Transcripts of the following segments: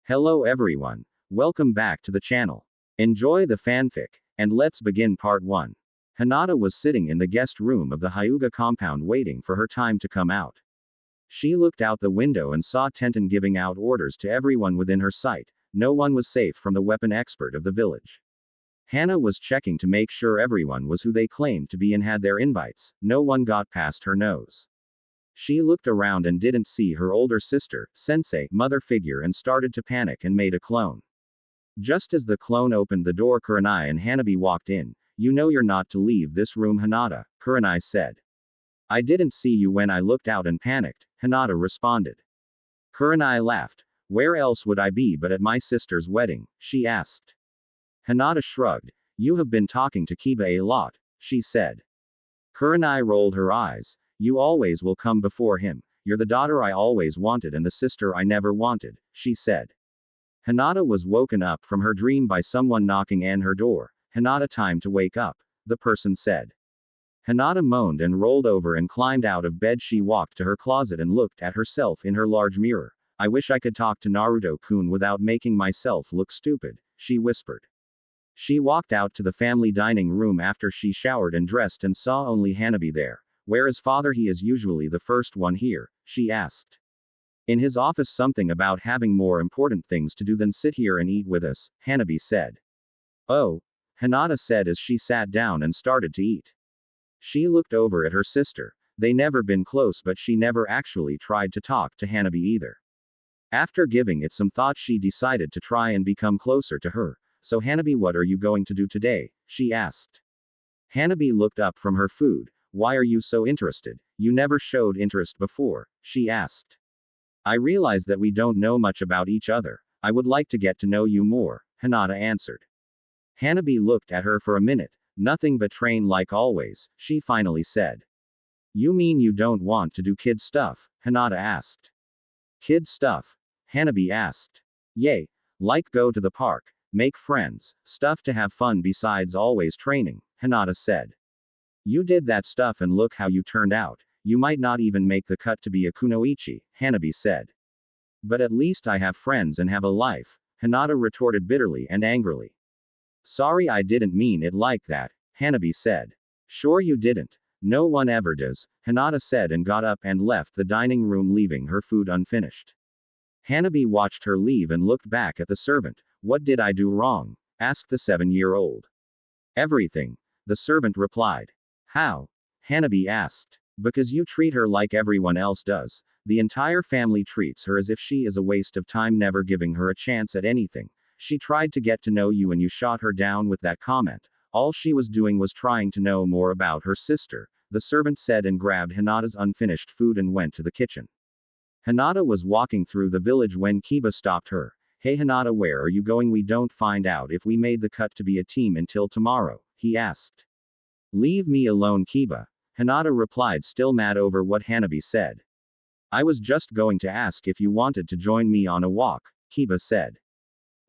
Hello everyone. Welcome back to the channel. Enjoy the fanfic, and let's begin part 1. Hinata was sitting in the guest room of the Hyuga compound waiting for her time to come out. She looked out the window and saw Tenten giving out orders to everyone within her sight. No one was safe from the weapon expert of the village. Hana was checking to make sure everyone was who they claimed to be and had their invites. No one got past her nose. She looked around and didn't see her older sister, sensei, mother figure and started to panic and made a clone. Just as the clone opened the door, Kurenai and Hanabi walked in. You know you're not to leave this room, Hinata, Kurenai said. I didn't see you when I looked out and panicked, Hinata responded. Kurenai laughed. Where else would I be but at my sister's wedding, she asked. Hinata shrugged. You have been talking to Kiba a lot, she said. Kurenai rolled her eyes. You always will come before him. You're the daughter I always wanted and the sister I never wanted, she said. Hinata was woken up from her dream by someone knocking on her door. Hinata, time to wake up, the person said. Hinata moaned and rolled over and climbed out of bed. She walked to her closet and looked at herself in her large mirror. I wish I could talk to Naruto-kun without making myself look stupid, she whispered. She walked out to the family dining room after she showered and dressed and saw only Hanabi there. Where is father? He is usually the first one here, she asked. In his office, something about having more important things to do than sit here and eat with us, Hanabi said. Oh, Hinata said as she sat down and started to eat. She looked over at her sister. They never been close, but she never actually tried to talk to Hanabi either. After giving it some thought, she decided to try and become closer to her. So Hanabi, what are you going to do today? She asked. Hanabi looked up from her food. Why are you so interested? You never showed interest before, she asked. I realize that we don't know much about each other. I would like to get to know you more, Hinata answered. Hanabi looked at her for a minute. Nothing but train like always, she finally said. You mean you don't want to do kid stuff? Hinata asked. Kid stuff? Hanabi asked. Yay. Like go to the park, make friends, stuff to have fun besides always training, Hinata said. You did that stuff and look how you turned out. You might not even make the cut to be a kunoichi, Hanabi said. But at least I have friends and have a life, Hinata retorted bitterly and angrily. Sorry, I didn't mean it like that, Hanabi said. Sure you didn't. No one ever does, Hinata said and got up and left the dining room, leaving her food unfinished. Hanabi watched her leave and looked back at the servant. What did I do wrong? Asked the 7-year-old. Everything, the servant replied. How? Hanabi asked. Because you treat her like everyone else does. The entire family treats her as if she is a waste of time, never giving her a chance at anything. She tried to get to know you and you shot her down with that comment. All she was doing was trying to know more about her sister, the servant said and grabbed Hinata's unfinished food and went to the kitchen. Hinata was walking through the village when Kiba stopped her. Hey Hinata, where are you going? We don't find out if we made the cut to be a team until tomorrow, he asked. Leave me alone, Kiba, Hinata replied, still mad over what Hanabi said. I was just going to ask if you wanted to join me on a walk, Kiba said.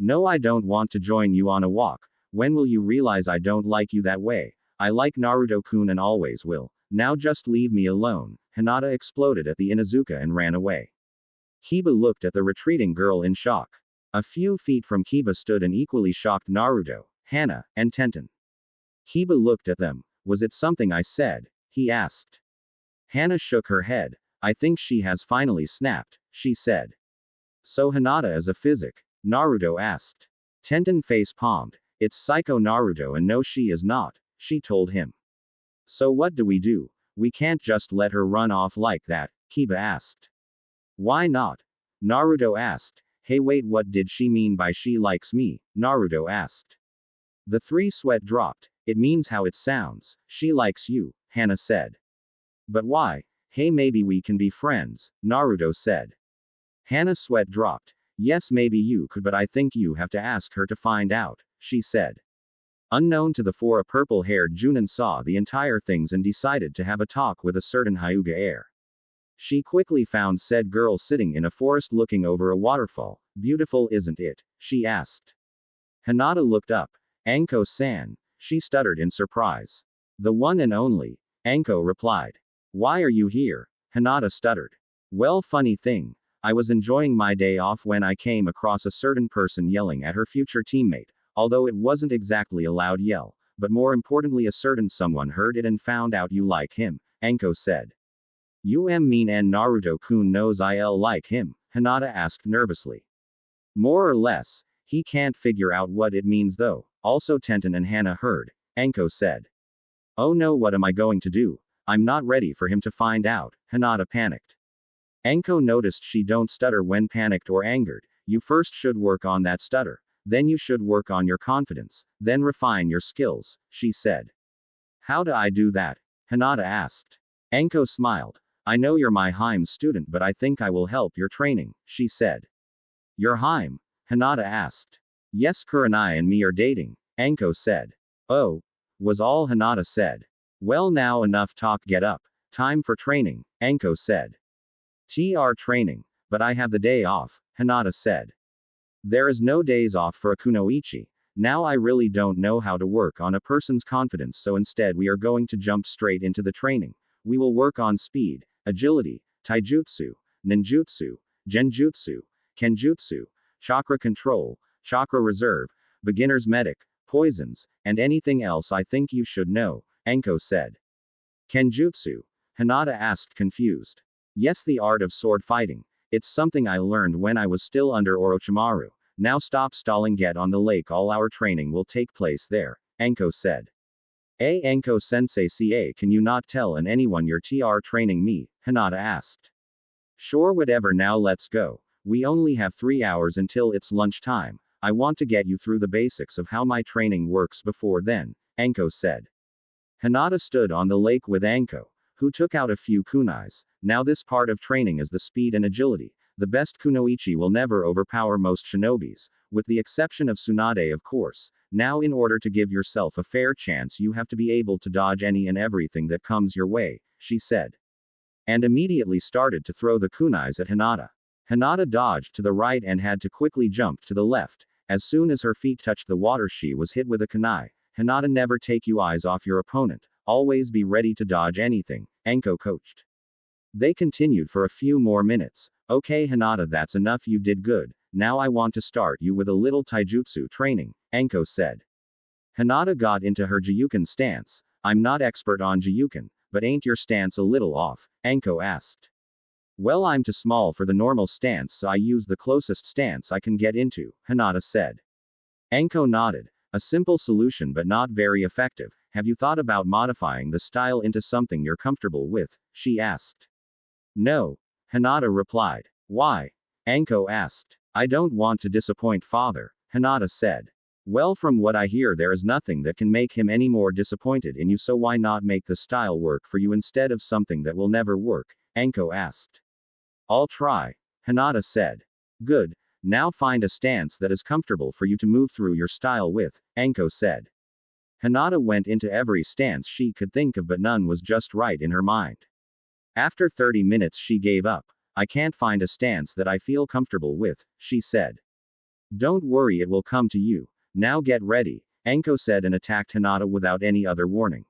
No, I don't want to join you on a walk. When will you realize I don't like you that way? I like Naruto-kun and always will. Now just leave me alone, Hinata exploded at the Inuzuka and ran away. Kiba looked at the retreating girl in shock. A few feet from Kiba stood an equally shocked Naruto, Hana, and Tenten. Kiba looked at them. Was it something I said? He asked. Hana shook her head. I think she has finally snapped, she said. So Hinata is a physic? Naruto asked. Tenten face palmed. It's Psycho Naruto and no she is not, she told him. So what do? We can't just let her run off like that, Kiba asked. Why not? Naruto asked. Hey wait, what did she mean by she likes me? Naruto asked. The three sweat dropped. It means how it sounds. She likes you, Hana said. But why? Hey, maybe we can be friends, Naruto said. Hana sweat dropped. Yes, maybe you could, but I think you have to ask her to find out, she said. Unknown to the four, a purple-haired Junin saw the entire things and decided to have a talk with a certain Hyuga heir. She quickly found said girl sitting in a forest looking over a waterfall. Beautiful, isn't it? She asked. Hinata looked up. Anko-san, she stuttered in surprise. The one and only, Anko replied. Why are you here? Hinata stuttered. Well, funny thing. I was enjoying my day off when I came across a certain person yelling at her future teammate, although it wasn't exactly a loud yell, but more importantly a certain someone heard it and found out you like him, Anko said. You mean and Naruto-kun knows I'll like him? Hinata asked nervously. More or less. He can't figure out what it means though. Also Tenten and Hana heard, Anko said. Oh no, what am I going to do? I'm not ready for him to find out, Hinata panicked. Anko noticed she don't stutter when panicked or angered. You first should work on that stutter. Then you should work on your confidence. Then refine your skills, she said. How do I do that? Hinata asked. Anko smiled. I know you're my Heim student, but I think I will help your training, she said. Your Heim? Hinata asked. Yes, Kurenai and me are dating, Anko said. Oh, was all Hinata said. Well, now enough talk, get up. Time for training, Anko said. TR training, but I have the day off, Hinata said. There is no days off for a kunoichi. Now I really don't know how to work on a person's confidence, so instead we are going to jump straight into the training. We will work on speed, agility, taijutsu, ninjutsu, genjutsu, kenjutsu, chakra control, chakra reserve, beginner's medic, poisons, and anything else I think you should know, Anko said. Kenjutsu? Hinata asked confused. Yes, the art of sword fighting. It's something I learned when I was still under Orochimaru. Now stop stalling, get on the lake, all our training will take place there, Anko said. Anko sensei ca, can you not tell anyone your TR training me? Hinata asked. Sure, whatever, now let's go. We only have 3 hours until it's lunchtime. I want to get you through the basics of how my training works before then, Anko said. Hinata stood on the lake with Anko, who took out a few kunais. Now this part of training is the speed and agility. The best kunoichi will never overpower most shinobis, with the exception of Tsunade of course. Now in order to give yourself a fair chance you have to be able to dodge any and everything that comes your way, she said. And immediately started to throw the kunais at Hinata. Hinata dodged to the right and had to quickly jump to the left. As soon as her feet touched the water she was hit with a kunai. Hinata, never take your eyes off your opponent. Always be ready to dodge anything, Anko coached. They continued for a few more minutes. Okay Hinata, that's enough, you did good. Now I want to start you with a little taijutsu training, Anko said. Hinata got into her Jiyuken stance. I'm not expert on Jiyuken, but ain't your stance a little off? Anko asked. Well, I'm too small for the normal stance, so I use the closest stance I can get into, Hinata said. Anko nodded. A simple solution but not very effective. Have you thought about modifying the style into something you're comfortable with? She asked. No, Hinata replied. Why? Anko asked. I don't want to disappoint father, Hinata said. Well, from what I hear there is nothing that can make him any more disappointed in you, so why not make the style work for you instead of something that will never work? Anko asked. I'll try, Hinata said. Good, now find a stance that is comfortable for you to move through your style with, Anko said. Hinata went into every stance she could think of but none was just right in her mind. After 30 minutes she gave up. I can't find a stance that I feel comfortable with, she said. Don't worry, it will come to you. Now get ready, Anko said and attacked Hinata without any other warning.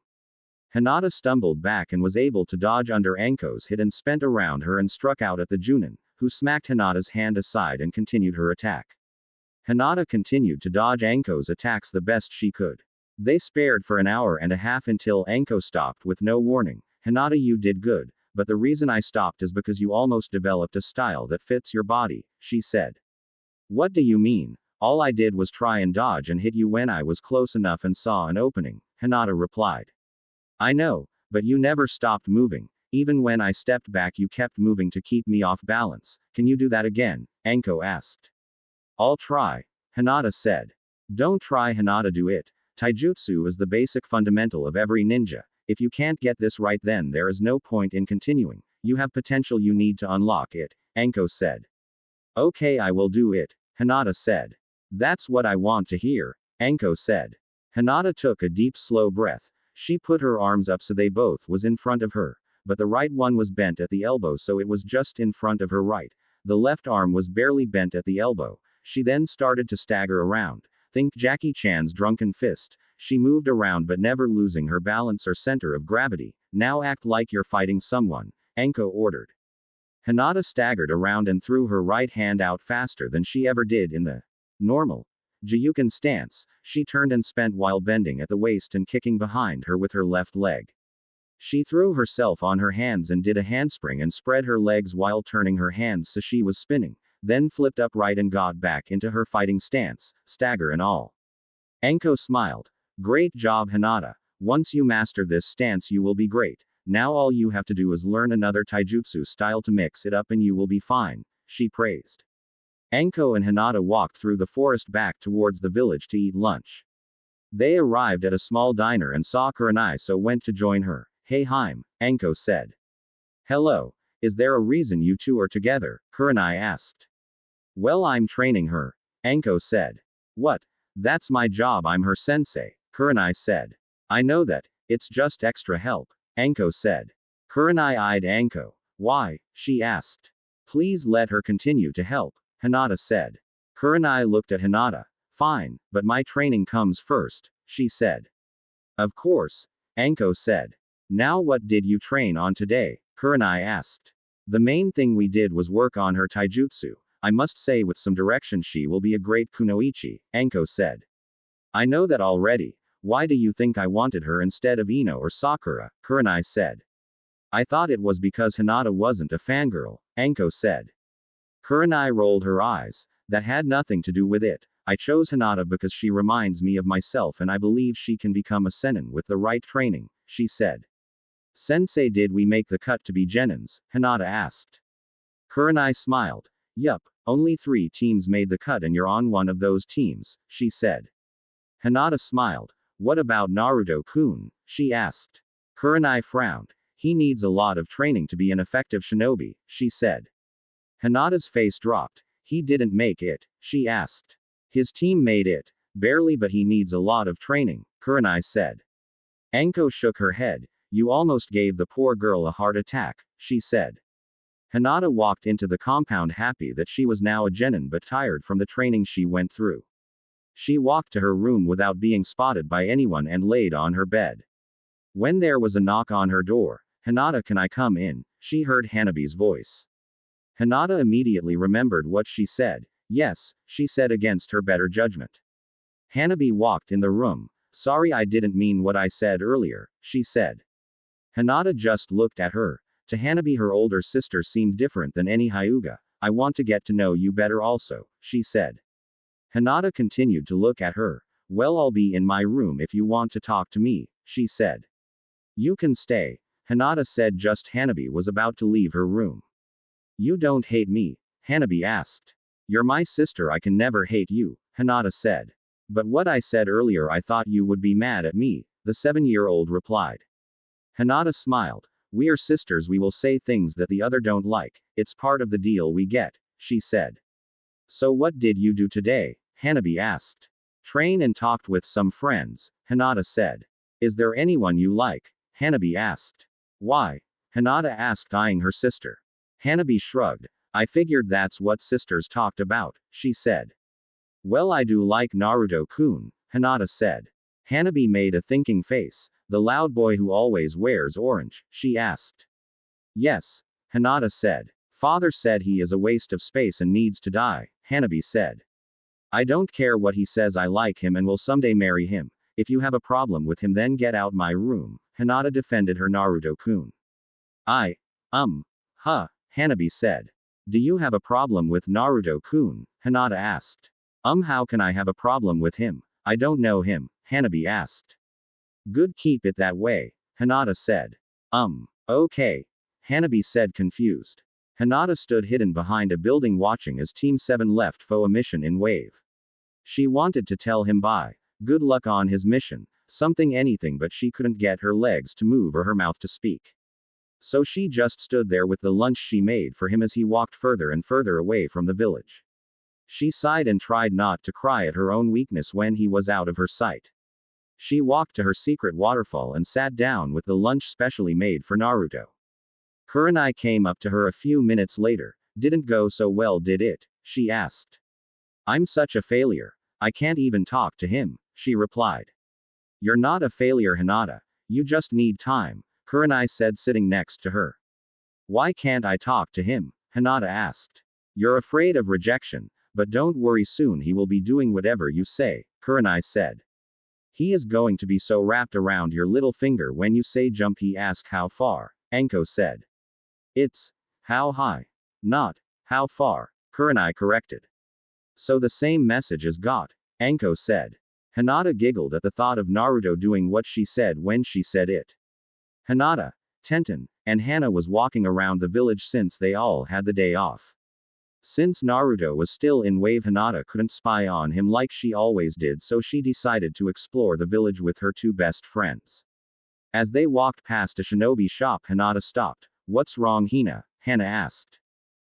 Hinata stumbled back and was able to dodge under Anko's hit and spent around her and struck out at the Junin, who smacked Hinata's hand aside and continued her attack. Hinata continued to dodge Anko's attacks the best she could. They spared for an hour and a half until Anko stopped with no warning. Hinata, you did good, but the reason I stopped is because you almost developed a style that fits your body, she said. What do you mean? All I did was try and dodge and hit you when I was close enough and saw an opening, Hinata replied. I know, but you never stopped moving. Even when I stepped back you kept moving to keep me off balance. Can you do that again? Anko asked. I'll try, Hinata said. Don't try, Hinata, do it. Taijutsu is the basic fundamental of every ninja. If you can't get this right then there is no point in continuing. You have potential, you need to unlock it, Anko said. Okay, I will do it, Hinata said. That's what I want to hear, Anko said. Hinata took a deep slow breath. She put her arms up so they both was in front of her, but the right one was bent at the elbow so it was just in front of her right. The left arm was barely bent at the elbow. She then started to stagger around. Think Jackie Chan's drunken fist. She moved around but never losing her balance or center of gravity. Now act like you're fighting someone, Anko ordered. Hinata staggered around and threw her right hand out faster than she ever did in the normal Jiyuken stance. She turned and spent while bending at the waist and kicking behind her with her left leg. She threw herself on her hands and did a handspring and spread her legs while turning her hands so she was spinning, then flipped upright and got back into her fighting stance, stagger and all. Anko smiled. Great job, Hinata. Once you master this stance you will be great. Now all you have to do is learn another taijutsu style to mix it up and you will be fine, she praised. Anko and Hinata walked through the forest back towards the village to eat lunch. They arrived at a small diner and saw Kurenai, so went to join her. Hey Haim, Anko said. Hello. Is there a reason you two are together? Kurenai asked. Well, I'm training her, Anko said. What? That's my job, I'm her sensei, Kurenai said. I know that. It's just extra help, Anko said. Kurenai eyed Anko. Why? She asked. Please let her continue to help, Hinata said. Kurenai looked at Hinata. Fine, but my training comes first, she said. Of course, Anko said. Now what did you train on today? Kurenai asked. The main thing we did was work on her taijutsu. I must say with some direction she will be a great kunoichi, Anko said. I know that already. Why do you think I wanted her instead of Ino or Sakura? Kurenai said. I thought it was because Hinata wasn't a fangirl, Anko said. Kurenai rolled her eyes. That had nothing to do with it. I chose Hinata because she reminds me of myself and I believe she can become a senin with the right training, she said. Sensei, did we make the cut to be genins? Hinata asked. Kurenai smiled. Yup, only 3 teams made the cut and you're on one of those teams, she said. Hinata smiled. What about Naruto-kun? She asked. Kurenai frowned. He needs a lot of training to be an effective shinobi, she said. Hinata's face dropped. He didn't make it, she asked. His team made it. Barely, but he needs a lot of training, Kurenai said. Anko shook her head. You almost gave the poor girl a heart attack, she said. Hinata walked into the compound happy that she was now a genin but tired from the training she went through. She walked to her room without being spotted by anyone and laid on her bed. When there was a knock on her door, Hinata, can I come in? She heard Hanabi's voice. Hinata immediately remembered what she said. Yes, she said against her better judgment. Hanabi walked in the room. Sorry, I didn't mean what I said earlier, she said. Hinata just looked at her. To Hanabi, her older sister seemed different than any Hyuga. I want to get to know you better also, she said. Hinata continued to look at her. Well, I'll be in my room if you want to talk to me, she said. You can stay, Hinata said just Hanabi was about to leave her room. You don't hate me? Hanabi asked. You're my sister, I can never hate you, Hinata said. But what I said earlier, I thought you would be mad at me, the 7-year-old replied. Hinata smiled. We are sisters, we will say things that the other don't like, it's part of the deal we get, she said. So what did you do today? Hanabi asked. Train and talked with some friends, Hinata said. Is there anyone you like? Hanabi asked. Why? Hinata asked, eyeing her sister. Hanabi shrugged. I figured that's what sisters talked about, she said. Well, I do like Naruto-kun, Hinata said. Hanabi made a thinking face. The loud boy who always wears orange, she asked. Yes, Hinata said. Father said he is a waste of space and needs to die, Hanabi said. I don't care what he says, I like him and will someday marry him. If you have a problem with him then get out my room, Hinata defended her Naruto-kun. Hanabi said. Do you have a problem with Naruto-kun? Hinata asked. How can I have a problem with him? I don't know him, Hanabi asked. Good, keep it that way, Hinata said. Okay. Hanabi said, confused. Hinata stood hidden behind a building watching as Team 7 left for a mission in Wave. She wanted to tell him bye. Good luck on his mission. Something, anything, but she couldn't get her legs to move or her mouth to speak. So she just stood there with the lunch she made for him as he walked further and further away from the village. She sighed and tried not to cry at her own weakness when he was out of her sight. She walked to her secret waterfall and sat down with the lunch specially made for Naruto. Kurenai came up to her a few minutes later. Didn't go so well, did it? She asked. I'm such a failure. I can't even talk to him, she replied. You're not a failure, Hinata. You just need time, Kurenai said, sitting next to her. Why can't I talk to him? Hinata asked. You're afraid of rejection, but don't worry, soon he will be doing whatever you say, Kurenai said. He is going to be so wrapped around your little finger when you say jump, he asked. How far? Anko said. It's how high. Not how far, Kurenai corrected. So the same message as got, Anko said. Hinata giggled at the thought of Naruto doing what she said when she said it. Hinata, Tenten, and Hana was walking around the village since they all had the day off. Since Naruto was still in wave, Hinata couldn't spy on him like she always did, so she decided to explore the village with her two best friends. As they walked past a shinobi shop, Hinata stopped. What's wrong, Hina? Hana asked.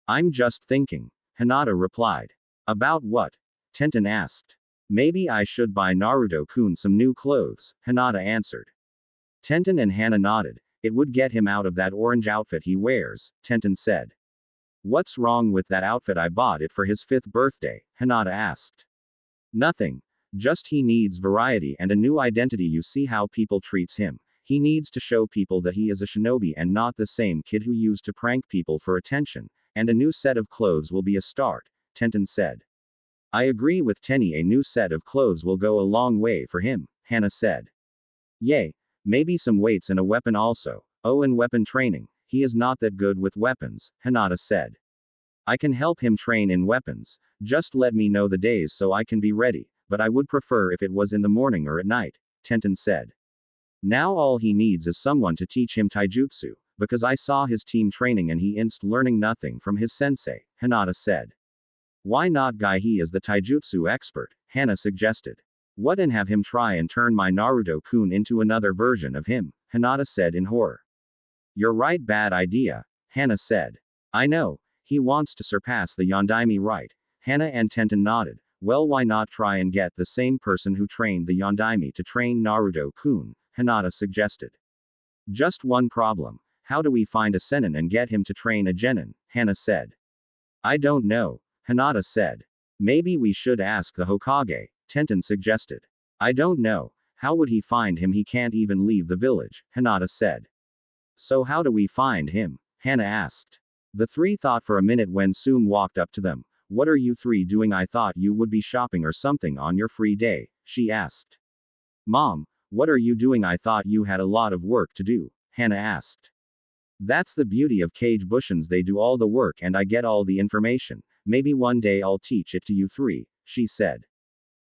I'm just thinking, Hinata replied. About what? Tenten asked. Maybe I should buy Naruto-kun some new clothes, Hinata answered. Tenten and Hana nodded. It would get him out of that orange outfit he wears, Tenten said. What's wrong with that outfit? I bought it for his 5th birthday, Hinata asked. Nothing. Just he needs variety and a new identity. You see how people treats him. He needs to show people that he is a shinobi and not the same kid who used to prank people for attention, and a new set of clothes will be a start, Tenten said. I agree with Tenny, a new set of clothes will go a long way for him, Hana said. Yay. Maybe some weights and a weapon also. Oh, and weapon training. He is not that good with weapons, Hinata said. I can help him train in weapons. Just let me know the days so I can be ready, but I would prefer if it was in the morning or at night, Tenten said. Now all he needs is someone to teach him taijutsu, because I saw his team training and he inst learning nothing from his sensei, Hinata said. Why not guy? He is the taijutsu expert, Hana suggested. What, and have him try and turn my Naruto-kun into another version of him, Hinata said in horror. You're right, bad idea, Hana said. I know, he wants to surpass the Yondaime, right? Hana and Tenten nodded. Well, why not try and get the same person who trained the Yondaime to train Naruto-kun, Hinata suggested. Just one problem. How do we find a Sennin and get him to train a Genin? Hana said. I don't know, Hinata said. Maybe we should ask the Hokage, Tenten suggested. I don't know. How would he find him? He can't even leave the village, Hinata said. So how do we find him? Hana asked. The three thought for a minute when Sum walked up to them. What are you three doing? I thought you would be shopping or something on your free day, she asked. Mom, what are you doing? I thought you had a lot of work to do, Hana asked. That's the beauty of Cage Bushins, they do all the work and I get all the information. Maybe one day I'll teach it to you three, she said.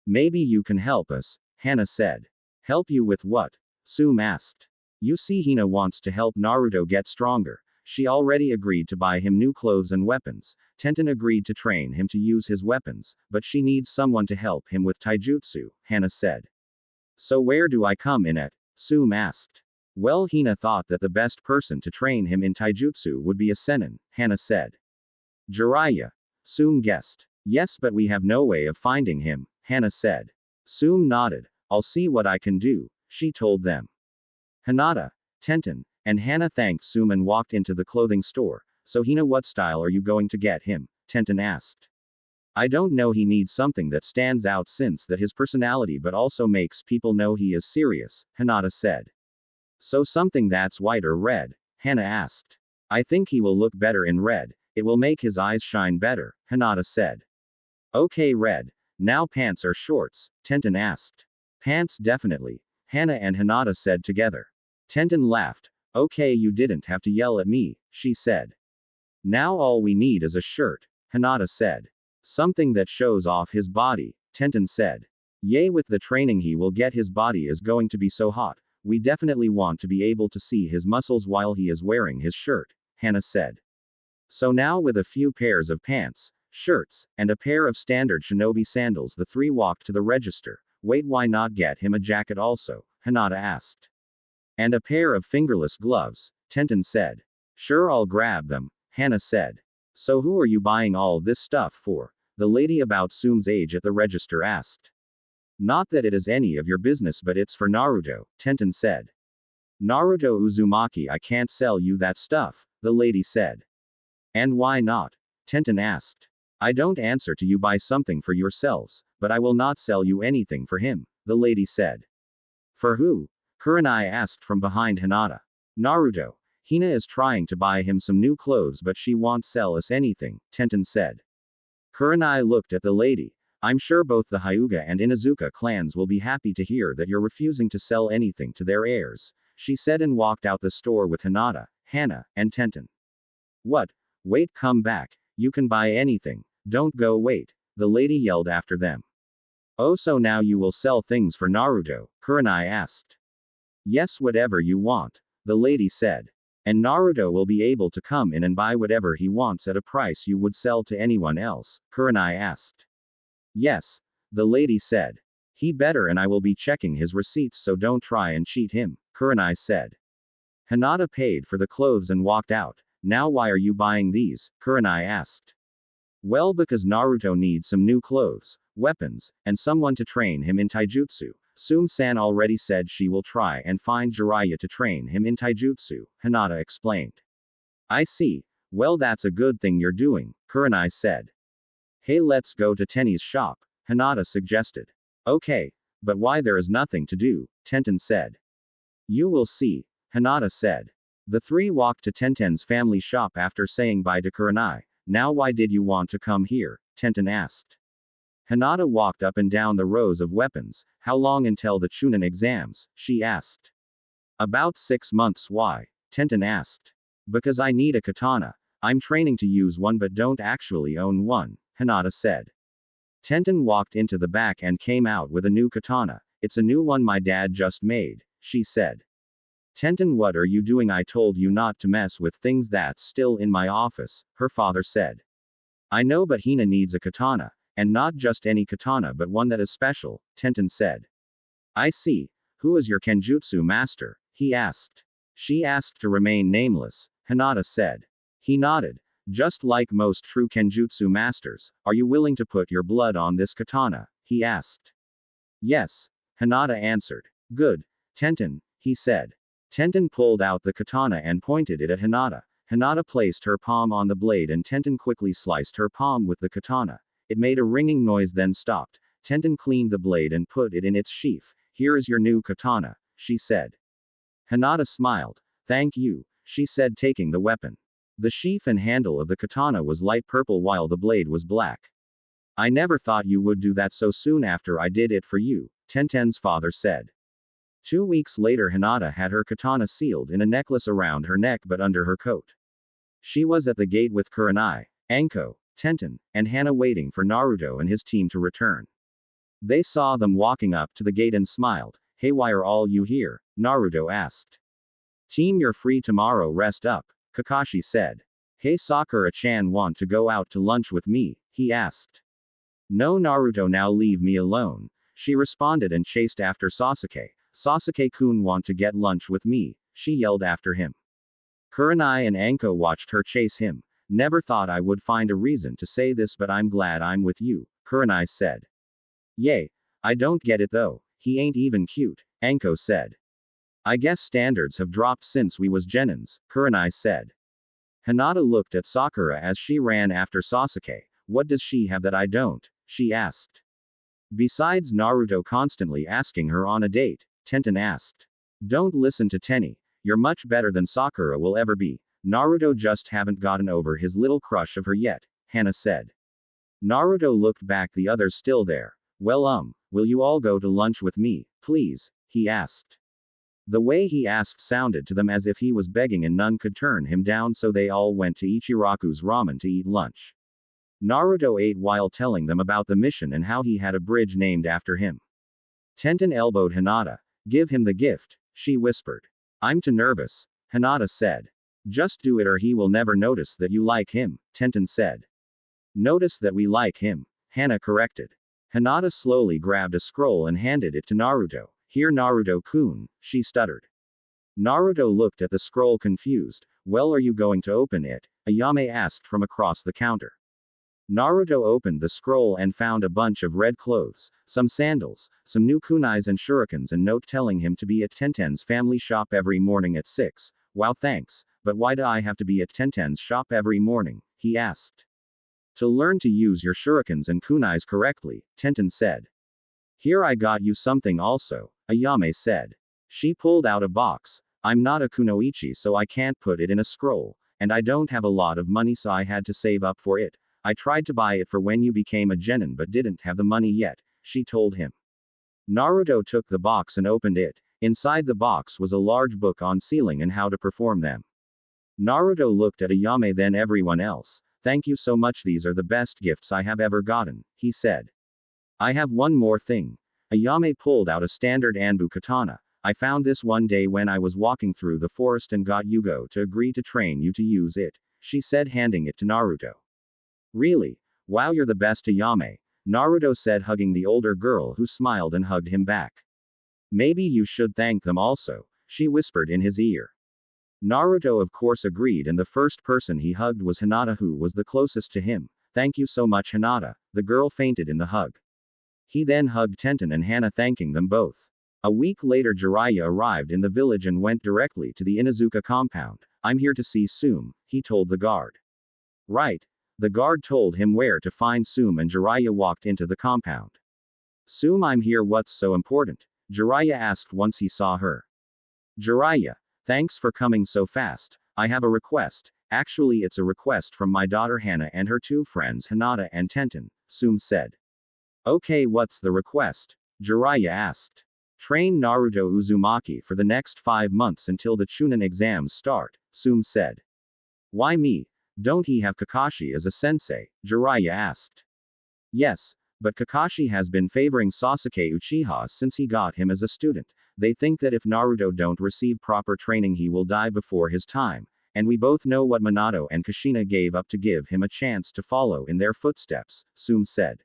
Maybe you can help us, Hana said. Help you with what? Sum asked. You see, Hina wants to help Naruto get stronger. She already agreed to buy him new clothes and weapons. Tenten agreed to train him to use his weapons, but she needs someone to help him with taijutsu, Hana said. So where do I come in at? Sum asked. Well, Hina thought that the best person to train him in taijutsu would be a Sennin, Hana said. Jiraiya. Sum guessed. Yes, but we have no way of finding him, Hana said. Sum nodded. I'll see what I can do, she told them. Hinata, Tenten, and Hana thanked Sum and walked into the clothing store. So Hina, what style are you going to get him? Tenten asked. I don't know, he needs something that stands out since that his personality but also makes people know he is serious, Hinata said. So something that's white or red? Hana asked. I think he will look better in red. It will make his eyes shine better, Hinata said. Okay, red. Now pants or shorts? Tenten asked. Pants definitely, Hana and Hinata said together. Tenten laughed. Okay, you didn't have to yell at me, she said. Now all we need is a shirt, Hinata said. Something that shows off his body, Tenten said. Yay, with the training he will get, his body is going to be so hot. We definitely want to be able to see his muscles while he is wearing his shirt, Hana said. So now with a few pairs of pants, shirts, and a pair of standard shinobi sandals, the three walked to the register. Wait, why not get him a jacket also? Hinata asked. And a pair of fingerless gloves, Tenten said. Sure, I'll grab them, Hana said. So who are you buying all this stuff for? The lady about Sum's age at the register asked. Not that it is any of your business, but it's for Naruto, Tenten said. Naruto Uzumaki, I can't sell you that stuff, the lady said. And why not? Tenten asked. I don't answer to you, buy something for yourselves, but I will not sell you anything for him, the lady said. For who? Kurenai asked from behind Hinata. Naruto. Hina is trying to buy him some new clothes but she won't sell us anything, Tenten said. Kurenai looked at the lady. I'm sure both the Hyuga and Inuzuka clans will be happy to hear that you're refusing to sell anything to their heirs, she said and walked out the store with Hinata, Hana, and Tenten. What? Wait, come back. You can buy anything. Don't go, wait, the lady yelled after them. Oh, so now you will sell things for Naruto? Kurenai asked. Yes, whatever you want, the lady said. And Naruto will be able to come in and buy whatever he wants at a price you would sell to anyone else, Kurenai asked. Yes, the lady said. He better, and I will be checking his receipts, so don't try and cheat him, Kurenai said. Hinata paid for the clothes and walked out. Now why are you buying these? Kurenai asked. Well, because Naruto needs some new clothes, weapons, and someone to train him in taijutsu. Sum-san already said she will try and find Jiraiya to train him in taijutsu, Hinata explained. I see. Well, that's a good thing you're doing, Kurenai said. Hey, let's go to Tenny's shop, Hinata suggested. Okay, but why, there is nothing to do, Tenten said. You will see, Hinata said. The three walked to Tenten's family shop after saying bye to Kurenai. Now why did you want to come here? Tenten asked. Hinata walked up and down the rows of weapons. How long until the Chunin exams? She asked. About 6 months. Why? Tenten asked. Because I need a katana. I'm training to use one but don't actually own one, Hinata said. Tenten walked into the back and came out with a new katana. It's a new one my dad just made, she said. Tenten, what are you doing? I told you not to mess with things that's still in my office, her father said. I know, but Hina needs a katana. And not just any katana but one that is special, Tenten said. I see. Who is your kenjutsu master? He asked. She asked to remain nameless, Hinata said. He nodded. Just like most true kenjutsu masters, are you willing to put your blood on this katana? He asked. Yes, Hinata answered. Good, Tenten, he said. Tenten pulled out the katana and pointed it at Hinata. Hinata placed her palm on the blade and Tenten quickly sliced her palm with the katana. It made a ringing noise then stopped. Tenten cleaned the blade and put it in its sheath. Here is your new katana, she said. Hinata smiled. Thank you, she said, taking the weapon. The sheath and handle of the katana was light purple while the blade was black. I never thought you would do that so soon after I did it for you, Tenten's father said. 2 weeks later, Hinata had her katana sealed in a necklace around her neck but under her coat. She was at the gate with Kurenai, Anko, Tenten, and Hana waiting for Naruto and his team to return. They saw them walking up to the gate and smiled. Hey, why are all you here? Naruto asked. Team, you're free tomorrow, rest up, Kakashi said. Hey, Sakura-chan, want to go out to lunch with me? He asked. No, Naruto, now leave me alone, she responded and chased after Sasuke. Sasuke-kun, want to get lunch with me? She yelled after him. Kurenai and Anko watched her chase him. Never thought I would find a reason to say this, but I'm glad I'm with you, Kurenai said. Yay. I don't get it though, he ain't even cute, Anko said. I guess standards have dropped since we was genins, Kurenai said. Hinata looked at Sakura as she ran after Sasuke. What does she have that I don't? She asked. Besides Naruto constantly asking her on a date, Tenten asked. Don't listen to Tenny. You're much better than Sakura will ever be. Naruto just haven't gotten over his little crush of her yet, Hana said. Naruto looked back, the others still there. Well, will you all go to lunch with me, please? He asked. The way he asked sounded to them as if he was begging and none could turn him down, so they all went to Ichiraku's ramen to eat lunch. Naruto ate while telling them about the mission and how he had a bridge named after him. Tenten elbowed Hinata. Give him the gift, she whispered. I'm too nervous, Hinata said. Just do it or he will never notice that you like him, Tenten said. Notice that we like him, Hana corrected. Hinata slowly grabbed a scroll and handed it to Naruto. Here, Naruto-kun, she stuttered. Naruto looked at the scroll confused. Well, are you going to open it? Ayame asked from across the counter. Naruto opened the scroll and found a bunch of red clothes, some sandals, some new kunais and shurikens, and note telling him to be at Tenten's family shop every morning at 6. Wow, thanks, but why do I have to be at Tenten's shop every morning? He asked. To learn to use your shurikens and kunais correctly, Tenten said. Here, I got you something also, Ayame said. She pulled out a box. I'm not a kunoichi so I can't put it in a scroll, and I don't have a lot of money so I had to save up for it. I tried to buy it for when you became a genin but didn't have the money yet, she told him. Naruto took the box and opened it. Inside the box was a large book on sealing and how to perform them. Naruto looked at Ayame then everyone else. Thank you so much, these are the best gifts I have ever gotten, he said. I have one more thing. Ayame pulled out a standard Anbu katana. I found this one day when I was walking through the forest and got Hyuga to agree to train you to use it, she said handing it to Naruto. Really? Wow, you're the best, Ayame, Naruto said hugging the older girl who smiled and hugged him back. Maybe you should thank them also, she whispered in his ear. Naruto of course agreed and the first person he hugged was Hinata who was the closest to him. Thank you so much Hinata, the girl fainted in the hug. He then hugged Tenten and Hana thanking them both. A week later Jiraiya arrived in the village and went directly to the Inuzuka compound. I'm here to see Sume, he told the guard. Right. The guard told him where to find Sume and Jiraiya walked into the compound. Sume, I'm here, what's so important? Jiraiya asked once he saw her. Jiraiya, thanks for coming so fast. I have a request. Actually it's a request from my daughter Hana and her two friends Hinata and Tenten, Sume said. Okay, what's the request? Jiraiya asked. Train Naruto Uzumaki for the next 5 months until the Chunin exams start, Sume said. Why me? Don't he have Kakashi as a sensei? Jiraiya asked. Yes, but Kakashi has been favoring Sasuke Uchiha since he got him as a student. They think that if Naruto don't receive proper training he will die before his time, and we both know what Minato and Kushina gave up to give him a chance to follow in their footsteps, Sume said.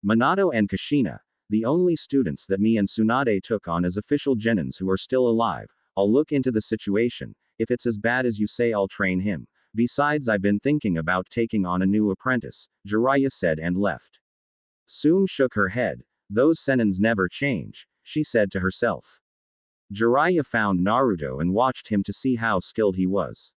Minato and Kushina, the only students that me and Tsunade took on as official genins who are still alive. I'll look into the situation. If it's as bad as you say I'll train him. Besides I've been thinking about taking on a new apprentice, Jiraiya said and left. Sume shook her head. Those senins never change, she said to herself. Jiraiya found Naruto and watched him to see how skilled he was.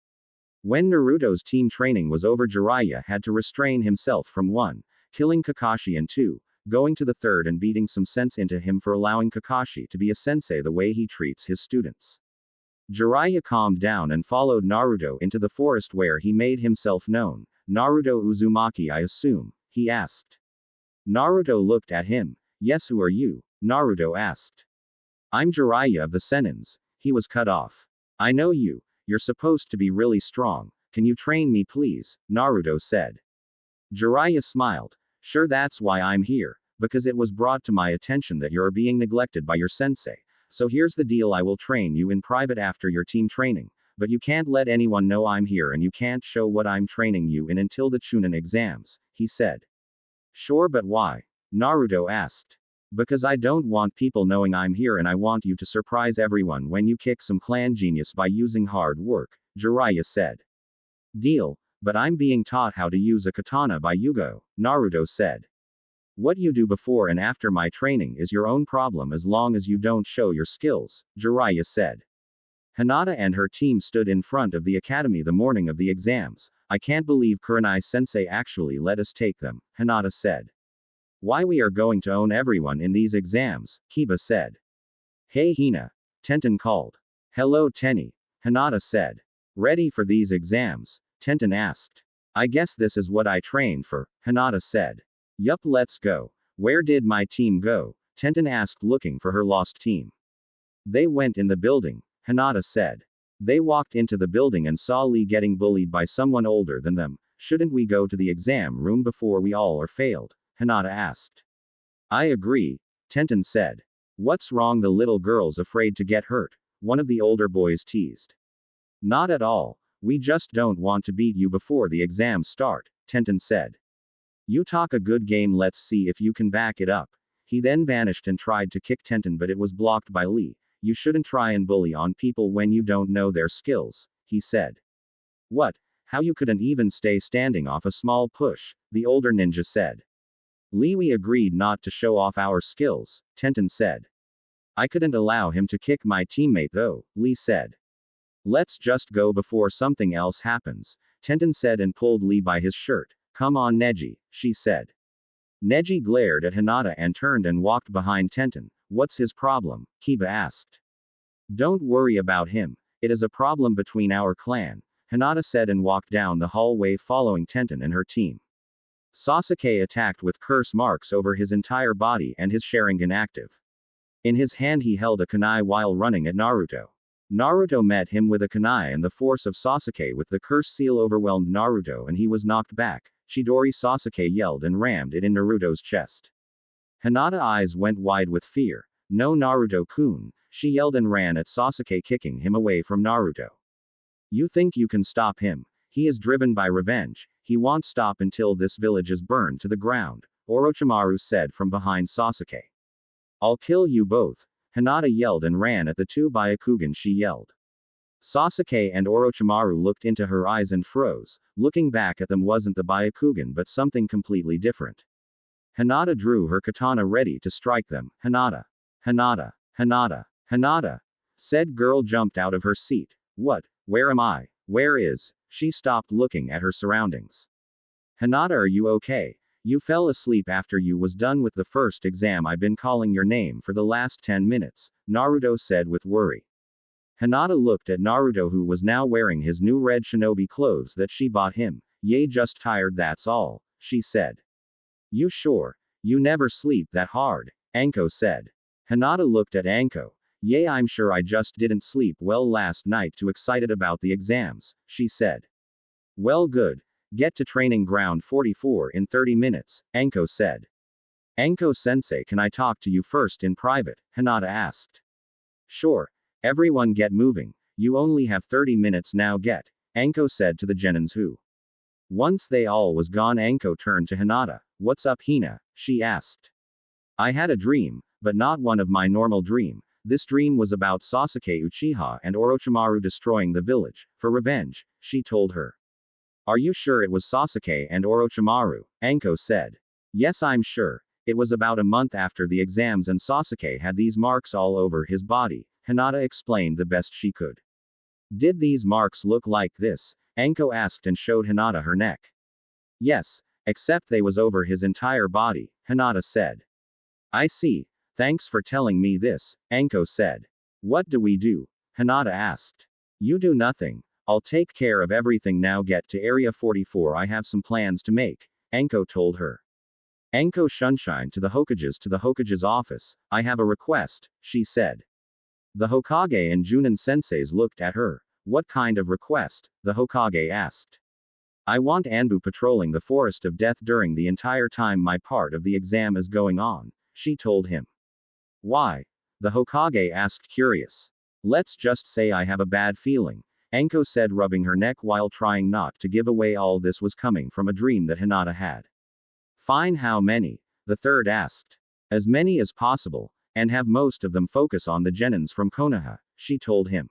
When Naruto's team training was over Jiraiya had to restrain himself from 1. Killing Kakashi and 2. Going to the 3rd and beating some sense into him for allowing Kakashi to be a sensei the way he treats his students. Jiraiya calmed down and followed Naruto into the forest where he made himself known. Naruto Uzumaki I assume, he asked. Naruto looked at him. Yes, who are you? Naruto asked. I'm Jiraiya of the Senins. He was cut off. I know you. You're supposed to be really strong. Can you train me please? Naruto said. Jiraiya smiled. Sure, that's why I'm here. Because it was brought to my attention that you're being neglected by your sensei. So here's the deal, I will train you in private after your team training. But you can't let anyone know I'm here and you can't show what I'm training you in until the Chunin exams, he said. Sure, but why? Naruto asked. Because I don't want people knowing I'm here and I want you to surprise everyone when you kick some clan genius by using hard work, Jiraiya said. Deal, but I'm being taught how to use a katana by Hyuga, Naruto said. What you do before and after my training is your own problem as long as you don't show your skills, Jiraiya said. Hinata and her team stood in front of the academy the morning of the exams. I can't believe Kurenai-sensei actually let us take them, Hinata said. Why, we are going to own everyone in these exams, Kiba said. Hey Hina. Tenten called. Hello Tenny. Hinata said. Ready for these exams? Tenten asked. I guess this is what I trained for, Hinata said. Yup, let's go. Where did my team go? Tenten asked looking for her lost team. They went in the building, Hinata said. They walked into the building and saw Lee getting bullied by someone older than them. Shouldn't we go to the exam room before we all are failed? Hinata asked. I agree, Tenten said. What's wrong, the little girl's afraid to get hurt? One of the older boys teased. Not at all. We just don't want to beat you before the exams start, Tenten said. You talk a good game, let's see if you can back it up. He then vanished and tried to kick Tenten but it was blocked by Lee. You shouldn't try and bully on people when you don't know their skills, he said. What? How, you couldn't even stay standing off a small push, the older ninja said. Lee, we agreed not to show off our skills, Tenten said. I couldn't allow him to kick my teammate though, Lee said. Let's just go before something else happens, Tenten said and pulled Lee by his shirt. Come on Neji, she said. Neji glared at Hinata and turned and walked behind Tenten. What's his problem? Kiba asked. Don't worry about him. It is a problem between our clan, Hinata said and walked down the hallway following Tenten and her team. Sasuke attacked with curse marks over his entire body and his Sharingan active. In his hand he held a kunai while running at Naruto. Naruto met him with a kunai and the force of Sasuke with the curse seal overwhelmed Naruto and he was knocked back. Chidori Sasuke yelled and rammed it in Naruto's chest. Hinata's eyes went wide with fear. No Naruto-kun, she yelled and ran at Sasuke kicking him away from Naruto. You think you can stop him? He is driven by revenge. He won't stop until this village is burned to the ground, Orochimaru said from behind Sasuke. I'll kill you both. Hinata yelled and ran at the two Byakugan she yelled. Sasuke and Orochimaru looked into her eyes and froze. Looking back at them wasn't the Byakugan but something completely different. Hinata drew her katana ready to strike them. Hinata. Hinata. Hinata. Hinata. Said girl jumped out of her seat. What? Where am I? Where is? She stopped looking at her surroundings. Hinata, are you okay? You fell asleep after you was done with the first exam. I've been calling your name for the last 10 minutes, Naruto said with worry. Hinata looked at Naruto who was now wearing his new red shinobi clothes that she bought him. Yay, just tired that's all, she said. You sure? You never sleep that hard, Anko said. Hinata looked at Anko. Yay, I'm sure I just didn't sleep well last night, too excited about the exams, she said. Well, good. Get to training ground 44 in 30 minutes, Anko said. Anko-sensei, can I talk to you first in private? Hinata asked. Sure. Everyone get moving. You only have 30 minutes now, get, Anko said to the genins who. Once they all was gone, Anko turned to Hinata. What's up, Hina? She asked. I had a dream, but not one of my normal dream. This dream was about Sasuke Uchiha and Orochimaru destroying the village, for revenge, she told her. Are you sure it was Sasuke and Orochimaru? Anko said. Yes, I'm sure. It was about a month after the exams and Sasuke had these marks all over his body, Hinata explained the best she could. Did these marks look like this? Anko asked and showed Hinata her neck. Yes, except they was over his entire body, Hinata said. I see. Thanks for telling me this, Anko said. What do we do? Hinata asked. You do nothing. I'll take care of everything now. Get to Area 44. I have some plans to make, Anko told her. Anko Shunshine to the Hokage's office. I have a request, she said. The Hokage and Junin senseis looked at her. What kind of request? The Hokage asked. I want Anbu patrolling the Forest of Death during the entire time my part of the exam is going on, she told him. Why? The Hokage asked, curious. Let's just say I have a bad feeling, Anko said, rubbing her neck while trying not to give away all this was coming from a dream that Hinata had. Fine, how many? The third asked. As many as possible, and have most of them focus on the genins from Konoha, she told him.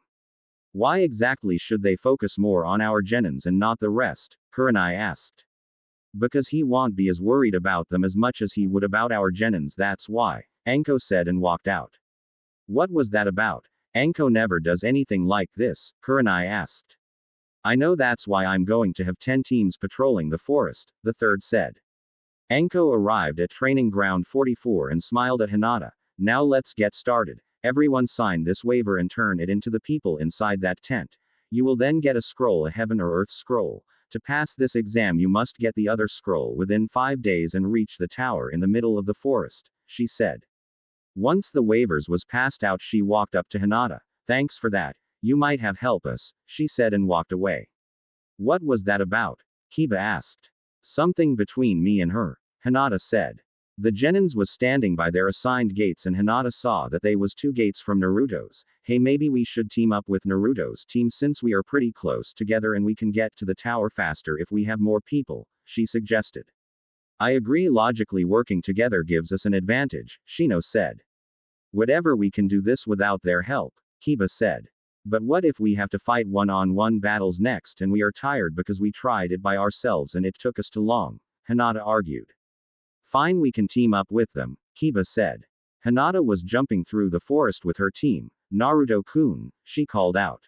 Why exactly should they focus more on our genins and not the rest? Kurenai asked. Because he won't be as worried about them as much as he would about our genins, that's why, Anko said and walked out. What was that about? Anko never does anything like this, Kurenai asked. I know, that's why I'm going to have 10 teams patrolling the forest, the third said. Anko arrived at training ground 44 and smiled at Hinata. Now let's get started. Everyone sign this waiver and turn it into the people inside that tent. You will then get a scroll, a heaven or earth scroll. To pass this exam you must get the other scroll within 5 days and reach the tower in the middle of the forest, she said. Once the waivers was passed out, she walked up to Hinata. Thanks for that. You might have helped us, she said and walked away. What was that about? Kiba asked. Something between me and her, Hinata said. The genins was standing by their assigned gates and Hinata saw that they was 2 gates from Naruto's. Hey, maybe we should team up with Naruto's team since we are pretty close together and we can get to the tower faster if we have more people, she suggested. I agree, logically working together gives us an advantage, Shino said. Whatever, we can do this without their help, Kiba said. But what if we have to fight one-on-one battles next and we are tired because we tried it by ourselves and it took us too long, Hinata argued. Fine, we can team up with them, Kiba said. Hinata was jumping through the forest with her team. Naruto-kun, she called out.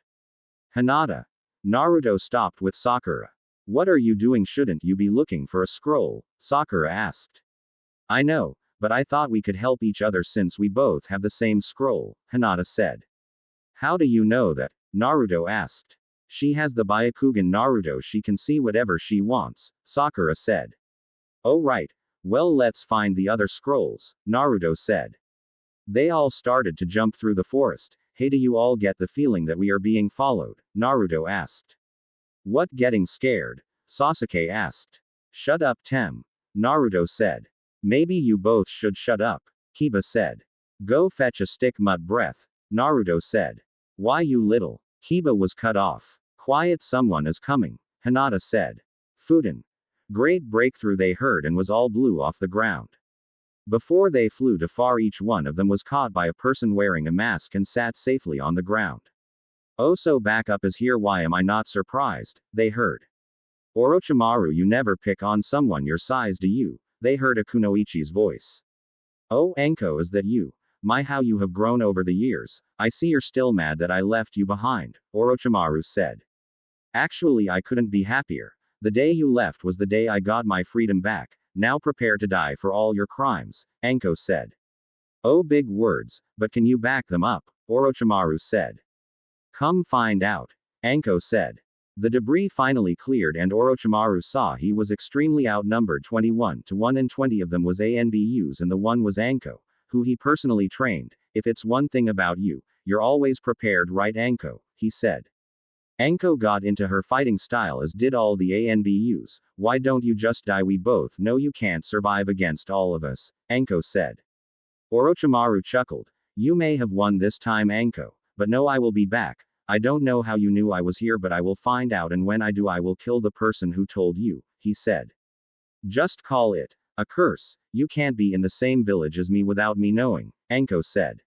Hinata. Naruto stopped with Sakura. What are you doing? Shouldn't you be looking for a scroll? Sakura asked. I know, but I thought we could help each other since we both have the same scroll, Hinata said. How do you know that? Naruto asked. She has the Byakugan Naruto, she can see whatever she wants, Sakura said. Oh right. Well, let's find the other scrolls, Naruto said. They all started to jump through the forest. Hey, do you all get the feeling that we are being followed? Naruto asked. What, getting scared? Sasuke asked. Shut up, Tem. Naruto said. Maybe you both should shut up, Kiba said. Go fetch a stick, mud breath, Naruto said. Why, you little? Kiba was cut off. Quiet, someone is coming, Hinata said. Fuden. Great breakthrough, they heard, and was all blew off the ground. Before they flew too far, each one of them was caught by a person wearing a mask and sat safely on the ground. Oh, so backup is here, why am I not surprised? They heard. Orochimaru, you never pick on someone your size, do you? They heard Akunoichi's voice. Oh, Anko, is that you? My, how you have grown over the years. I see you're still mad that I left you behind, Orochimaru said. Actually, I couldn't be happier. The day you left was the day I got my freedom back. Now prepare to die for all your crimes, Anko said. Oh, big words, but can you back them up? Orochimaru said. Come find out, Anko said. The debris finally cleared and Orochimaru saw he was extremely outnumbered 21 to 1, and 20 of them was ANBUs and the one was Anko, who he personally trained. If it's one thing about you, you're always prepared, right, Anko? He said. Anko got into her fighting style, as did all the ANBUs. Why don't you just die? We both know you can't survive against all of us, Anko said. Orochimaru chuckled. You may have won this time, Anko, but no, I will be back. I don't know how you knew I was here, but I will find out, and when I do, I will kill the person who told you, he said. Just call it a curse. You can't be in the same village as me without me knowing, Anko said.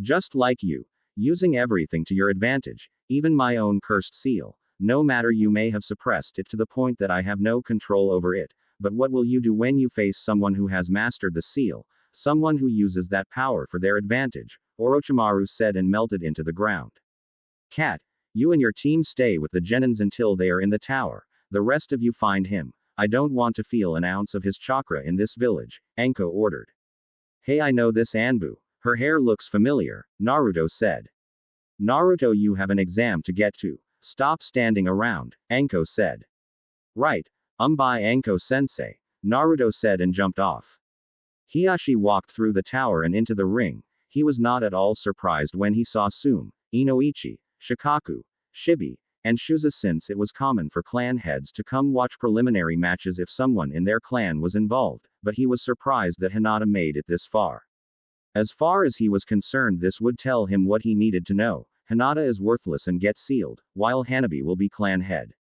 Just like you, using everything to your advantage, even my own cursed seal. No matter, you may have suppressed it to the point that I have no control over it, but what will you do when you face someone who has mastered the seal, someone who uses that power for their advantage? Orochimaru said and melted into the ground. Cat, you and your team stay with the Genins until they are in the tower. The rest of you find him. I don't want to feel an ounce of his chakra in this village, Anko ordered. Hey, I know this Anbu. Her hair looks familiar, Naruto said. Naruto, you have an exam to get to. Stop standing around, Anko said. Right. Bye, Anko sensei, Naruto said and jumped off. Hiashi walked through the tower and into the ring. He was not at all surprised when he saw Sume, Inoichi, Shikaku, Shibi, and Shuza, since it was common for clan heads to come watch preliminary matches if someone in their clan was involved, but he was surprised that Hinata made it this far. As far as he was concerned, this would tell him what he needed to know. Hinata is worthless and gets sealed, while Hanabi will be clan head.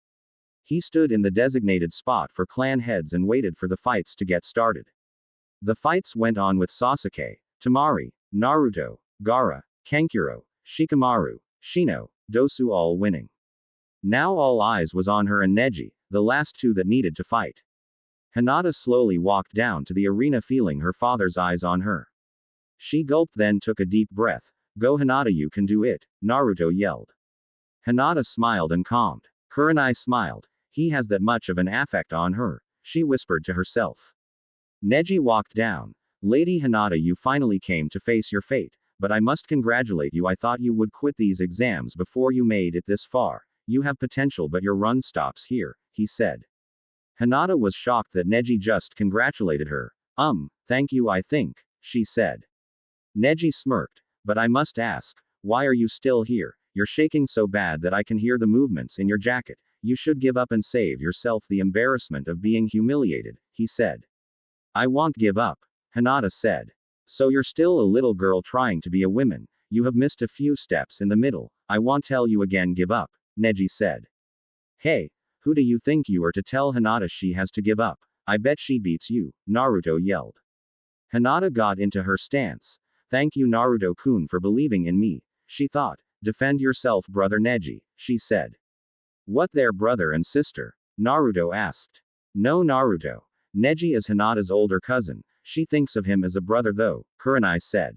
He stood in the designated spot for clan heads and waited for the fights to get started. The fights went on with Sasuke, Temari, Naruto, Gaara, Kankuro, Shikamaru, Shino, Dosu all winning. Now all eyes was on her and Neji, the last two that needed to fight. Hinata slowly walked down to the arena, feeling her father's eyes on her. She gulped, then took a deep breath. Go Hinata, you can do it, Naruto yelled. Hinata smiled and calmed. Kurenai smiled. He has that much of an affect on her, she whispered to herself. Neji walked down. Lady Hinata, you finally came to face your fate, but I must congratulate you. I thought you would quit these exams before you made it this far. You have potential, but your run stops here, he said. Hinata was shocked that Neji just congratulated her. Thank you, I think, she said. Neji smirked. But I must ask, why are you still here? You're shaking so bad that I can hear the movements in your jacket. You should give up and save yourself the embarrassment of being humiliated, he said. I won't give up, Hinata said. So you're still a little girl trying to be a woman. You have missed a few steps in the middle. I won't tell you again, give up, Neji said. Hey, who do you think you are to tell Hinata she has to give up? I bet she beats you, Naruto yelled. Hinata got into her stance. Thank you, Naruto-kun, for believing in me, she thought. Defend yourself, brother Neji, she said. What, their brother and sister? Naruto asked. No, Naruto. Neji is Hinata's older cousin. She thinks of him as a brother though, Kurenai said.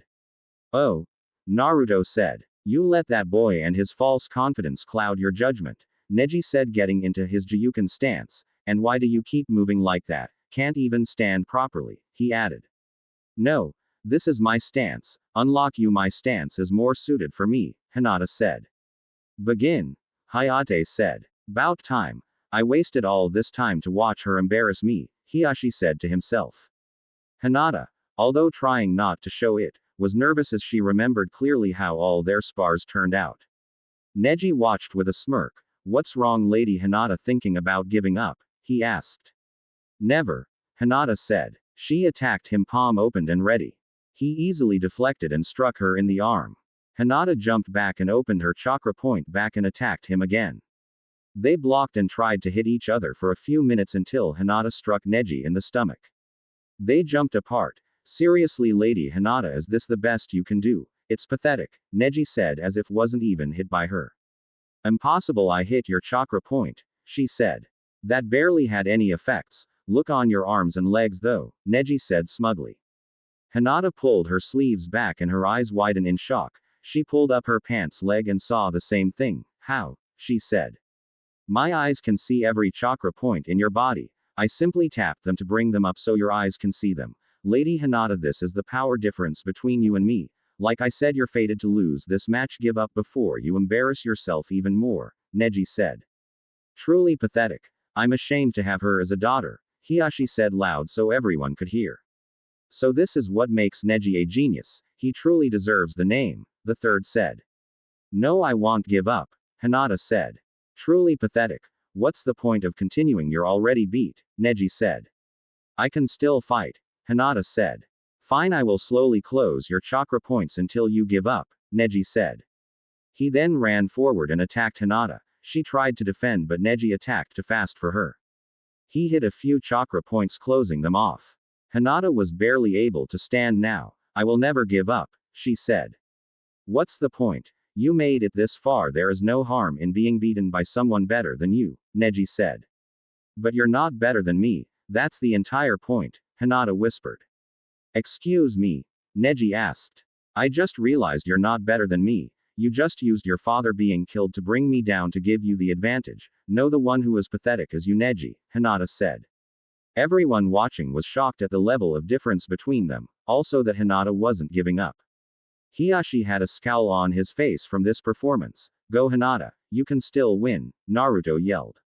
Oh, Naruto said. You let that boy and his false confidence cloud your judgment, Neji said, getting into his Juyuken stance. And why do you keep moving like that? Can't even stand properly, he added. No. This is my stance. Unlock you, my stance is more suited for me, Hinata said. Begin, Hayate said. About time. I wasted all this time to watch her embarrass me, Hiyashi said to himself. Hinata, although trying not to show it, was nervous as she remembered clearly how all their spars turned out. Neji watched with a smirk. What's wrong, Lady Hinata, thinking about giving up? He asked. Never, Hinata said. She attacked him, palm opened and ready. He easily deflected and struck her in the arm. Hinata jumped back and opened her chakra point back and attacked him again. They blocked and tried to hit each other for a few minutes until Hinata struck Neji in the stomach. They jumped apart. Seriously, Lady Hinata, is this the best you can do? It's pathetic, Neji said as if wasn't even hit by her. Impossible, I hit your chakra point, she said. That barely had any effects. Look on your arms and legs though, Neji said smugly. Hinata pulled her sleeves back and her eyes widened in shock. She pulled up her pants leg and saw the same thing. How? She said. My eyes can see every chakra point in your body. I simply tapped them to bring them up so your eyes can see them. Lady Hinata, this is the power difference between you and me. Like I said, you're fated to lose this match. Give up before you embarrass yourself even more, Neji said. Truly pathetic. I'm ashamed to have her as a daughter, Hiyashi said loud so everyone could hear. So this is what makes Neji a genius. He truly deserves the name, the third said. No, I won't give up, Hinata said. Truly pathetic. What's the point of continuing? You're already beat, Neji said. I can still fight, Hinata said. Fine, I will slowly close your chakra points until you give up, Neji said. He then ran forward and attacked Hinata. She tried to defend but Neji attacked too fast for her. He hit a few chakra points, closing them off. Hinata was barely able to stand now. I will never give up, she said. What's the point? You made it this far. There is no harm in being beaten by someone better than you, Neji said. But you're not better than me. That's the entire point, Hinata whispered. Excuse me? Neji asked. I just realized you're not better than me. You just used your father being killed to bring me down to give you the advantage. No, the one who is pathetic is you, Neji, Hinata said. Everyone watching was shocked at the level of difference between them, also that Hinata wasn't giving up. Hiyashi had a scowl on his face from this performance. Go Hinata, you can still win, Naruto yelled.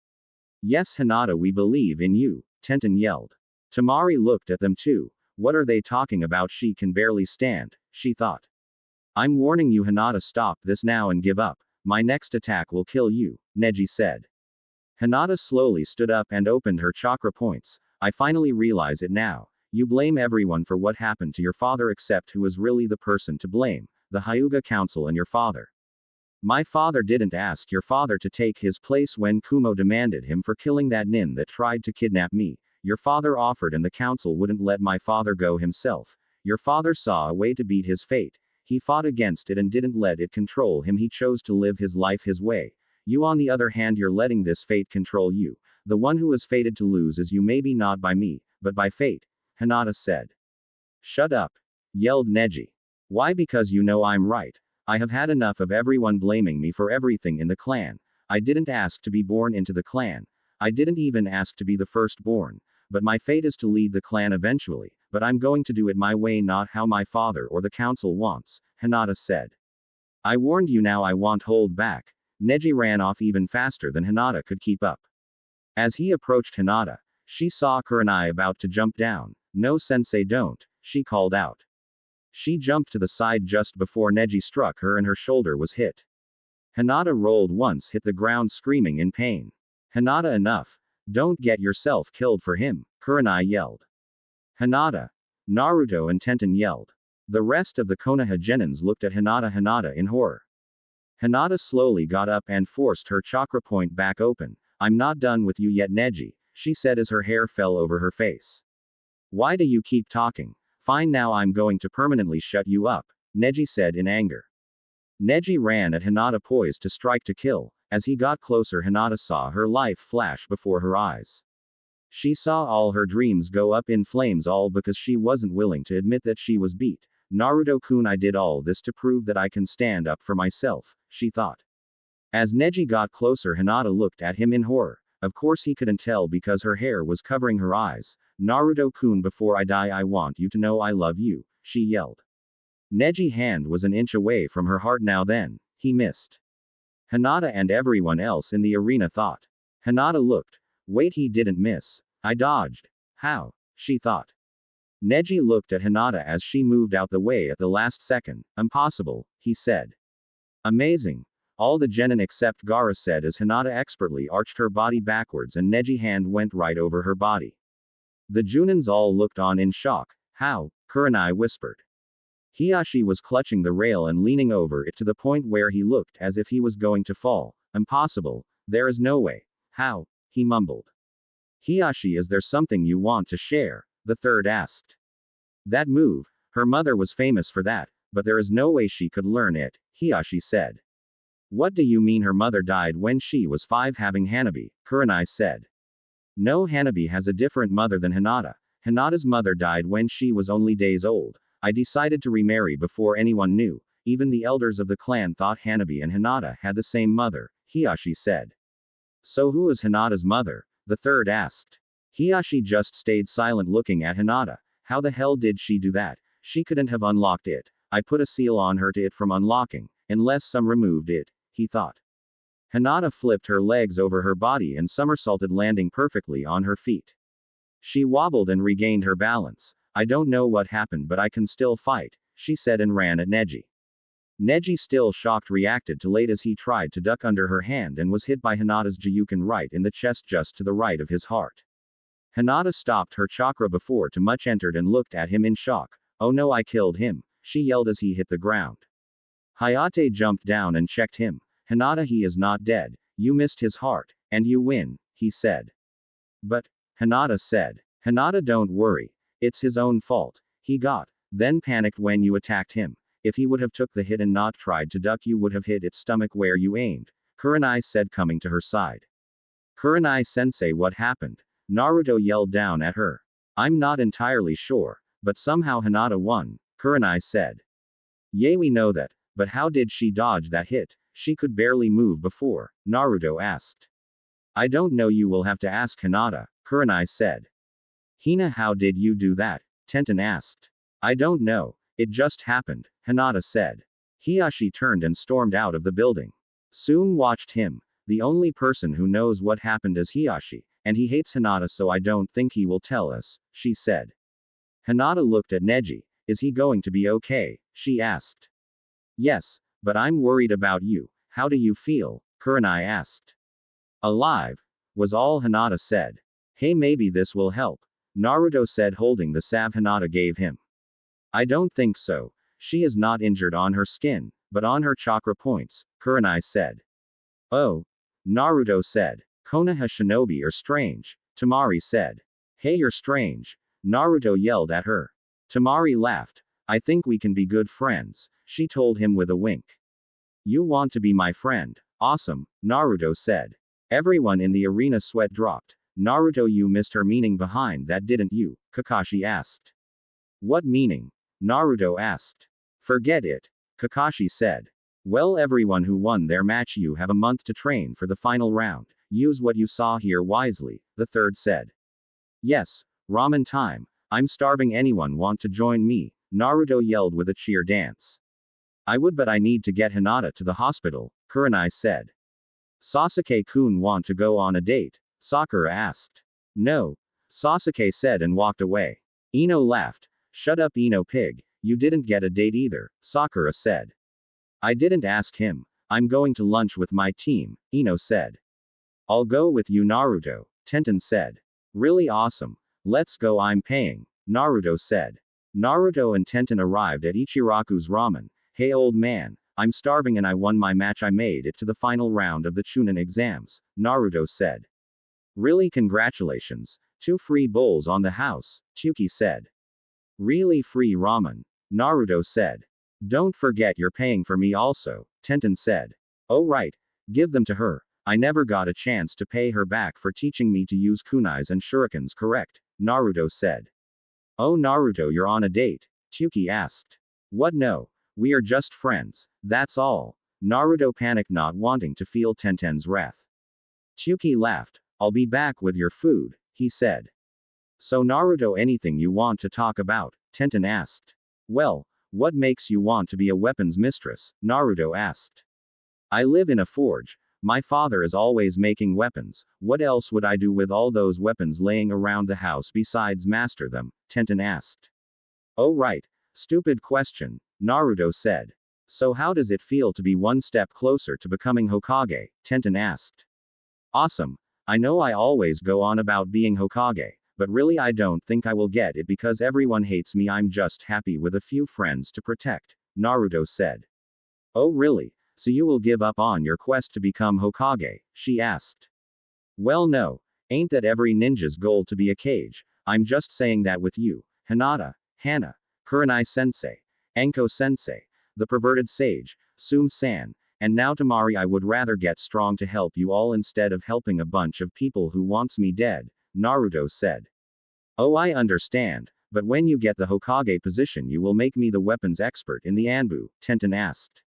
Yes Hinata, we believe in you, Tenten yelled. Temari looked at them too. What are they talking about? She can barely stand, she thought. I'm warning you Hinata, stop this now and give up. My next attack will kill you, Neji said. Hinata slowly stood up and opened her chakra points. I finally realize it now. You blame everyone for what happened to your father except who is really the person to blame, the Hyuga Council and your father. My father didn't ask your father to take his place when Kumo demanded him for killing that nin that tried to kidnap me. Your father offered and the council wouldn't let my father go himself. Your father saw a way to beat his fate. He fought against it and didn't let it control him. He chose to live his life his way. You on the other hand, you're letting this fate control you. The one who is fated to lose is you, maybe not by me, but by fate, Hinata said. Shut up, yelled Neji. Why? Because you know I'm right. I have had enough of everyone blaming me for everything in the clan. I didn't ask to be born into the clan. I didn't even ask to be the firstborn. But my fate is to lead the clan eventually, but I'm going to do it my way, not how my father or the council wants, Hinata said. I warned you, now I won't hold back. Neji ran off even faster than Hinata could keep up. As he approached Hinata, she saw Kurenai about to jump down. No sensei, don't, she called out. She jumped to the side just before Neji struck her and her shoulder was hit. Hinata rolled once, hit the ground screaming in pain. Hinata, enough. Don't get yourself killed for him, Kurenai yelled. Hinata. Naruto and Tenten yelled. The rest of the Konoha genins looked at Hinata in horror. Hinata slowly got up and forced her chakra point back open. I'm not done with you yet, Neji, she said as her hair fell over her face. Why do you keep talking? Fine, now I'm going to permanently shut you up, Neji said in anger. Neji ran at Hinata, poised to strike to kill. As he got closer, Hinata saw her life flash before her eyes. She saw all her dreams go up in flames, all because she wasn't willing to admit that she was beat. Naruto-kun, I did all this to prove that I can stand up for myself, she thought. As Neji got closer, Hinata looked at him in horror. Of course he couldn't tell because her hair was covering her eyes. Naruto-kun, before I die I want you to know I love you, she yelled. Neji's hand was an inch away from her heart now, then, he missed. Hinata and everyone else in the arena thought. Hinata looked. Wait, he didn't miss. I dodged. How? She thought. Neji looked at Hinata as she moved out the way at the last second. Impossible, he said. Amazing. All the genin except Gaara said as Hinata expertly arched her body backwards and Neji's hand went right over her body. The Junins all looked on in shock. How? Kurenai whispered. Hiashi was clutching the rail and leaning over it to the point where he looked as if he was going to fall. Impossible. There is no way. How? He mumbled. Hiashi, is there something you want to share? The third asked. That move. Her mother was famous for that, but there is no way she could learn it, Hiashi said. What do you mean her mother died when she was 5 having Hanabi? Kurenai said. No, Hanabi has a different mother than Hinata. Hinata's mother died when she was only days old. I decided to remarry before anyone knew. Even the elders of the clan thought Hanabi and Hinata had the same mother, Hiashi said. So who is Hinata's mother? The third asked. Hiashi just stayed silent looking at Hinata. How the hell did she do that? She couldn't have unlocked it. I put a seal on her to it from unlocking, unless some removed it, he thought. Hinata flipped her legs over her body and somersaulted, landing perfectly on her feet. She wobbled and regained her balance. I don't know what happened, but I can still fight, she said and ran at Neji. Neji, still shocked, reacted too late as he tried to duck under her hand and was hit by Hinata's Jiyuken right in the chest just to the right of his heart. Hinata stopped her chakra before too much entered and looked at him in shock. Oh no, I killed him, she yelled as he hit the ground. Hayate jumped down and checked him. Hinata, he is not dead. You missed his heart, and you win, he said. But, Hinata said. Hinata, don't worry. It's his own fault. He got, then panicked when you attacked him. If he would have took the hit and not tried to duck, you would have hit its stomach where you aimed, Kurenai said, coming to her side. Kurenai sensei, what happened? Naruto yelled down at her. I'm not entirely sure, but somehow Hinata won, Kurenai said. Yeah, we know that, but how did she dodge that hit? She could barely move before, Naruto asked. I don't know, you will have to ask Hinata, Kurenai said. Hina, how did you do that? Tenten asked. I don't know, it just happened, Hinata said. Hiashi turned and stormed out of the building. Soon watched him. The only person who knows what happened is Hiashi, and he hates Hinata, so I don't think he will tell us, she said. Hinata looked at Neji. Is he going to be okay? She asked. Yes, but I'm worried about you. How do you feel? Kurenai asked. Alive, was all Hinata said. Hey, maybe this will help, Naruto said, holding the salve Hinata gave him. I don't think so. She is not injured on her skin, but on her chakra points, Kurenai said. Oh, Naruto said. Konoha shinobi are strange, Temari said. Hey, you're strange, Naruto yelled at her. Temari laughed. I think we can be good friends, she told him with a wink. You want to be my friend? Awesome, Naruto said. Everyone in the arena sweat dropped. Naruto, you missed her meaning behind that, didn't you? Kakashi asked. What meaning? Naruto asked. Forget it, Kakashi said. Well, everyone who won their match, you have a month to train for the final round. Use what you saw here wisely, the third said. Yes, ramen time. I'm starving. Anyone want to join me? Naruto yelled with a cheer dance. I would, but I need to get Hinata to the hospital, Kurenai said. Sasuke-kun want to go on a date? Sakura asked. No, Sasuke said and walked away. Ino laughed. Shut up, Ino pig, you didn't get a date either, Sakura said. I didn't ask him. I'm going to lunch with my team, Ino said. I'll go with you, Naruto, Tenten said. Really awesome. Let's go, I'm paying, Naruto said. Naruto and Tenten arrived at Ichiraku's ramen. Hey old man, I'm starving and I won my match. I made it to the final round of the Chunin exams, Naruto said. Really, congratulations. 2 free bowls on the house, Tsuki said. Really, free ramen, Naruto said. Don't forget you're paying for me also, Tenten said. Oh right, give them to her. I never got a chance to pay her back for teaching me to use kunais and shurikens, correct? Naruto said. Oh Naruto, you're on a date? Tsuki asked. What, no. We are just friends, that's all. Naruto panicked, not wanting to feel Tenten's wrath. Tsuki laughed. I'll be back with your food, he said. So Naruto, anything you want to talk about? Tenten asked. Well, what makes you want to be a weapons mistress? Naruto asked. I live in a forge. My father is always making weapons. What else would I do with all those weapons laying around the house besides master them? Tenten asked. Oh right. Stupid question, Naruto said. So how does it feel to be one step closer to becoming Hokage? Tenten asked. Awesome. I know I always go on about being Hokage, but really I don't think I will get it because everyone hates me. I'm just happy with a few friends to protect, Naruto said. Oh really? So you will give up on your quest to become Hokage? She asked. Well no. Ain't that every ninja's goal to be a Kage? I'm just saying that with you, Hinata, Hana, Kurenai-sensei, Enko-sensei, the perverted sage, Sum-san, and now Tamari. I would rather get strong to help you all instead of helping a bunch of people who wants me dead, Naruto said. Oh I understand, but when you get the Hokage position you will make me the weapons expert in the Anbu, Tenten asked.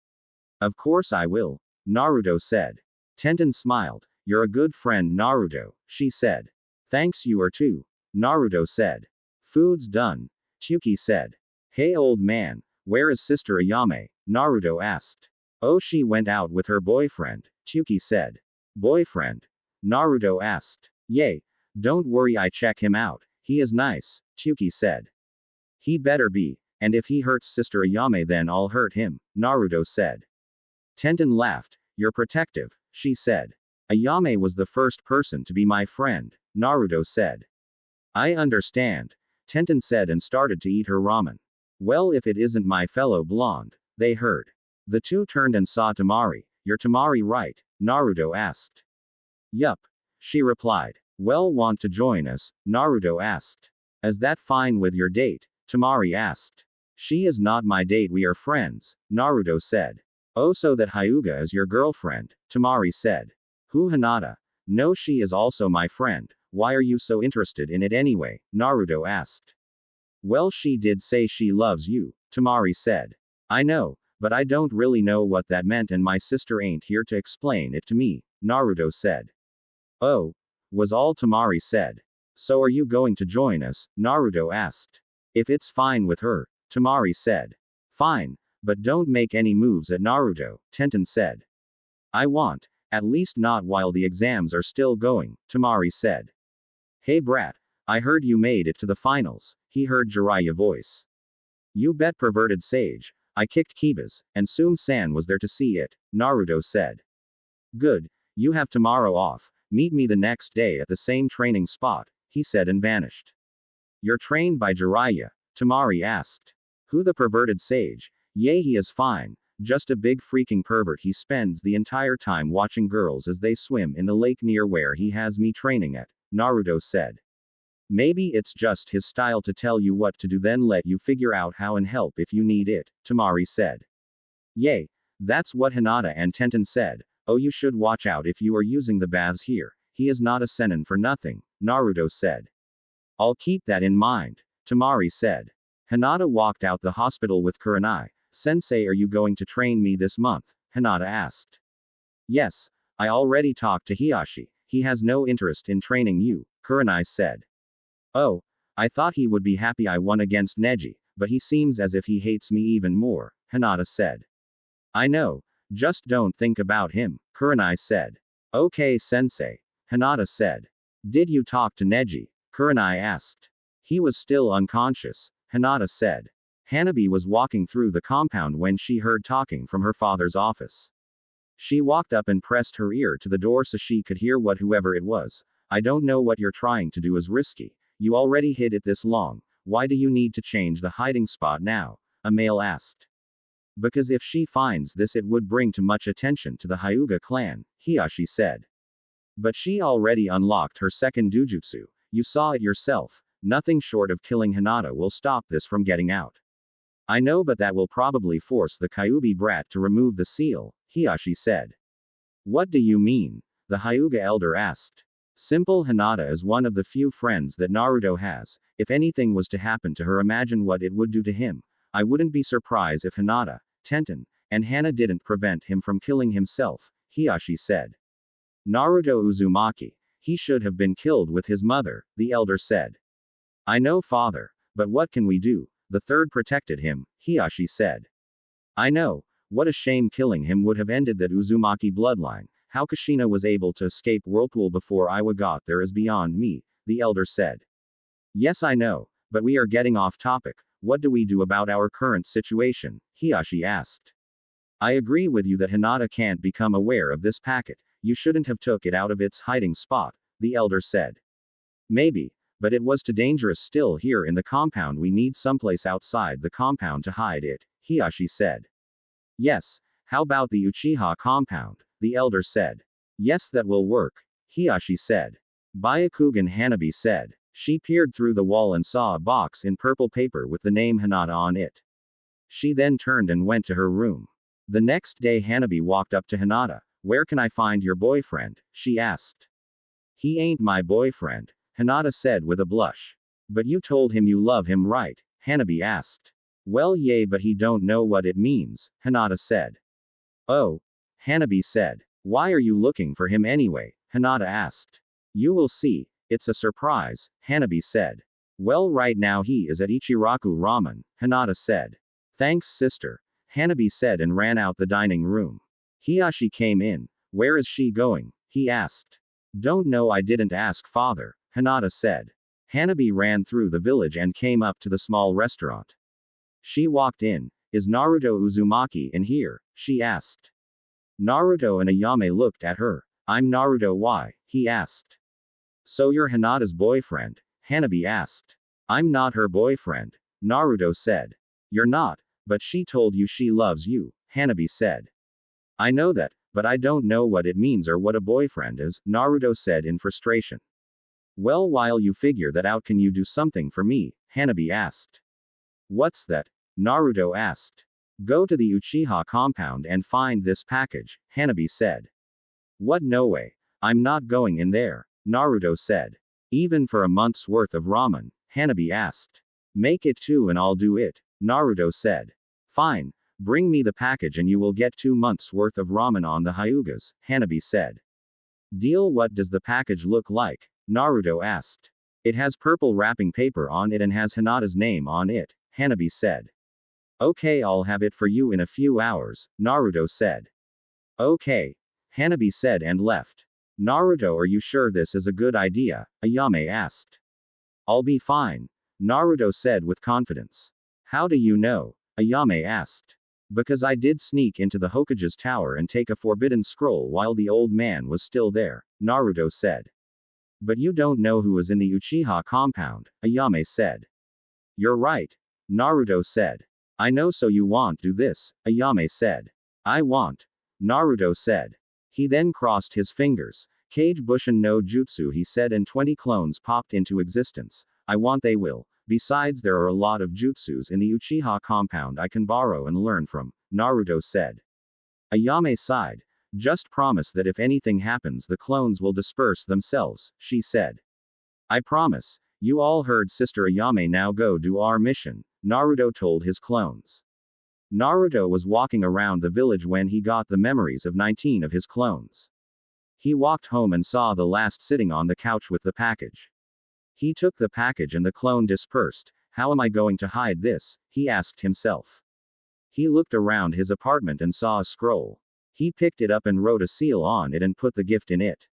Of course I will, Naruto said. Tenten smiled. You're a good friend Naruto, she said. Thanks you are too, Naruto said. Food's done, Chuki said. Hey old man, where is Sister Ayame? Naruto asked. Oh she went out with her boyfriend, Chuki said. Boyfriend? Naruto asked. Yay. Don't worry I check him out, he is nice, Chuki said. He better be, and if he hurts Sister Ayame then I'll hurt him, Naruto said. Tenten laughed. You're protective, she said. Ayame was the first person to be my friend, Naruto said. I understand, Tenten said and started to eat her ramen. Well if it isn't my fellow blonde, they heard. The two turned and saw Tamari. You're Tamari right? Naruto asked. Yup, she replied. Well want to join us? Naruto asked. Is that fine with your date? Tamari asked. She is not my date, we are friends, Naruto said. Oh so that Hyuga is your girlfriend, Tamari said. Who Hinata? No she is also my friend, why are you so interested in it anyway? Naruto asked. Well she did say she loves you, Tamari said. I know, but I don't really know what that meant and my sister ain't here to explain it to me, Naruto said. Oh, was all Tamari said. So are you going to join us? Naruto asked. If it's fine with her, Tamari said. Fine. But don't make any moves at Naruto, Tenten said. I won't, at least not while the exams are still going, Tamari said. Hey brat, I heard you made it to the finals, he heard Jiraiya's voice. You bet perverted sage, I kicked Kiba's, and Sum-san was there to see it, Naruto said. Good, you have tomorrow off, meet me the next day at the same training spot, he said and vanished. You're trained by Jiraiya? Tamari asked. Who the perverted sage? Yay he is fine, just a big freaking pervert. He spends the entire time watching girls as they swim in the lake near where he has me training at, Naruto said. Maybe it's just his style to tell you what to do then let you figure out how and help if you need it, Tamari said. Yay, that's what Hinata and Tenten said. Oh you should watch out if you are using the baths here, he is not a senin for nothing, Naruto said. I'll keep that in mind, Tamari said. Hinata walked out the hospital with Kurenai. Sensei are you going to train me this month? Hinata asked. Yes, I already talked to Hiyashi, he has no interest in training you, Kurenai said. Oh, I thought he would be happy I won against Neji, but he seems as if he hates me even more, Hinata said. I know, just don't think about him, Kurenai said. Okay sensei, Hinata said. Did you talk to Neji? Kurenai asked. He was still unconscious, Hinata said. Hanabi was walking through the compound when she heard talking from her father's office. She walked up and pressed her ear to the door so she could hear what whoever it was. I don't know what you're trying to do is risky. You already hid it this long. Why do you need to change the hiding spot now? A male asked. Because if she finds this it would bring too much attention to the Hyuga clan, Hiyashi said. But she already unlocked her second Dōjutsu. You saw it yourself. Nothing short of killing Hinata will stop this from getting out. I know but that will probably force the Kyuubi brat to remove the seal, Hiyashi said. What do you mean? The Hyuga elder asked. Simple. Hinata is one of the few friends that Naruto has. If anything was to happen to her imagine what it would do to him. I wouldn't be surprised if Hinata, Tenten, and Hana didn't prevent him from killing himself, Hiyashi said. Naruto Uzumaki. He should have been killed with his mother, the elder said. I know father, but what can we do? The third protected him, Hiyashi said. I know, What a shame, killing him would have ended that Uzumaki bloodline. How Kushina was able to escape Whirlpool before Iwa got there is beyond me, the elder said. Yes, I know, but we are getting off topic. What do we do about our current situation? Hiyashi asked. I agree with you that Hinata can't become aware of this packet. You shouldn't have took it out of its hiding spot, the elder said. Maybe, but it was too dangerous still here in the compound. We need someplace outside the compound to hide it, Hiyashi said. Yes, how about the Uchiha compound? The elder said. Yes, that will work, Hiyashi said. Byakugan, Hanabi said. She peered through the wall and saw a box in purple paper with the name Hinata on it. She then turned and went to her room. The next day Hanabi walked up to Hinata. Where can I find your boyfriend? She asked. He ain't my boyfriend, Hinata said with a blush. But you told him you love him, right? Hanabi asked. Well, yay, but he don't know what it means, Hinata said. Oh, Hanabi said. Why are you looking for him anyway? Hinata asked. You will see, it's a surprise, Hanabi said. Well, right now he is at Ichiraku Ramen, Hinata said. Thanks, sister, Hanabi said and ran out the dining room. Hiyashi came in. Where is she going? He asked. Don't know, I didn't ask father, Hinata said. Hanabi ran through the village and came up to the small restaurant. She walked in. Is Naruto Uzumaki in here? She asked. Naruto and Ayame looked at her. I'm Naruto, why? He asked. So you're Hinata's boyfriend? Hanabi asked. I'm not her boyfriend, Naruto said. You're not, but she told you she loves you, Hanabi said. I know that, but I don't know what it means or what a boyfriend is, Naruto said in frustration. Well, while you figure that out, can you do something for me? Hanabi asked. What's that? Naruto asked. Go to the Uchiha compound and find this package, Hanabi said. What? No way. I'm not going in there, Naruto said. Even for a month's worth of ramen? Hanabi asked. Make it 2 and I'll do it, Naruto said. Fine, bring me the package and you will get 2 months worth of ramen on the Hyugas, Hanabi said. Deal. What does the package look like? Naruto asked. It has purple wrapping paper on it and has Hinata's name on it, Hanabi said. Okay, I'll have it for you in a few hours, Naruto said. Okay, Hanabi said and left. Naruto, are you sure this is a good idea? Ayame asked. I'll be fine, Naruto said with confidence. How do you know? Ayame asked. Because I did sneak into the Hokage's tower and take a forbidden scroll while the old man was still there, Naruto said. But you don't know who is in the Uchiha compound, Ayame said. You're right, Naruto said. I know, so you want do this, Ayame said. I want, Naruto said. He then crossed his fingers. Kage Bushin no Jutsu, he said, and 20 clones popped into existence. I want they will. Besides, there are a lot of jutsus in the Uchiha compound I can borrow and learn from, Naruto said. Ayame sighed. Just promise that if anything happens the clones will disperse themselves, she said. I promise. You all heard Sister Ayame, now go do our mission, Naruto told his clones. Naruto was walking around the village when he got the memories of 19 of his clones. He walked home and saw the last sitting on the couch with the package. He took the package and the clone dispersed. How am I going to hide this? He asked himself. He looked around his apartment and saw a scroll. He picked it up and wrote a seal on it and put the gift in it.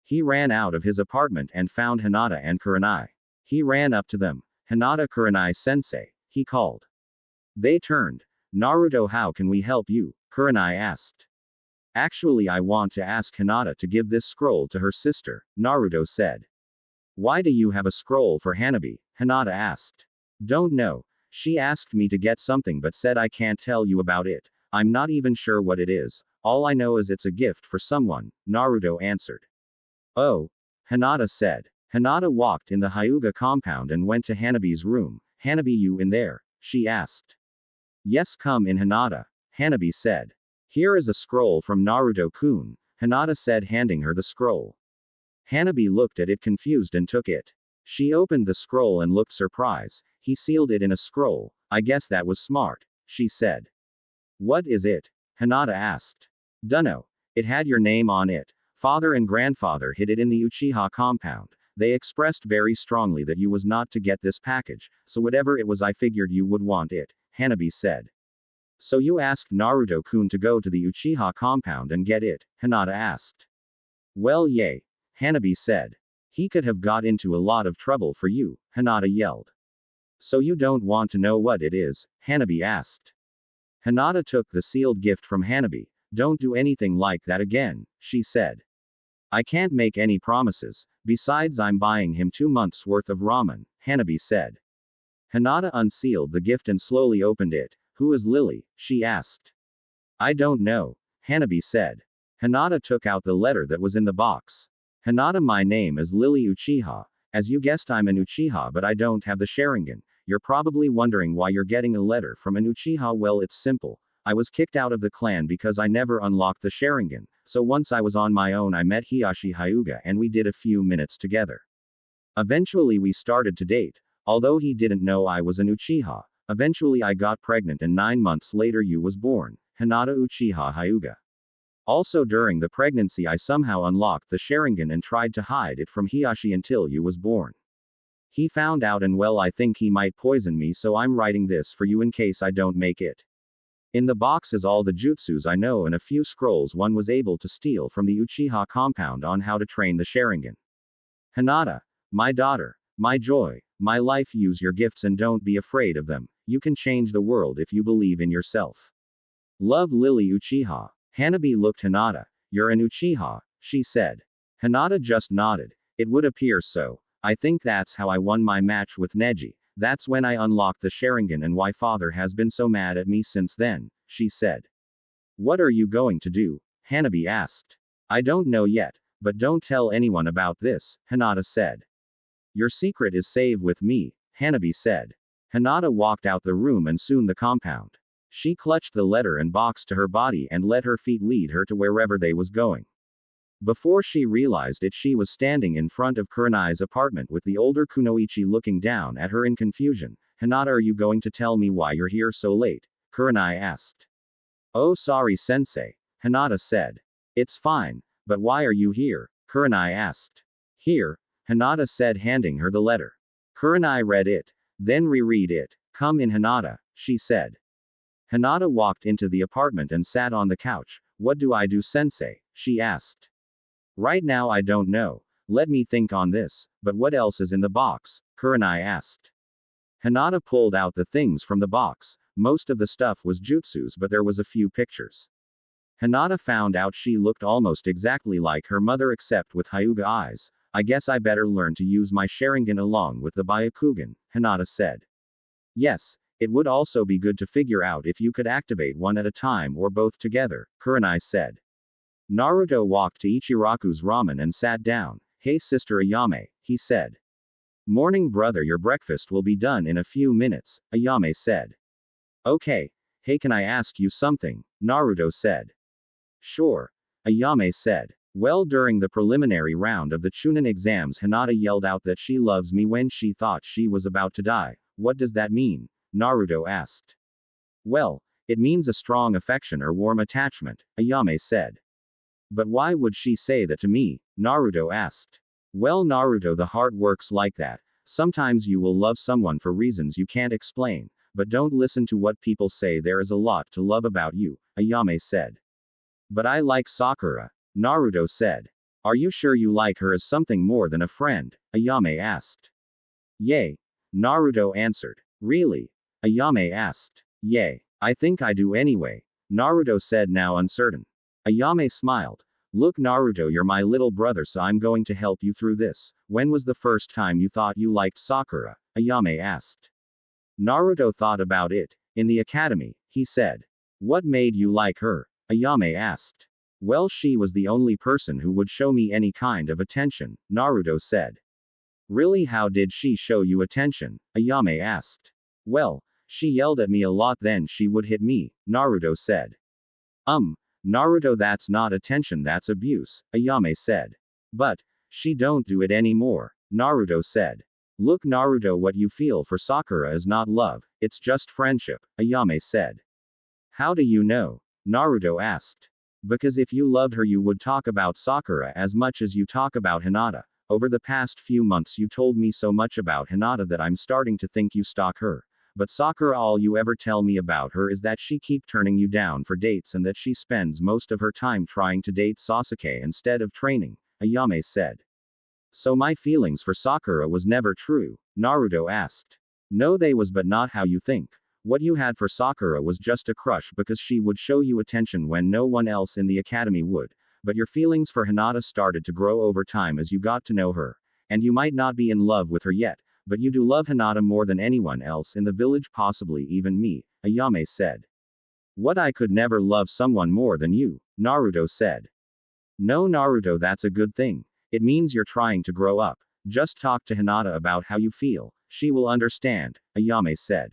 He ran out of his apartment and found Hinata and Kurenai. He ran up to them. Hinata, Kurenai sensei, he called. They turned. Naruto, how can we help you? Kurenai asked. Actually, I want to ask Hinata to give this scroll to her sister, Naruto said. Why do you have a scroll for Hanabi? Hinata asked. Don't know. She asked me to get something but said I can't tell you about it. I'm not even sure what it is. All I know is it's a gift for someone, Naruto answered. Oh, Hinata said. Hinata walked in the Hyuga compound and went to Hanabi's room. Hanabi, you in there? She asked. Yes, come in, Hinata, Hanabi said. Here is a scroll from Naruto-kun, Hinata said, handing her the scroll. Hanabi looked at it confused and took it. She opened the scroll and looked surprised. He sealed it in a scroll. I guess that was smart, she said. What is it? Hinata asked. Dunno. It had your name on it. Father and grandfather hid it in the Uchiha compound. They expressed very strongly that you was not to get this package, so whatever it was I figured you would want it, Hanabi said. So you asked Naruto-kun to go to the Uchiha compound and get it? Hinata asked. Well, yay, Hanabi said. He could have got into a lot of trouble for you, Hinata yelled. So you don't want to know what it is? Hanabi asked. Hinata took the sealed gift from Hanabi. Don't do anything like that again, she said. I can't make any promises, besides I'm buying him 2 months worth of ramen, Hanabi said. Hinata unsealed the gift and slowly opened it. Who is Lily? She asked. I don't know, Hanabi said. Hinata took out the letter that was in the box. Hinata, my name is Lily Uchiha. As you guessed, I'm an Uchiha, but I don't have the Sharingan. You're probably wondering why you're getting a letter from an Uchiha. Well, it's simple. I was kicked out of the clan because I never unlocked the Sharingan, so once I was on my own I met Hyuga and we did a few minutes together. Eventually we started to date, although he didn't know I was an Uchiha. Eventually I got pregnant and 9 months later you was born, Hinata Uchiha Hyuga. Also during the pregnancy I somehow unlocked the Sharingan and tried to hide it from Hiyashi until you was born. He found out and well I think he might poison me, so I'm writing this for you in case I don't make it. In the box is all the jutsus I know and a few scrolls one was able to steal from the Uchiha compound on how to train the Sharingan. Hinata, my daughter, my joy, my life, use your gifts and don't be afraid of them. You can change the world if you believe in yourself. Love, Lily Uchiha. Hanabi looked Hinata. You're an Uchiha, she said. Hinata just nodded. It would appear so. I think that's how I won my match with Neji. That's when I unlocked the Sharingan and why father has been so mad at me since then, she said. What are you going to do? Hanabi asked. I don't know yet, but don't tell anyone about this, Hinata said. Your secret is safe with me, Hanabi said. Hinata walked out the room and soon the compound. She clutched the letter and box to her body and let her feet lead her to wherever they was going. Before she realized it, she was standing in front of Kurenai's apartment with the older Kunoichi looking down at her in confusion. Hinata, are you going to tell me why you're here so late? Kurenai asked. Oh, sorry, sensei, Hinata said. It's fine, but why are you here? Kurenai asked. Here, Hinata said, handing her the letter. Kurenai read it, then reread it. Come in, Hinata, she said. Hinata walked into the apartment and sat on the couch. What do I do, sensei? She asked. Right now I don't know. Let me think on this. But what else is in the box? Kurenai asked. Hinata pulled out the things from the box. Most of the stuff was jutsus, but there was a few pictures. Hinata found out she looked almost exactly like her mother except with Hyuga eyes. I guess I better learn to use my Sharingan along with the Byakugan, Hinata said. Yes, it would also be good to figure out if you could activate one at a time or both together, Kurenai said. Naruto walked to Ichiraku's ramen and sat down. Hey sister Ayame, he said. Morning brother, your breakfast will be done in a few minutes, Ayame said. Okay. Hey, can I ask you something? Naruto said. Sure, Ayame said. Well, during the preliminary round of the Chunin exams, Hinata yelled out that she loves me when she thought she was about to die. What does that mean? Naruto asked. Well, it means a strong affection or warm attachment, Ayame said. But why would she say that to me? Naruto asked. Well, Naruto, the heart works like that. Sometimes you will love someone for reasons you can't explain, but don't listen to what people say. There is a lot to love about you, Ayame said. But I like Sakura, Naruto said. Are you sure you like her as something more than a friend? Ayame asked. Yay, Naruto answered. Really? Ayame asked. Yay, I think I do anyway, Naruto said, now uncertain. Ayame smiled. Look, Naruto, you're my little brother, so I'm going to help you through this. When was the first time you thought you liked Sakura? Ayame asked. Naruto thought about it. In the academy, he said. What made you like her? Ayame asked. Well, she was the only person who would show me any kind of attention, Naruto said. Really, how did she show you attention? Ayame asked. Well, she yelled at me a lot, then she would hit me, Naruto said. Naruto, that's not attention, that's abuse, Ayame said. But, she don't do it anymore, Naruto said. Look, Naruto, what you feel for Sakura is not love, it's just friendship, Ayame said. How do you know? Naruto asked. Because if you loved her, you would talk about Sakura as much as you talk about Hinata. Over the past few months, you told me so much about Hinata that I'm starting to think you stalk her. but Sakura, all you ever tell me about her is that she keep turning you down for dates and that she spends most of her time trying to date Sasuke instead of training, Ayame said. So my feelings for Sakura was never true, Naruto asked. No, they was, but not how you think. What you had for Sakura was just a crush because she would show you attention when no one else in the academy would, but your feelings for Hinata started to grow over time as you got to know her, and you might not be in love with her yet, but you do love Hinata more than anyone else in the village, possibly even me, Ayame said. What, I could never love someone more than you, Naruto said. No, Naruto, that's a good thing. It means you're trying to grow up. Just talk to Hinata about how you feel. She will understand, Ayame said.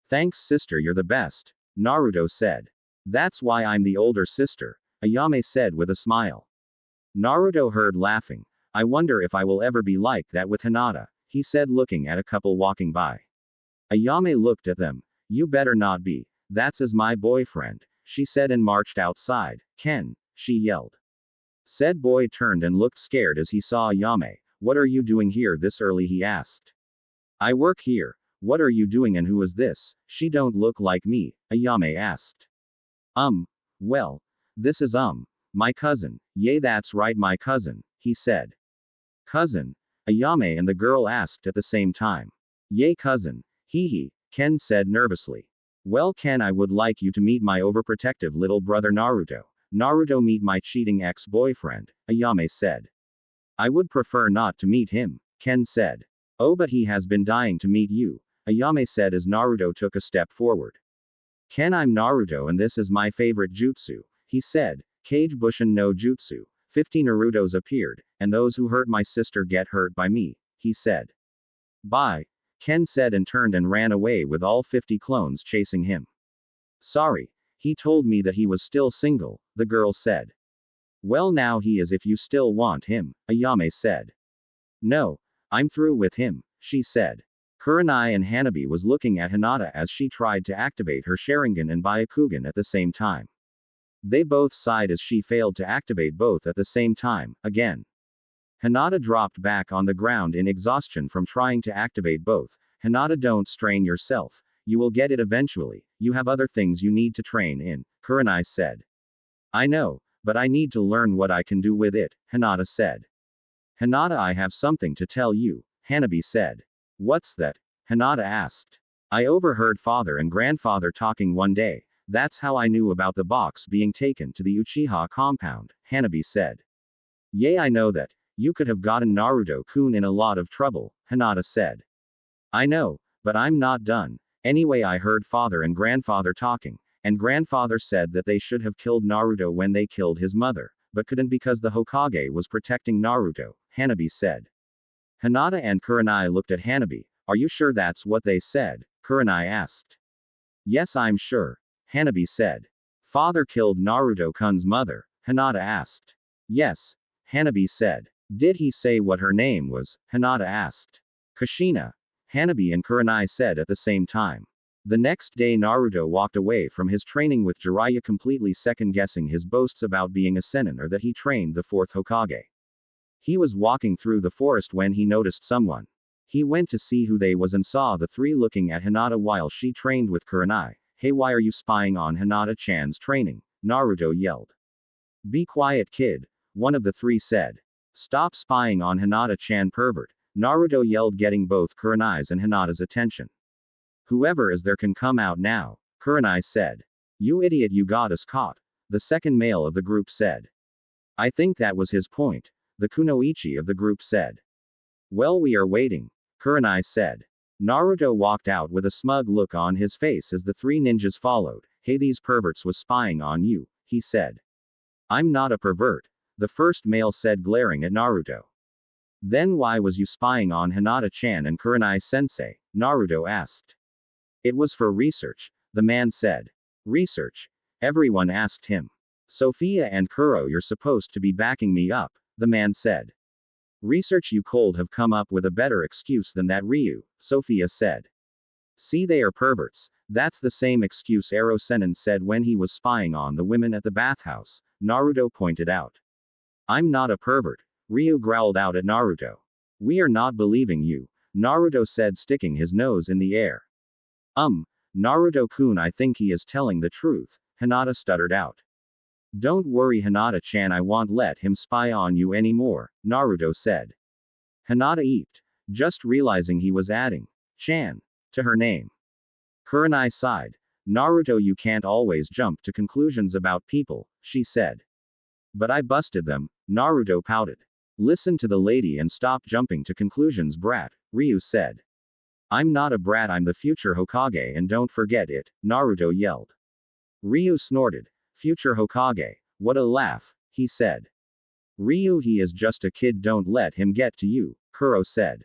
Thanks, sister, you're the best, Naruto said. That's why I'm the older sister, Ayame said with a smile. Naruto heard laughing. I wonder if I will ever be like that with Hinata, he said, looking at a couple walking by. Ayame looked at them. You better not be. That's as my boyfriend, she said, and marched outside. Ken, she yelled. Said boy turned and looked scared as he saw Ayame. What are you doing here this early, he asked. I work here. What are you doing and who is this? She don't look like me, Ayame asked. Well, this is my cousin. Yay, that's right, my cousin, he said. Cousin? Ayame and the girl asked at the same time. Yay, cousin. Hee, Ken said nervously. Well, Ken, I would like you to meet my overprotective little brother Naruto. Naruto, meet my cheating ex-boyfriend, Ayame said. I would prefer not to meet him, Ken said. Oh, but he has been dying to meet you, Ayame said as Naruto took a step forward. Ken, I'm Naruto and this is my favorite jutsu, he said. Kage Bushin no Jutsu. 50 Narutos appeared, and those who hurt my sister get hurt by me, he said. Bye, Ken said and turned and ran away with all 50 clones chasing him. Sorry, he told me that he was still single, the girl said. Well, now he is if you still want him, Ayame said. No, I'm through with him, she said. Kurenai and Hanabi was looking at Hinata as she tried to activate her Sharingan and Byakugan at the same time. They both sighed as she failed to activate both at the same time, again. Hinata dropped back on the ground in exhaustion from trying to activate both. Hinata, don't strain yourself. You will get it eventually. You have other things you need to train in, Kurenai said. I know, but I need to learn what I can do with it, Hinata said. Hinata, I have something to tell you, Hanabi said. What's that? Hinata asked. I overheard father and grandfather talking one day. That's how I knew about the box being taken to the Uchiha compound, Hanabi said. Yay, I know that. You could have gotten Naruto-kun in a lot of trouble, Hinata said. I know, but I'm not done. Anyway, I heard father and grandfather talking, and grandfather said that they should have killed Naruto when they killed his mother, but couldn't because the Hokage was protecting Naruto, Hanabi said. Hinata and Kurenai looked at Hanabi. Are you sure that's what they said? Kurenai asked. Yes, I'm sure, Hanabi said. Father killed Naruto-kun's mother? Hinata asked. Yes, Hanabi said. Did he say what her name was? Hinata asked. Kushina, Hanabi and Kurenai said at the same time. The next day Naruto walked away from his training with Jiraiya completely second-guessing his boasts about being a Sennin or that he trained the fourth Hokage. He was walking through the forest when he noticed someone. He went to see who they was and saw the three looking at Hinata while she trained with Kurenai. Hey, why are you spying on Hinata-chan's training? Naruto yelled. Be quiet, kid, one of the three said. Stop spying on Hinata-chan, pervert, Naruto yelled, getting both Kurenai's and Hinata's attention. Whoever is there can come out now, Kurenai said. You idiot, you got us caught, the second male of the group said. I think that was his point, the kunoichi of the group said. Well, we are waiting, Kurenai said. Naruto walked out with a smug look on his face as the three ninjas followed. Hey, these perverts was spying on you, he said. I'm not a pervert, the first male said, glaring at Naruto. Then why was you spying on Hinata-chan and Kurenai-sensei? Naruto asked. It was for research, the man said. Research? Everyone asked him. Sophia and Kuro, you're supposed to be backing me up, the man said. Research? You cold have come up with a better excuse than that, Ryu, Sophia said. See, they are perverts. That's the same excuse Ero Sennin said when he was spying on the women at the bathhouse, Naruto pointed out. I'm not a pervert, Ryu growled out at Naruto. We are not believing you, Naruto said, sticking his nose in the air. Naruto-kun, I think he is telling the truth, Hinata stuttered out. Don't worry Hinata-chan, I won't let him spy on you anymore, Naruto said. Hinata eeped, just realizing he was adding chan to her name. Kurenai sighed. Naruto, you can't always jump to conclusions about people, she said. But I busted them, Naruto pouted. Listen to the lady and stop jumping to conclusions, brat, Ryu said. I'm not a brat, I'm the future Hokage and don't forget it, Naruto yelled. Ryu snorted. Future Hokage, what a laugh, he said. Ryu, he is just a kid, don't let him get to you, Kuro said.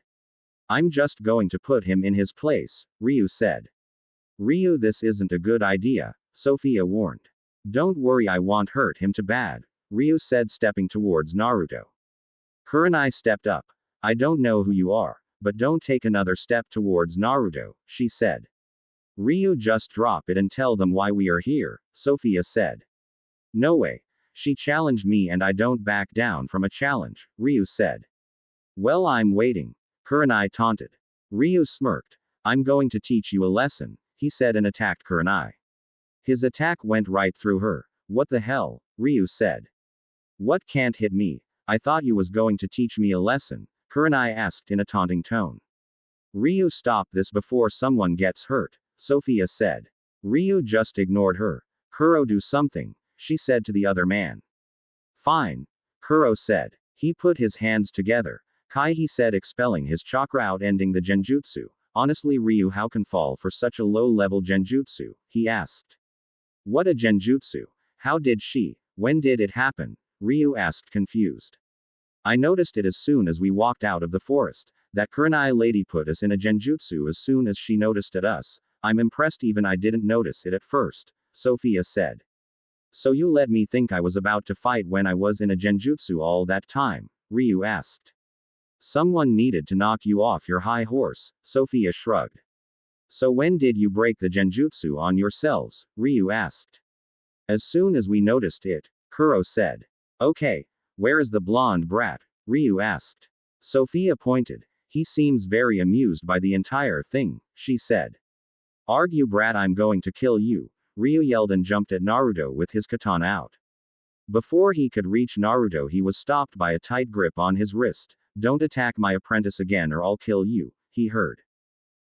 I'm just going to put him in his place, Ryu said. Ryu, this isn't a good idea, Sophia warned. Don't worry, I won't hurt him too bad, Ryu said, stepping towards Naruto. Kurenai stepped up. I don't know who you are, but don't take another step towards Naruto, she said. Ryu, just drop it and tell them why we are here, Sophia said. No way. She challenged me and I don't back down from a challenge, Ryu said. Well, I'm waiting, Kurenai taunted. Ryu smirked. I'm going to teach you a lesson, he said and attacked Kurenai. His attack went right through her. What the hell, Ryu said. What, can't hit me? I thought you was going to teach me a lesson, Kurenai asked in a taunting tone. Ryu, stop this before someone gets hurt, Sophia said. Ryu just ignored her. Kuro, do something, she said to the other man. Fine, Kuro said. He put his hands together. Kai, he said, expelling his chakra out, ending the genjutsu. Honestly, Ryu, how can fall for such a low-level genjutsu? He asked. What a genjutsu? How did she? When did it happen? Ryu asked, confused. I noticed it as soon as we walked out of the forest. That Kurenai lady put us in a genjutsu as soon as she noticed at us. I'm impressed, even I didn't notice it at first, Sophia said. So you let me think I was about to fight when I was in a genjutsu all that time? Ryu asked. Someone needed to knock you off your high horse, Sophia shrugged. So when did you break the genjutsu on yourselves? Ryu asked. As soon as we noticed it, Kuro said. Okay, where is the blonde brat? Ryu asked. Sophia pointed. He seems very amused by the entire thing, she said. Argue, brat, I'm going to kill you, Ryu yelled and jumped at Naruto with his katana out. Before he could reach Naruto, he was stopped by a tight grip on his wrist. Don't attack my apprentice again or I'll kill you, he heard.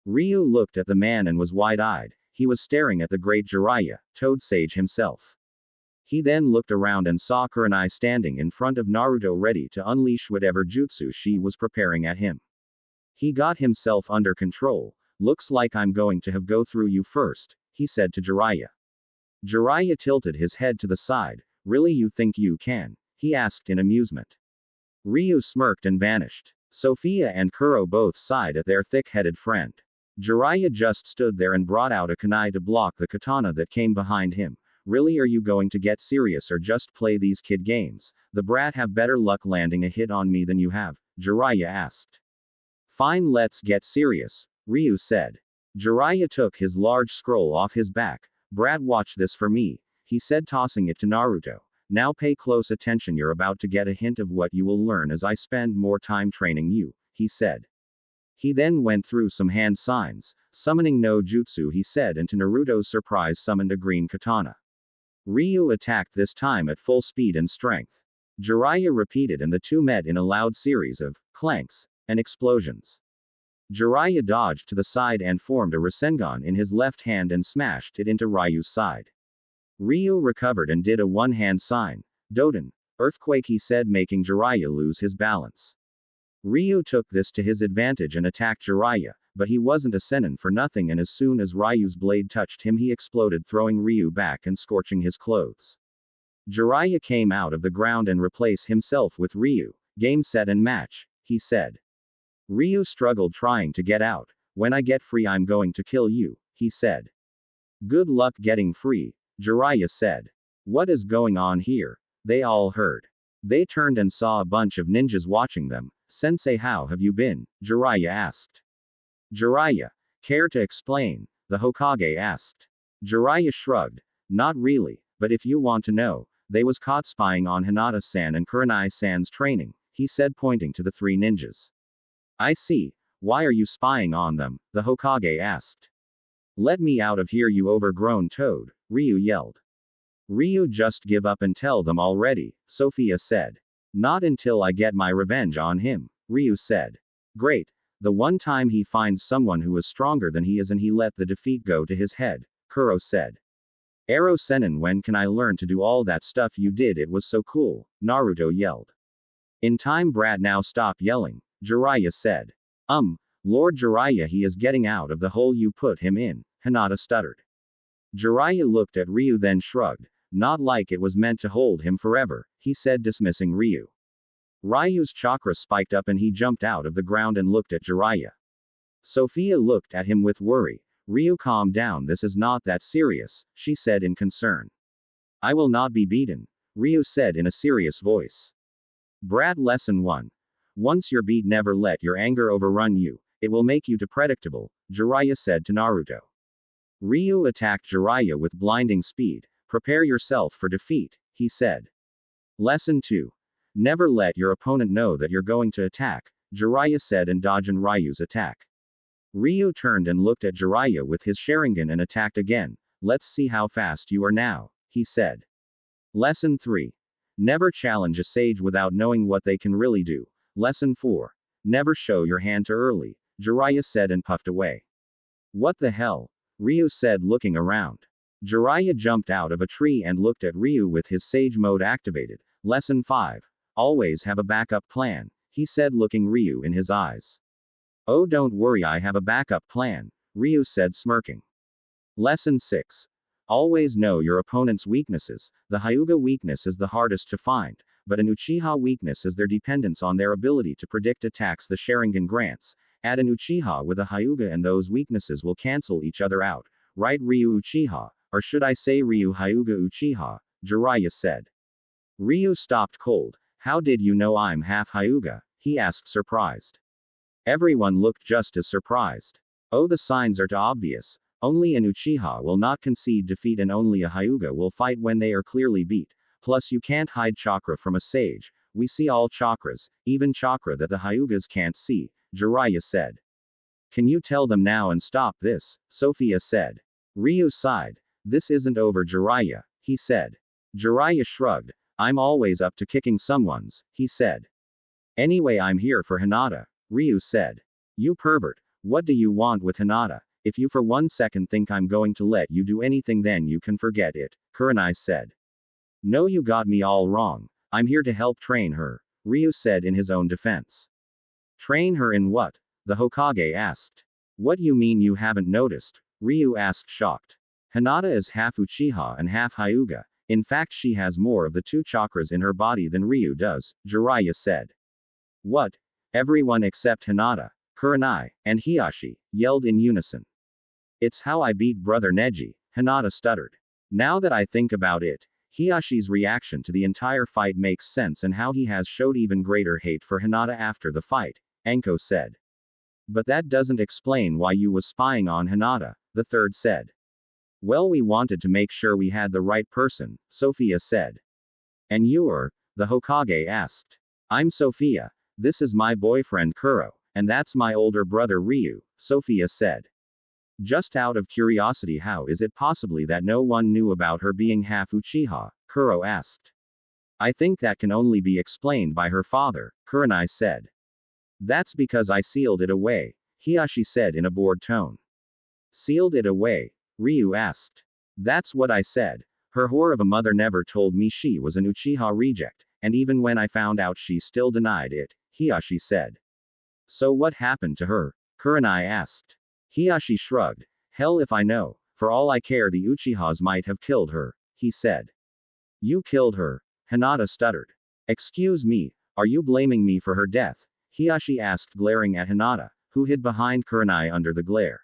Ryu looked at the man and was wide-eyed. He was staring at the great Jiraiya, Toad Sage himself. He then looked around and saw Kurenai standing in front of Naruto ready to unleash whatever jutsu she was preparing at him. He got himself under control. Looks like I'm going to have go through you first, he said to Jiraiya. Jiraiya tilted his head to the side. Really, you think you can? He asked in amusement. Ryu smirked and vanished. Sophia and Kuro both sighed at their thick-headed friend. Jiraiya just stood there and brought out a kunai to block the katana that came behind him. Really, are you going to get serious or just play these kid games? The brat have better luck landing a hit on me than you have, Jiraiya asked. Fine, let's get serious, Ryu said. Jiraiya took his large scroll off his back. Brat, watch this for me, he said, tossing it to Naruto. Now pay close attention, you're about to get a hint of what you will learn as I spend more time training you, he said. He then went through some hand signs. Summoning no jutsu, he said, and to Naruto's surprise summoned a green katana. Ryu attacked this time at full speed and strength. Jiraiya repeated and the two met in a loud series of clanks and explosions. Jiraiya dodged to the side and formed a Rasengan in his left hand and smashed it into Ryu's side. Ryu recovered and did a one-hand sign. Doden, earthquake, he said, making Jiraiya lose his balance. Ryu took this to his advantage and attacked Jiraiya, but he wasn't a Sennin for nothing, and as soon as Ryu's blade touched him he exploded, throwing Ryu back and scorching his clothes. Jiraiya came out of the ground and replaced himself with Ryu. Game, set, and match, he said. Ryu struggled trying to get out. When I get free I'm going to kill you, he said. Good luck getting free, Jiraiya said. What is going on here? They all heard. They turned and saw a bunch of ninjas watching them. Sensei, how have you been? Jiraiya asked. Jiraiya, care to explain? The Hokage asked. Jiraiya shrugged. Not really, but if you want to know, they was caught spying on Hinata-san and Kurenai-san's training, he said, pointing to the three ninjas. I see. Why are you spying on them? The Hokage asked. Let me out of here, you overgrown toad, Ryu yelled. Ryu, just give up and tell them already, Sophia said. Not until I get my revenge on him, Ryu said. Great. The one time he finds someone who is stronger than he is and he let the defeat go to his head, Kuro said. Ero Sennin, when can I learn to do all that stuff you did? It was so cool, Naruto yelled. In time, brat, now stop yelling, Jiraiya said. Lord Jiraiya, he is getting out of the hole you put him in, Hinata stuttered. Jiraiya looked at Ryu then shrugged. Not like it was meant to hold him forever, he said, dismissing Ryu. Ryu's chakra spiked up and he jumped out of the ground and looked at Jiraiya. Sophia looked at him with worry. Ryu, calm down, this is not that serious, she said in concern. I will not be beaten, Ryu said in a serious voice. Brat, lesson 1. Once you're beat, never let your anger overrun you, it will make you too predictable, Jiraiya said to Naruto. Ryu attacked Jiraiya with blinding speed. Prepare yourself for defeat, he said. Lesson 2. Never let your opponent know that you're going to attack, Jiraiya said and dodged Ryu's attack. Ryu turned and looked at Jiraiya with his Sharingan and attacked again. Let's see how fast you are now, he said. Lesson 3. Never challenge a sage without knowing what they can really do. Lesson 4. Never show your hand too early, Jiraiya said and puffed away. What the hell? Ryu said, looking around. Jiraiya jumped out of a tree and looked at Ryu with his Sage mode activated. Lesson 5. Always have a backup plan, he said, looking Ryu in his eyes. Oh, don't worry, I have a backup plan, Ryu said, smirking. Lesson 6. Always know your opponent's weaknesses. The Hyuga weakness is the hardest to find, but an Uchiha weakness is their dependence on their ability to predict attacks the Sharingan grants. Add an Uchiha with a Hyuga and those weaknesses will cancel each other out. Right, Ryu Uchiha, or should I say Ryu Hyuga Uchiha, Jiraiya said. Ryu stopped cold. How did you know I'm half Hyuga? He asked, surprised. Everyone looked just as surprised. Oh, the signs are too obvious. Only an Uchiha will not concede defeat and only a Hyuga will fight when they are clearly beat. Plus you can't hide chakra from a sage. We see all chakras, even chakra that the Hyugas can't see, Jiraiya said. Can you tell them now and stop this? Sophia said. Ryu sighed. This isn't over, Jiraiya, he said. Jiraiya shrugged. I'm always up to kicking someone's, he said. Anyway, I'm here for Hinata, Ryu said. You pervert, what do you want with Hinata? If you for 1 second think I'm going to let you do anything, then you can forget it, Kurenai said. No, you got me all wrong. I'm here to help train her, Ryu said in his own defense. Train her in what? The Hokage asked. What you mean you haven't noticed? Ryu asked, shocked. Hinata is half Uchiha and half Hyuga. In fact, she has more of the 2 chakras in her body than Ryu does, Jiraiya said. What? Everyone except Hinata, Kurenai, and Hiashi yelled in unison. It's how I beat Brother Neji, Hinata stuttered. Now that I think about it, Hiashi's reaction to the entire fight makes sense and how he has showed even greater hate for Hinata after the fight, Enko said. But that doesn't explain why you was spying on Hinata, the third said. Well, we wanted to make sure we had the right person, Sophia said. And you are? The Hokage asked. I'm Sophia. This is my boyfriend Kuro, and that's my older brother Ryu, Sophia said. Just out of curiosity, how is it possibly that no one knew about her being half Uchiha? Kuro asked. I think that can only be explained by her father, Kurenai said. That's because I sealed it away, Hiashi said in a bored tone. Sealed it away? Ryu asked. That's what I said. Her whore of a mother never told me she was an Uchiha reject, and even when I found out she still denied it, Hiashi said. So what happened to her? Kurenai asked. Hiashi shrugged. Hell if I know. For all I care, the Uchihas might have killed her, he said. You killed her? Hinata stuttered. Excuse me, are you blaming me for her death? Hiashi asked, glaring at Hinata, who hid behind Kurenai under the glare.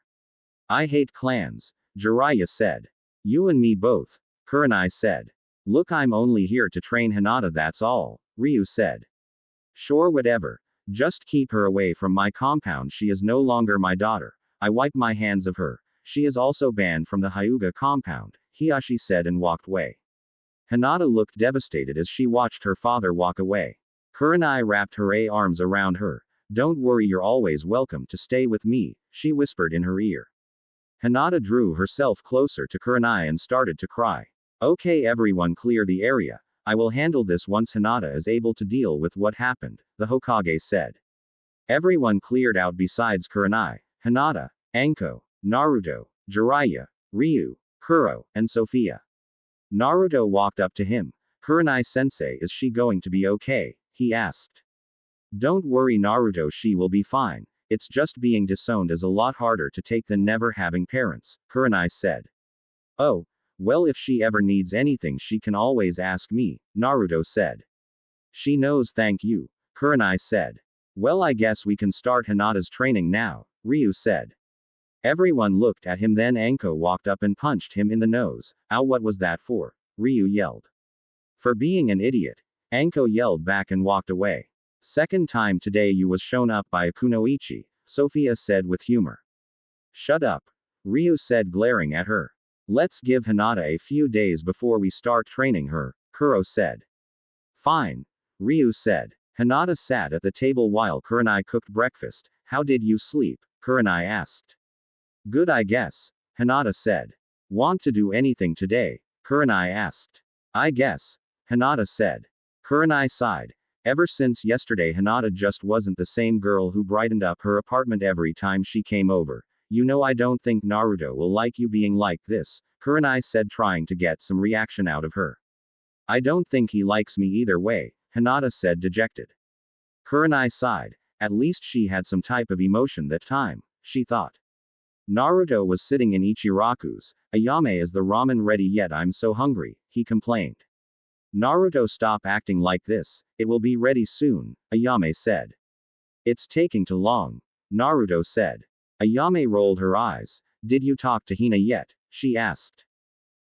I hate clans, Jiraiya said. You and me both, Kurenai said. Look, I'm only here to train Hinata, that's all, Ryu said. Sure, whatever. Just keep her away from my compound. She is no longer my daughter. I wipe my hands of her. She is also banned from the Hyuga compound, Hiashi said and walked away. Hinata looked devastated as she watched her father walk away. Kurenai wrapped her arms around her. Don't worry, you're always welcome to stay with me, she whispered in her ear. Hinata drew herself closer to Kurenai and started to cry. Okay, everyone clear the area. I will handle this once Hinata is able to deal with what happened, the Hokage said. Everyone cleared out besides Kurenai, Hinata, Anko, Naruto, Jiraiya, Ryu, Kuro, and Sophia. Naruto walked up to him. Kurenai-sensei, is she going to be okay? He asked. Don't worry Naruto, she will be fine. It's just being disowned is a lot harder to take than never having parents, Kurenai said. Oh, well if she ever needs anything she can always ask me, Naruto said. She knows, thank you, Kurenai said. Well I guess we can start Hinata's training now, Ryu said. Everyone looked at him, then Anko walked up and punched him in the nose. Ow, what was that for? Ryu yelled. For being an idiot. Anko yelled back and walked away. Second time today you was shown up by a kunoichi, Sophia said with humor. Shut up. Ryu said, glaring at her. Let's give Hinata a few days before we start training her, Kuro said. Fine. Ryu said. Hinata sat at the table while Kurenai cooked breakfast. How did you sleep? Kurenai asked. Good I guess, Hinata said. Want to do anything today? Kurenai asked. I guess, Hinata said. Kurenai sighed. Ever since yesterday Hinata just wasn't the same girl who brightened up her apartment every time she came over. You know I don't think Naruto will like you being like this, Kurenai said, trying to get some reaction out of her. I don't think he likes me either way, Hinata said, dejected. Kurenai sighed. At least she had some type of emotion that time, she thought. Naruto was sitting in Ichiraku's. Ayame, is the ramen ready yet? I'm so hungry, he complained. Naruto, stop acting like this, it will be ready soon, Ayame said. It's taking too long, Naruto said. Ayame rolled her eyes. Did you talk to Hina yet? She asked.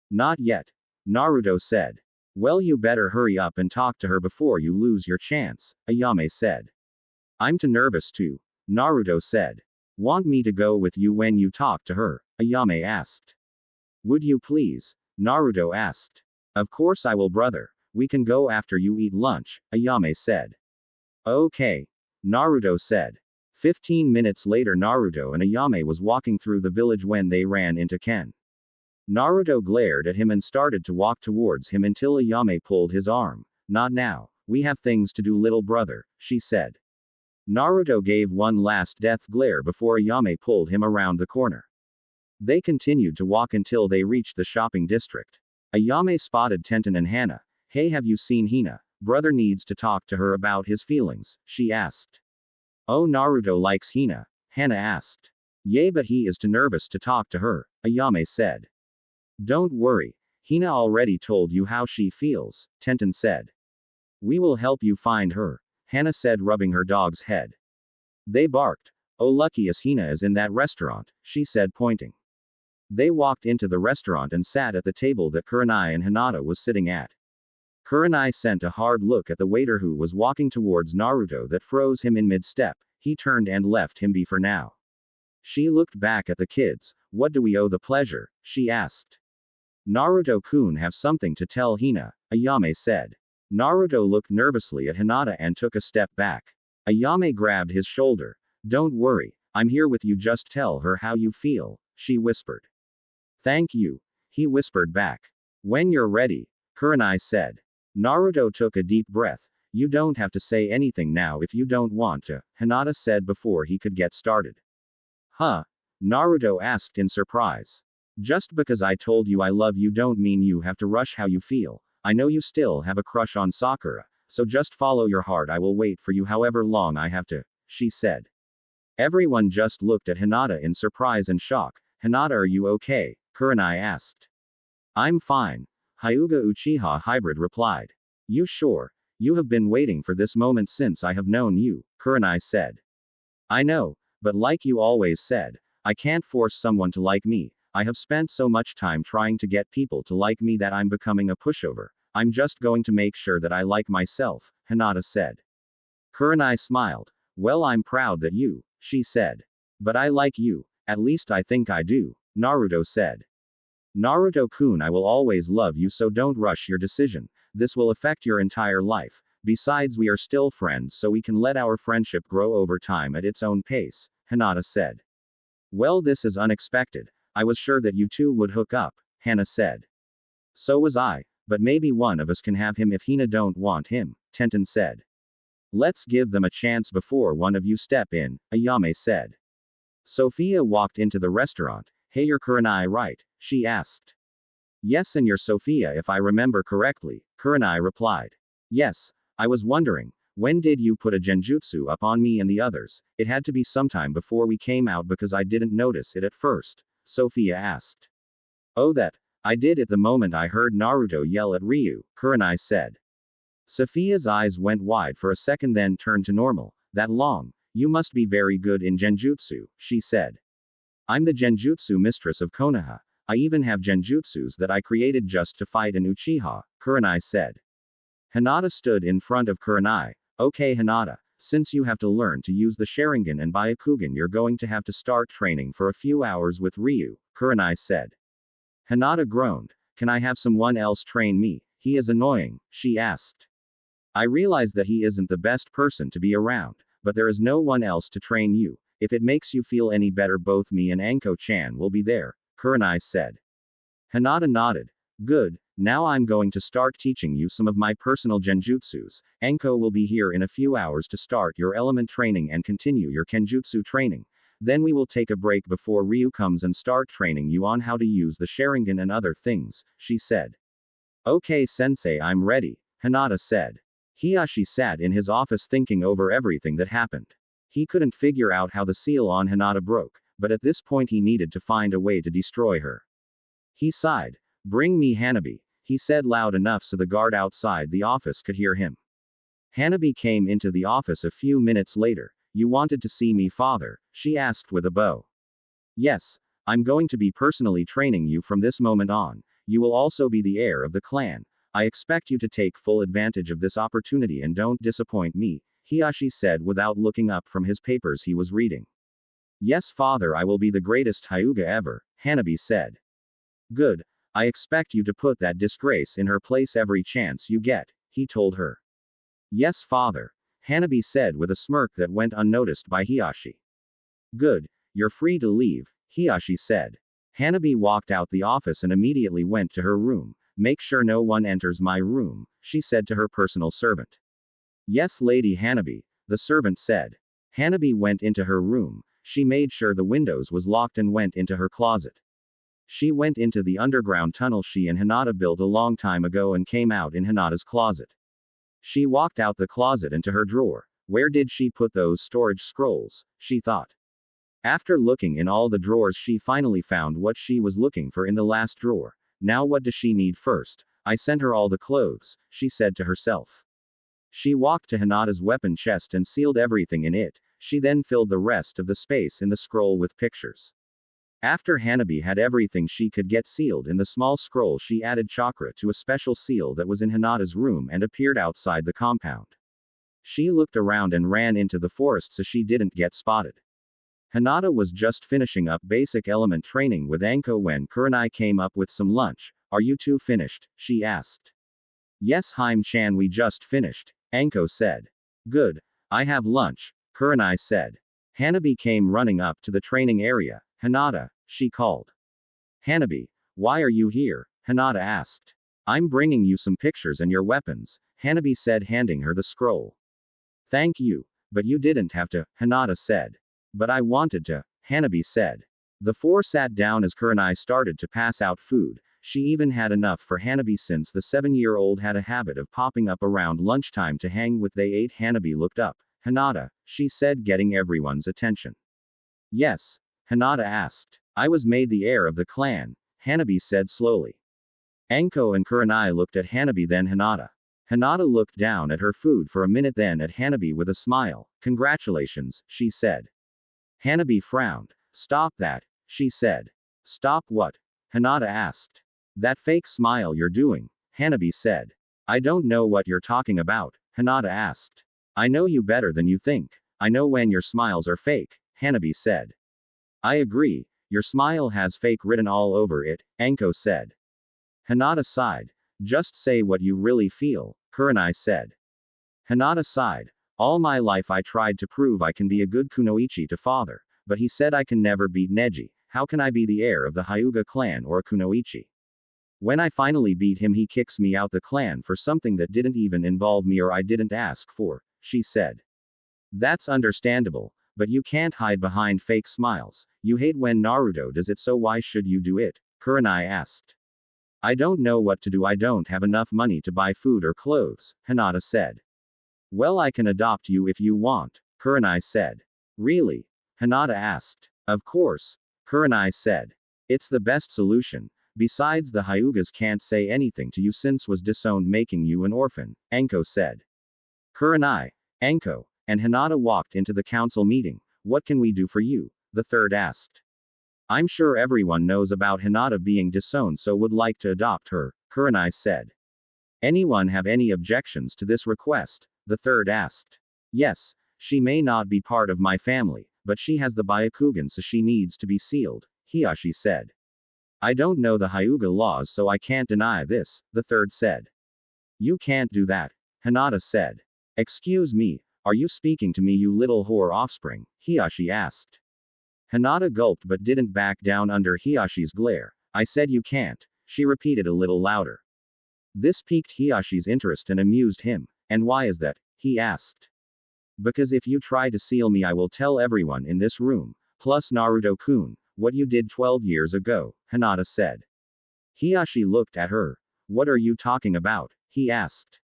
Not yet, Naruto said. Well, you better hurry up and talk to her before you lose your chance, Ayame said. I'm too nervous to, Naruto said. Want me to go with you when you talk to her? Ayame asked. Would you please? Naruto asked. Of course I will, brother. We can go after you eat lunch, Ayame said. Okay, Naruto said. 15 minutes later Naruto and Ayame was walking through the village when they ran into Ken. Naruto glared at him and started to walk towards him until Ayame pulled his arm. Not now, we have things to do, little brother, she said. Naruto gave one last death glare before Ayame pulled him around the corner. They continued to walk until they reached the shopping district. Ayame spotted Tenten and Hana. Hey, have you seen Hina? Brother needs to talk to her about his feelings, she asked. Oh, Naruto likes Hina, Hana asked. Yay, but he is too nervous to talk to her, Ayame said. Don't worry, Hina already told you how she feels, Tenten said. We will help you find her, Hana said, rubbing her dog's head. They barked. Oh, lucky as Hina is in that restaurant, she said, pointing. They walked into the restaurant and sat at the table that Kurenai and Hinata was sitting at. Kurenai sent a hard look at the waiter who was walking towards Naruto that froze him in mid-step. He turned and left him be for now. She looked back at the kids. What do we owe the pleasure? She asked. Naruto-kun have something to tell Hina, Ayame said. Naruto looked nervously at Hinata and took a step back. Ayame grabbed his shoulder. Don't worry, I'm here with you, just tell her how you feel, she whispered. Thank you, he whispered back. When you're ready, Kurenai said. Naruto took a deep breath. You don't have to say anything now if you don't want to, Hinata said before he could get started. Huh? Naruto asked in surprise. Just because I told you I love you don't mean you have to rush how you feel. I know you still have a crush on Sakura, so just follow your heart. I will wait for you however long I have to, she said. Everyone just looked at Hinata in surprise and shock. Hinata, are you okay? Kurenai asked. I'm fine, Hyuga Uchiha Hybrid replied. You sure? You have been waiting for this moment since I have known you, Kurenai said. I know, but like you always said, I can't force someone to like me. I have spent so much time trying to get people to like me that I'm becoming a pushover. I'm just going to make sure that I like myself, Hinata said. Kurenai smiled. Well, I'm proud that you, she said. But I like you, at least I think I do, Naruto said. Naruto-kun, I will always love you, so don't rush your decision. This will affect your entire life. Besides, we are still friends, so we can let our friendship grow over time at its own pace, Hinata said. Well, this is unexpected. I was sure that you two would hook up, Hana said. So was I, but maybe one of us can have him if Hina don't want him, Tenten said. Let's give them a chance before one of you step in, Ayame said. Sophia walked into the restaurant. Hey, you're Kurenai, right? She asked. Yes, and you're Sophia if I remember correctly, Kurenai replied. Yes, I was wondering, when did you put a genjutsu up on me and the others? It had to be sometime before we came out because I didn't notice it at first, Sophia asked. Oh, that. I did it the moment I heard Naruto yell at Ryu, Kurenai said. Sophia's eyes went wide for a second then turned to normal. That long? You must be very good in genjutsu, she said. I'm the genjutsu mistress of Konoha. I even have genjutsus that I created just to fight an Uchiha, Kurenai said. Hinata stood in front of Kurenai. Okay, Hinata, since you have to learn to use the Sharingan and Byakugan, you're going to have to start training for a few hours with Ryu, Kurenai said. Hinata groaned. Can I have someone else train me? He is annoying, she asked. I realize that he isn't the best person to be around, but there is no one else to train you. If it makes you feel any better, both me and Anko-chan will be there, Kurenai said. Hinata nodded. Good, now I'm going to start teaching you some of my personal genjutsus. Anko will be here in a few hours to start your element training and continue your kenjutsu training. Then we will take a break before Ryu comes and start training you on how to use the Sharingan and other things, she said. Okay, sensei, I'm ready, Hinata said. Hiyashi sat in his office thinking over everything that happened. He couldn't figure out how the seal on Hinata broke, but at this point he needed to find a way to destroy her. He sighed. Bring me Hanabi, he said loud enough so the guard outside the office could hear him. Hanabi came into the office a few minutes later. You wanted to see me, father? She asked with a bow. Yes, I'm going to be personally training you from this moment on. You will also be the heir of the clan. I expect you to take full advantage of this opportunity and don't disappoint me, Hiyashi said without looking up from his papers he was reading. Yes, father, I will be the greatest Hyuga ever, Hanabi said. Good. I expect you to put that disgrace in her place every chance you get, he told her. Yes, father, Hanabi said with a smirk that went unnoticed by Hiyashi. Good. You're free to leave, Hiyashi said. Hanabi walked out the office and immediately went to her room. Make sure no one enters my room, she said to her personal servant. Yes, Lady Hanabi, the servant said. Hanabi went into her room. She made sure the windows was locked and went into her closet. She went into the underground tunnel she and Hinata built a long time ago and came out in Hinata's closet. She walked out the closet into her drawer. Where did she put those storage scrolls? She thought. After looking in all the drawers, she finally found what she was looking for in the last drawer. Now what does she need first? I sent her all the clothes, she said to herself. She walked to Hinata's weapon chest and sealed everything in it. She then filled the rest of the space in the scroll with pictures. After Hanabi had everything she could get sealed in the small scroll, she added chakra to a special seal that was in Hinata's room and appeared outside the compound. She looked around and ran into the forest so she didn't get spotted. Hinata was just finishing up basic element training with Anko when Kurenai came up with some lunch. Are you two finished? She asked. Yes, Haim-chan, we just finished, Anko said. Good. I have lunch, Kurenai said. Hanabi came running up to the training area. Hinata, she called. Hanabi, why are you here? Hinata asked. I'm bringing you some pictures and your weapons, Hanabi said, handing her the scroll. Thank you, but you didn't have to, Hinata said. But I wanted to, Hanabi said. The four sat down as Kurenai started to pass out food. She even had enough for Hanabi since the 7-year-old had a habit of popping up around lunchtime to hang with. They ate. Hanabi looked up. Hinata, she said, getting everyone's attention. Yes, Hinata asked. I was made the heir of the clan, Hanabi said slowly. Anko and Kurenai looked at Hanabi, then Hinata. Hinata looked down at her food for a minute, then at Hanabi with a smile. Congratulations, she said. Hanabi frowned. Stop that, she said. Stop what? Hinata asked. That fake smile you're doing, Hanabi said. I don't know what you're talking about, Hinata asked. I know you better than you think. I know when your smiles are fake, Hanabi said. I agree, your smile has fake written all over it, Anko said. Hinata sighed. Just say what you really feel, Kurenai said. Hinata sighed. All my life I tried to prove I can be a good kunoichi to father, but he said I can never beat Neji. how can I be the heir of the Hyuga clan or a kunoichi? When I finally beat him, he kicks me out the clan for something that didn't even involve me or I didn't ask for, she said. That's understandable, but you can't hide behind fake smiles. You hate when Naruto does it, so why should you do it? Kurenai asked. I don't know what to do. I don't have enough money to buy food or clothes, Hinata said. Well, I can adopt you if you want, Kurenai said. Really? Hinata asked. Of course, Kurenai said. It's the best solution. Besides, the Hyugas can't say anything to you since was disowned, making you an orphan, Anko said. Kurenai, Anko, and Hinata walked into the council meeting. What can we do for you? The third asked. I'm sure everyone knows about Hinata being disowned, so would like to adopt her, Kurenai said. Anyone have any objections to this request? The third asked. Yes, she may not be part of my family, but she has the Byakugan, so she needs to be sealed, Hiyashi said. I don't know the Hyuga laws, so I can't deny this, the third said. You can't do that, Hinata said. Excuse me, are you speaking to me, you little whore offspring? Hiyashi asked. Hinata gulped but didn't back down under Hiyashi's glare. I said you can't, she repeated a little louder. This piqued Hiyashi's interest and amused him. And why is that? He asked. Because if you try to seal me, I will tell everyone in this room, plus Naruto-kun, what you did 12 years ago, Hinata said. Hiyashi looked at her. What are you talking about? He asked.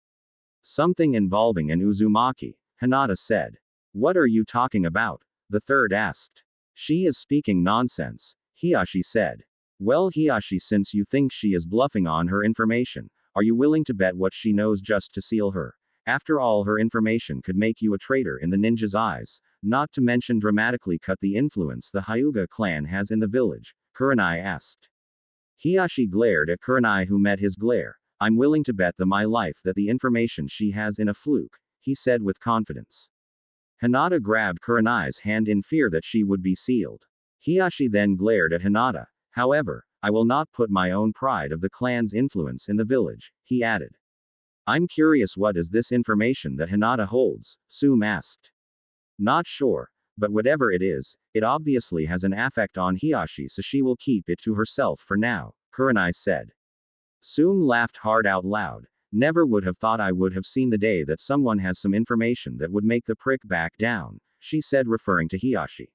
Something involving an Uzumaki, Hinata said. What are you talking about? The third asked. She is speaking nonsense, Hiyashi said. Well, Hiyashi, since you think she is bluffing on her information, are you willing to bet what she knows just to seal her? After all, her information could make you a traitor in the ninja's eyes, not to mention dramatically cut the influence the Hyuga clan has in the village, Kurenai asked. Hiyashi glared at Kurenai, who met his glare. I'm willing to bet my life that the information she has in a fluke, he said with confidence. Hinata grabbed Kurenai's hand in fear that she would be sealed. Hiyashi then glared at Hinata. However, I will not put my own pride of the clan's influence in the village, he added. I'm curious, what is this information that Hinata holds? Sume asked. Not sure, but whatever it is, it obviously has an effect on Hiyashi, so she will keep it to herself for now, Kurenai said. Sume laughed hard out loud. Never would have thought I would have seen the day that someone has some information that would make the prick back down, she said, referring to Hiyashi.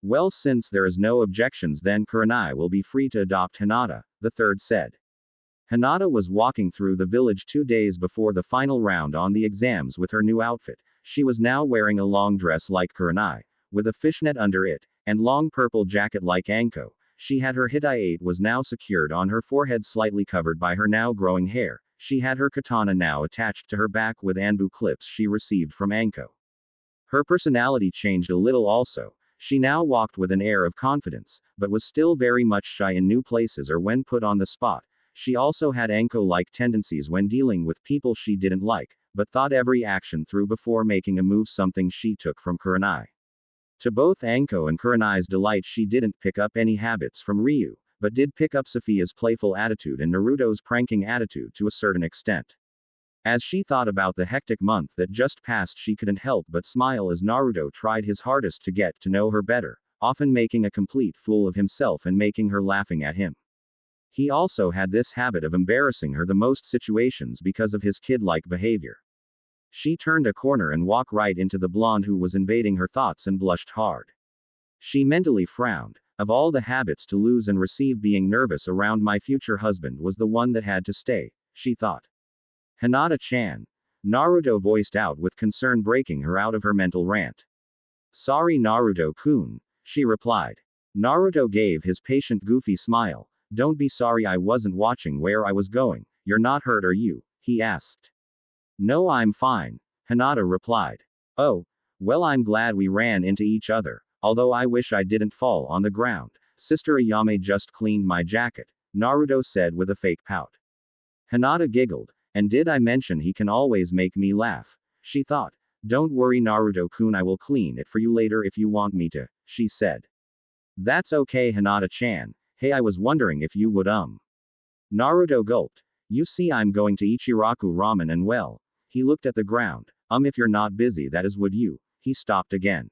Well, since there is no objections, then Kurenai will be free to adopt Hinata, the third said. Hinata was walking through the village 2 days before the final round on the exams with her new outfit. She was now wearing a long dress like Kurenai, with a fishnet under it, and long purple jacket like Anko. She had her hitai was now secured on her forehead, slightly covered by her now growing hair. She had her katana now attached to her back with anbu clips she received from Anko. Her personality changed a little also. She now walked with an air of confidence, but was still very much shy in new places or when put on the spot. She also had Anko-like tendencies when dealing with people she didn't like, but thought every action through before making a move, something she took from Kurenai. To both Anko and Kurenai's delight, she didn't pick up any habits from Ryu, but did pick up Sophia's playful attitude and Naruto's pranking attitude to a certain extent. As she thought about the hectic month that just passed, she couldn't help but smile as Naruto tried his hardest to get to know her better, often making a complete fool of himself and making her laughing at him. He also had this habit of embarrassing her the most situations because of his kid-like behavior. She turned a corner and walked right into the blonde who was invading her thoughts and blushed hard. She mentally frowned. Of all the habits to lose and receive, being nervous around my future husband was the one that had to stay, she thought. Hinata-chan. Naruto voiced out with concern, breaking her out of her mental rant. Sorry, Naruto-kun, she replied. Naruto gave his patient goofy smile. Don't be sorry, I wasn't watching where I was going. You're not hurt, are you? He asked. No, I'm fine, Hinata replied. Oh, well, I'm glad we ran into each other, although I wish I didn't fall on the ground. Sister Ayame just cleaned my jacket, Naruto said with a fake pout. Hinata giggled. And did I mention he can always make me laugh? She thought. Don't worry, Naruto-kun, I will clean it for you later if you want me to, she said. That's okay, Hinata-chan. Hey, I was wondering if you would Naruto gulped. You see, I'm going to Ichiraku ramen and well. He looked at the ground. If you're not busy, that is, would you? He stopped again.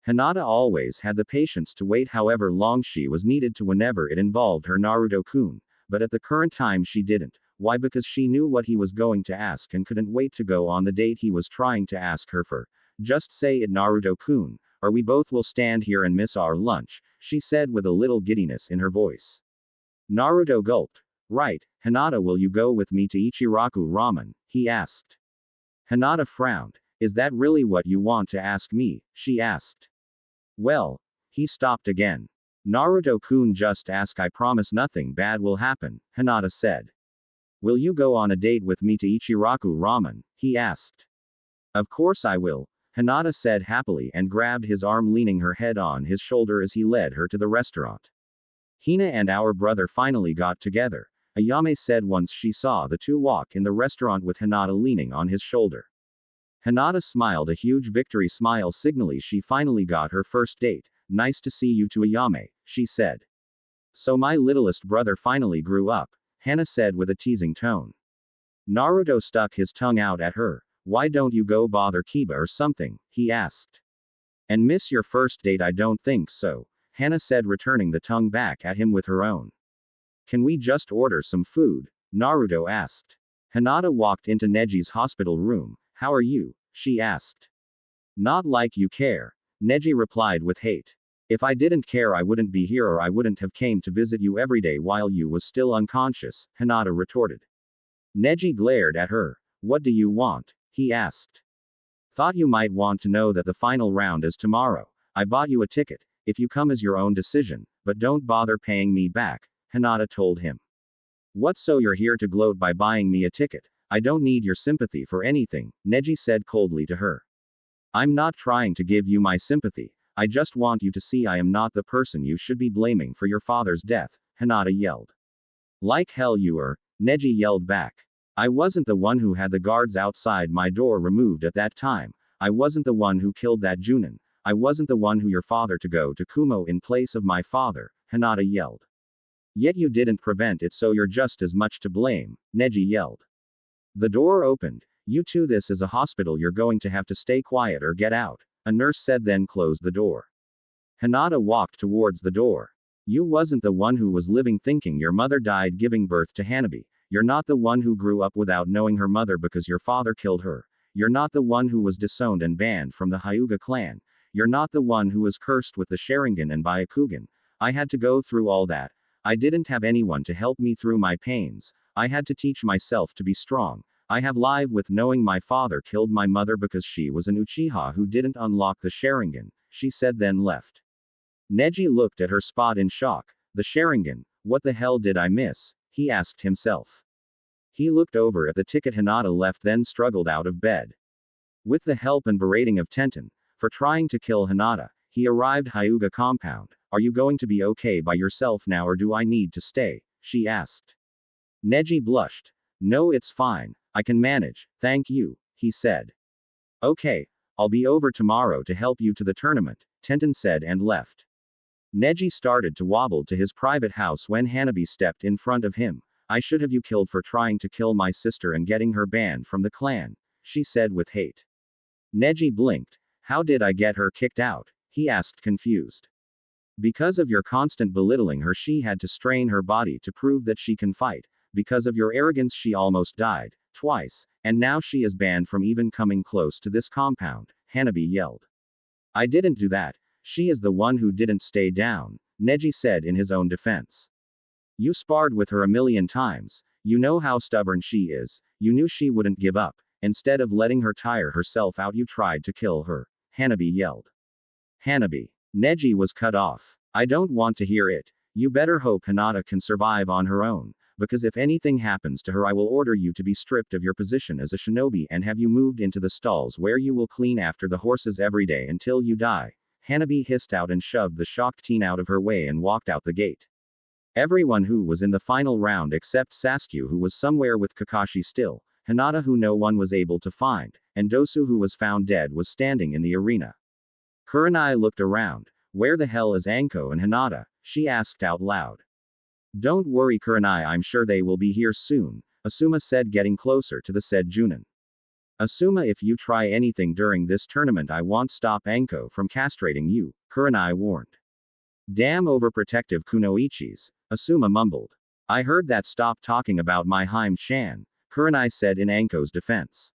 Hinata always had the patience to wait however long she was needed to whenever it involved her Naruto-kun, but at the current time she didn't. Why? Because she knew what he was going to ask and couldn't wait to go on the date he was trying to ask her for. Just say it, Naruto-kun, or we both will stand here and miss our lunch, she said with a little giddiness in her voice. Naruto gulped. Right, Hinata, will you go with me to Ichiraku Ramen? He asked. Hinata frowned. Is that really what you want to ask me? She asked. Well, he stopped again. Naruto-kun, just ask, I promise nothing bad will happen, Hinata said. Will you go on a date with me to Ichiraku Ramen? He asked. Of course I will, Hinata said happily and grabbed his arm, leaning her head on his shoulder as he led her to the restaurant. Hina and our brother finally got together, Ayame said once she saw the two walk in the restaurant with Hinata leaning on his shoulder. Hinata smiled a huge victory smile, signally she finally got her first date. Nice to see you too, Ayame, she said. So my littlest brother finally grew up, Hana said with a teasing tone. Naruto stuck his tongue out at her. Why don't you go bother Kiba or something? He asked. And miss your first date? I don't think so, Hana said, returning the tongue back at him with her own. Can we just order some food? Naruto asked. Hinata walked into Neji's hospital room. How are you? She asked. Not like you care, Neji replied with hate. If I didn't care I wouldn't be here, or I wouldn't have came to visit you every day while you was still unconscious, Hinata retorted. Neji glared at her. What do you want? He asked. Thought you might want to know that the final round is tomorrow. I bought you a ticket. If you come is your own decision, but don't bother paying me back, Hinata told him. What, so you're here to gloat by buying me a ticket? I don't need your sympathy for anything, Neji said coldly to her. I'm not trying to give you my sympathy. I just want you to see I am not the person you should be blaming for your father's death, Hinata yelled. Like hell you are, Neji yelled back. I wasn't the one who had the guards outside my door removed at that time. I wasn't the one who killed that Junin. I wasn't the one who your father to go to Kumo in place of my father, Hinata yelled. Yet you didn't prevent it, so you're just as much to blame, Neji yelled. The door opened. You two, this is a hospital, you're going to have to stay quiet or get out, a nurse said, then closed the door. Hinata walked towards the door. You wasn't the one who was living thinking your mother died giving birth to Hanabi. You're not the one who grew up without knowing her mother because your father killed her. You're not the one who was disowned and banned from the Hyuga clan. You're not the one who was cursed with the Sharingan and Byakugan. I had to go through all that. I didn't have anyone to help me through my pains. I had to teach myself to be strong. I have lived with knowing my father killed my mother because she was an Uchiha who didn't unlock the Sharingan, she said, then left. Neji looked at her spot in shock. The Sharingan, what the hell did I miss? He asked himself. He looked over at the ticket Hinata left, then struggled out of bed. With the help and berating of Tenten, for trying to kill Hinata, he arrived Hyuga compound. Are you going to be okay by yourself now, or do I need to stay? She asked. Neji blushed. No, it's fine. I can manage, thank you, he said. Okay, I'll be over tomorrow to help you to the tournament, Tenten said and left. Neji started to wobble to his private house when Hanabi stepped in front of him. I should have you killed for trying to kill my sister and getting her banned from the clan, she said with hate. Neji blinked. How did I get her kicked out? He asked, confused. Because of your constant belittling her, she had to strain her body to prove that she can fight. Because of your arrogance, she almost died, twice, and now she is banned from even coming close to this compound, Hanabi yelled. I didn't do that. She is the one who didn't stay down, Neji said in his own defense. You sparred with her a million times. You know how stubborn she is. You knew she wouldn't give up. Instead of letting her tire herself out, you tried to kill her, Hanabi yelled. Hanabi. Neji was cut off. I don't want to hear it. You better hope Hinata can survive on her own, because if anything happens to her, I will order you to be stripped of your position as a shinobi and have you moved into the stalls where you will clean after the horses every day until you die, Hanabi hissed out and shoved the shocked teen out of her way and walked out the gate. Everyone who was in the final round except Sasuke, who was somewhere with Kakashi still, Hinata who no one was able to find, and Dosu who was found dead was standing in the arena. Kurenai looked around. Where the hell is Anko and Hinata? She asked out loud. Don't worry Kurenai, I'm sure they will be here soon, Asuma said, getting closer to the said Junin. Asuma, if you try anything during this tournament, I won't stop Anko from castrating you, Kurenai warned. Damn overprotective Kunoichis, Asuma mumbled. I heard that. Stop talking about my Haim-chan, Kurenai said in Anko's defense.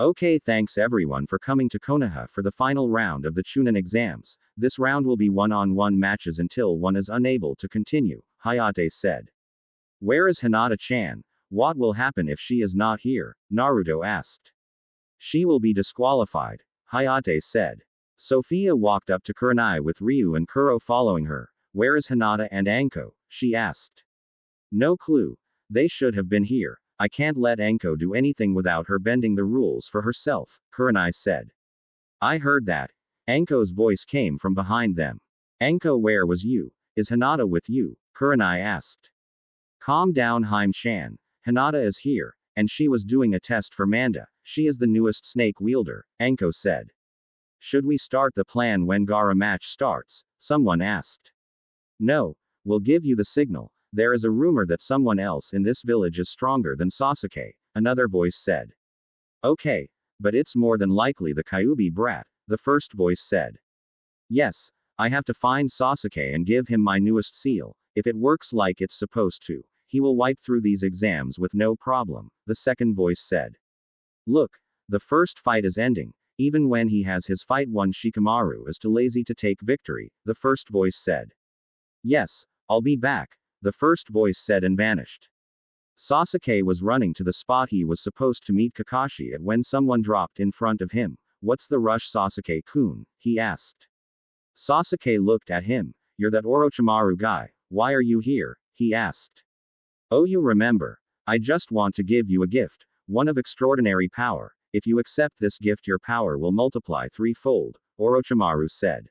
Okay, thanks everyone for coming to Konoha for the final round of the Chunin exams. This round will be one-on-one matches until one is unable to continue, Hayate said. Where is Hinata-chan? What will happen if she is not here? Naruto asked. She will be disqualified, Hayate said. Sophia walked up to Kurenai with Ryu and Kuro following her. Where is Hinata and Anko? She asked. No clue. They should have been here. I can't let Anko do anything without her bending the rules for herself, Kurenai said. I heard that. Anko's voice came from behind them. Anko, where was you? Is Hinata with you? Kurenai asked. Calm down, Haim-chan. Hinata is here, and she was doing a test for Manda. She is the newest snake wielder, Anko said. Should we start the plan when Gaara match starts? Someone asked. No, we'll give you the signal. There is a rumor that someone else in this village is stronger than Sasuke, another voice said. Okay, but it's more than likely the Kyuubi brat, the first voice said. Yes, I have to find Sasuke and give him my newest seal. If it works like it's supposed to, he will wipe through these exams with no problem, the second voice said. Look, the first fight is ending. Even when he has his fight won, Shikamaru is too lazy to take victory, the first voice said. Yes, I'll be back, the first voice said and vanished. Sasuke was running to the spot he was supposed to meet Kakashi at when someone dropped in front of him. What's the rush, Sasuke-kun? He asked. Sasuke looked at him. You're that Orochimaru guy. Why are you here? He asked. Oh, you remember. I just want to give you a gift, one of extraordinary power. If you accept this gift, your power will multiply threefold, Orochimaru said.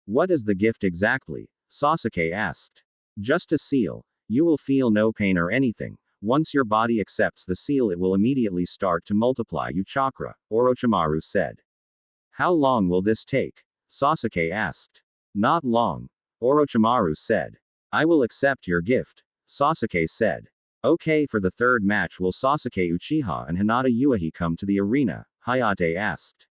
What is the gift exactly? Sasuke asked. Just a seal. You will feel no pain or anything. Once your body accepts the seal, it will immediately start to multiply you chakra, Orochimaru said. How long will this take? Sasuke asked. Not long, Orochimaru said. I will accept your gift, Sasuke said. Okay, for the third match, will Sasuke Uchiha and Hinata Uehi come to the arena? Hayate asked.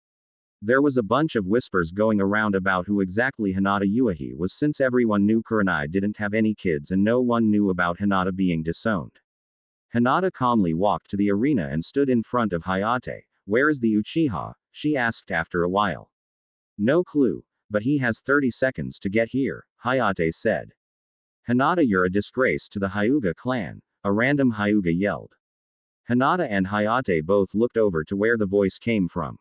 There was a bunch of whispers going around about who exactly Hinata Uehi was, since everyone knew Kurenai didn't have any kids and no one knew about Hinata being disowned. Hinata calmly walked to the arena and stood in front of Hayate. Where is the Uchiha? She asked after a while. No clue, but he has 30 seconds to get here, Hayate said. Hinata, you're a disgrace to the Hyuga clan, a random Hyuga yelled. Hinata and Hayate both looked over to where the voice came from.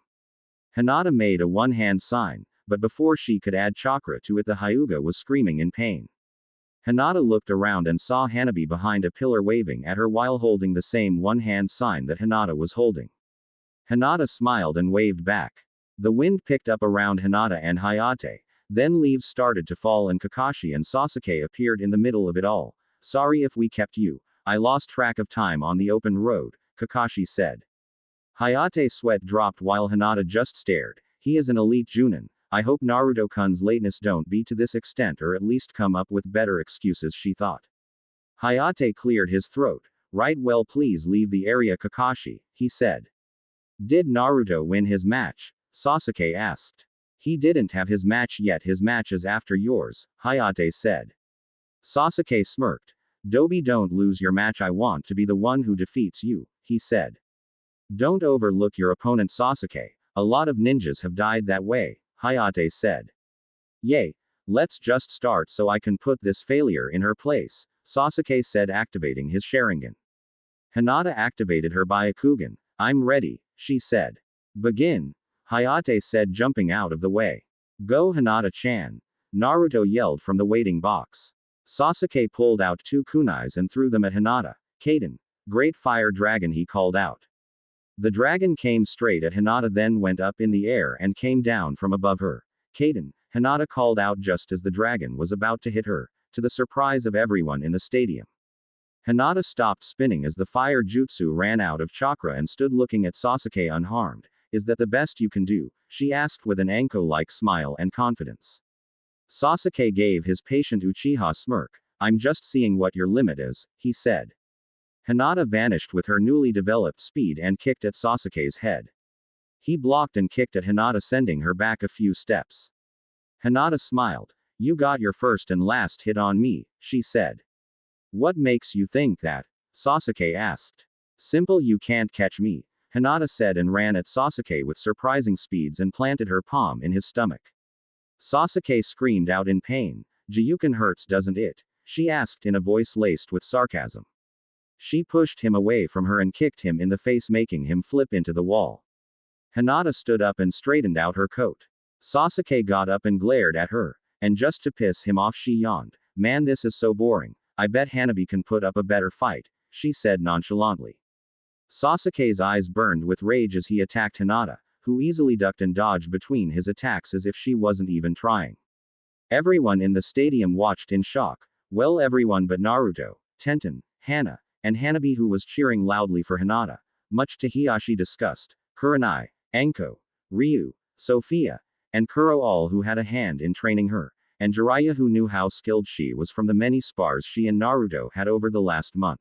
Hinata made a one-hand sign, but before she could add chakra to it, the Hyuga was screaming in pain. Hinata looked around and saw Hanabi behind a pillar waving at her while holding the same one-hand sign that Hinata was holding. Hinata smiled and waved back. The wind picked up around Hinata and Hayate, then leaves started to fall and Kakashi and Sasuke appeared in the middle of it all. Sorry if we kept you. I lost track of time on the open road, Kakashi said. Hayate's sweat dropped while Hinata just stared. He is an elite Junin. I hope Naruto-kun's lateness don't be to this extent, or at least come up with better excuses, she thought. Hayate cleared his throat. Right, well, please leave the area, Kakashi, he said. Did Naruto win his match? Sasuke asked. He didn't have his match yet, his match is after yours, Hayate said. Sasuke smirked. Dobi, don't lose your match, I want to be the one who defeats you, he said. Don't overlook your opponent, Sasuke. A lot of ninjas have died that way, Hayate said. Yay. Let's just start so I can put this failure in her place, Sasuke said, activating his Sharingan. Hinata activated her Byakugan. I'm ready, she said. Begin, Hayate said, jumping out of the way. Go, Hinata-chan, Naruto yelled from the waiting box. Sasuke pulled out 2 kunais and threw them at Hinata. Kaden, great fire dragon, he called out. The dragon came straight at Hinata, then went up in the air and came down from above her. Kaden, Hinata called out just as the dragon was about to hit her, to the surprise of everyone in the stadium. Hinata stopped spinning as the fire jutsu ran out of chakra and stood looking at Sasuke unharmed. Is that the best you can do? She asked with an Anko-like smile and confidence. Sasuke gave his patient Uchiha smirk. I'm just seeing what your limit is, he said. Hinata vanished with her newly developed speed and kicked at Sasuke's head. He blocked and kicked at Hinata, sending her back a few steps. Hinata smiled. You got your first and last hit on me, she said. What makes you think that? Sasuke asked. Simple, you can't catch me, Hinata said and ran at Sasuke with surprising speeds and planted her palm in his stomach. Sasuke screamed out in pain. Gyuken hurts, doesn't it? She asked in a voice laced with sarcasm. She pushed him away from her and kicked him in the face, making him flip into the wall. Hinata stood up and straightened out her coat. Sasuke got up and glared at her, and just to piss him off she yawned. Man, this is so boring. I bet Hanabi can put up a better fight, she said nonchalantly. Sasuke's eyes burned with rage as he attacked Hinata, who easily ducked and dodged between his attacks as if she wasn't even trying. Everyone in the stadium watched in shock. Well, everyone but Naruto, Tenten, Hana, and Hanabi, who was cheering loudly for Hinata, much to Hiyashi's disgust. Kurenai, Anko, Ryu, Sophia, and Kuro, all who had a hand in training her, and Jiraiya, who knew how skilled she was from the many spars she and Naruto had over the last month.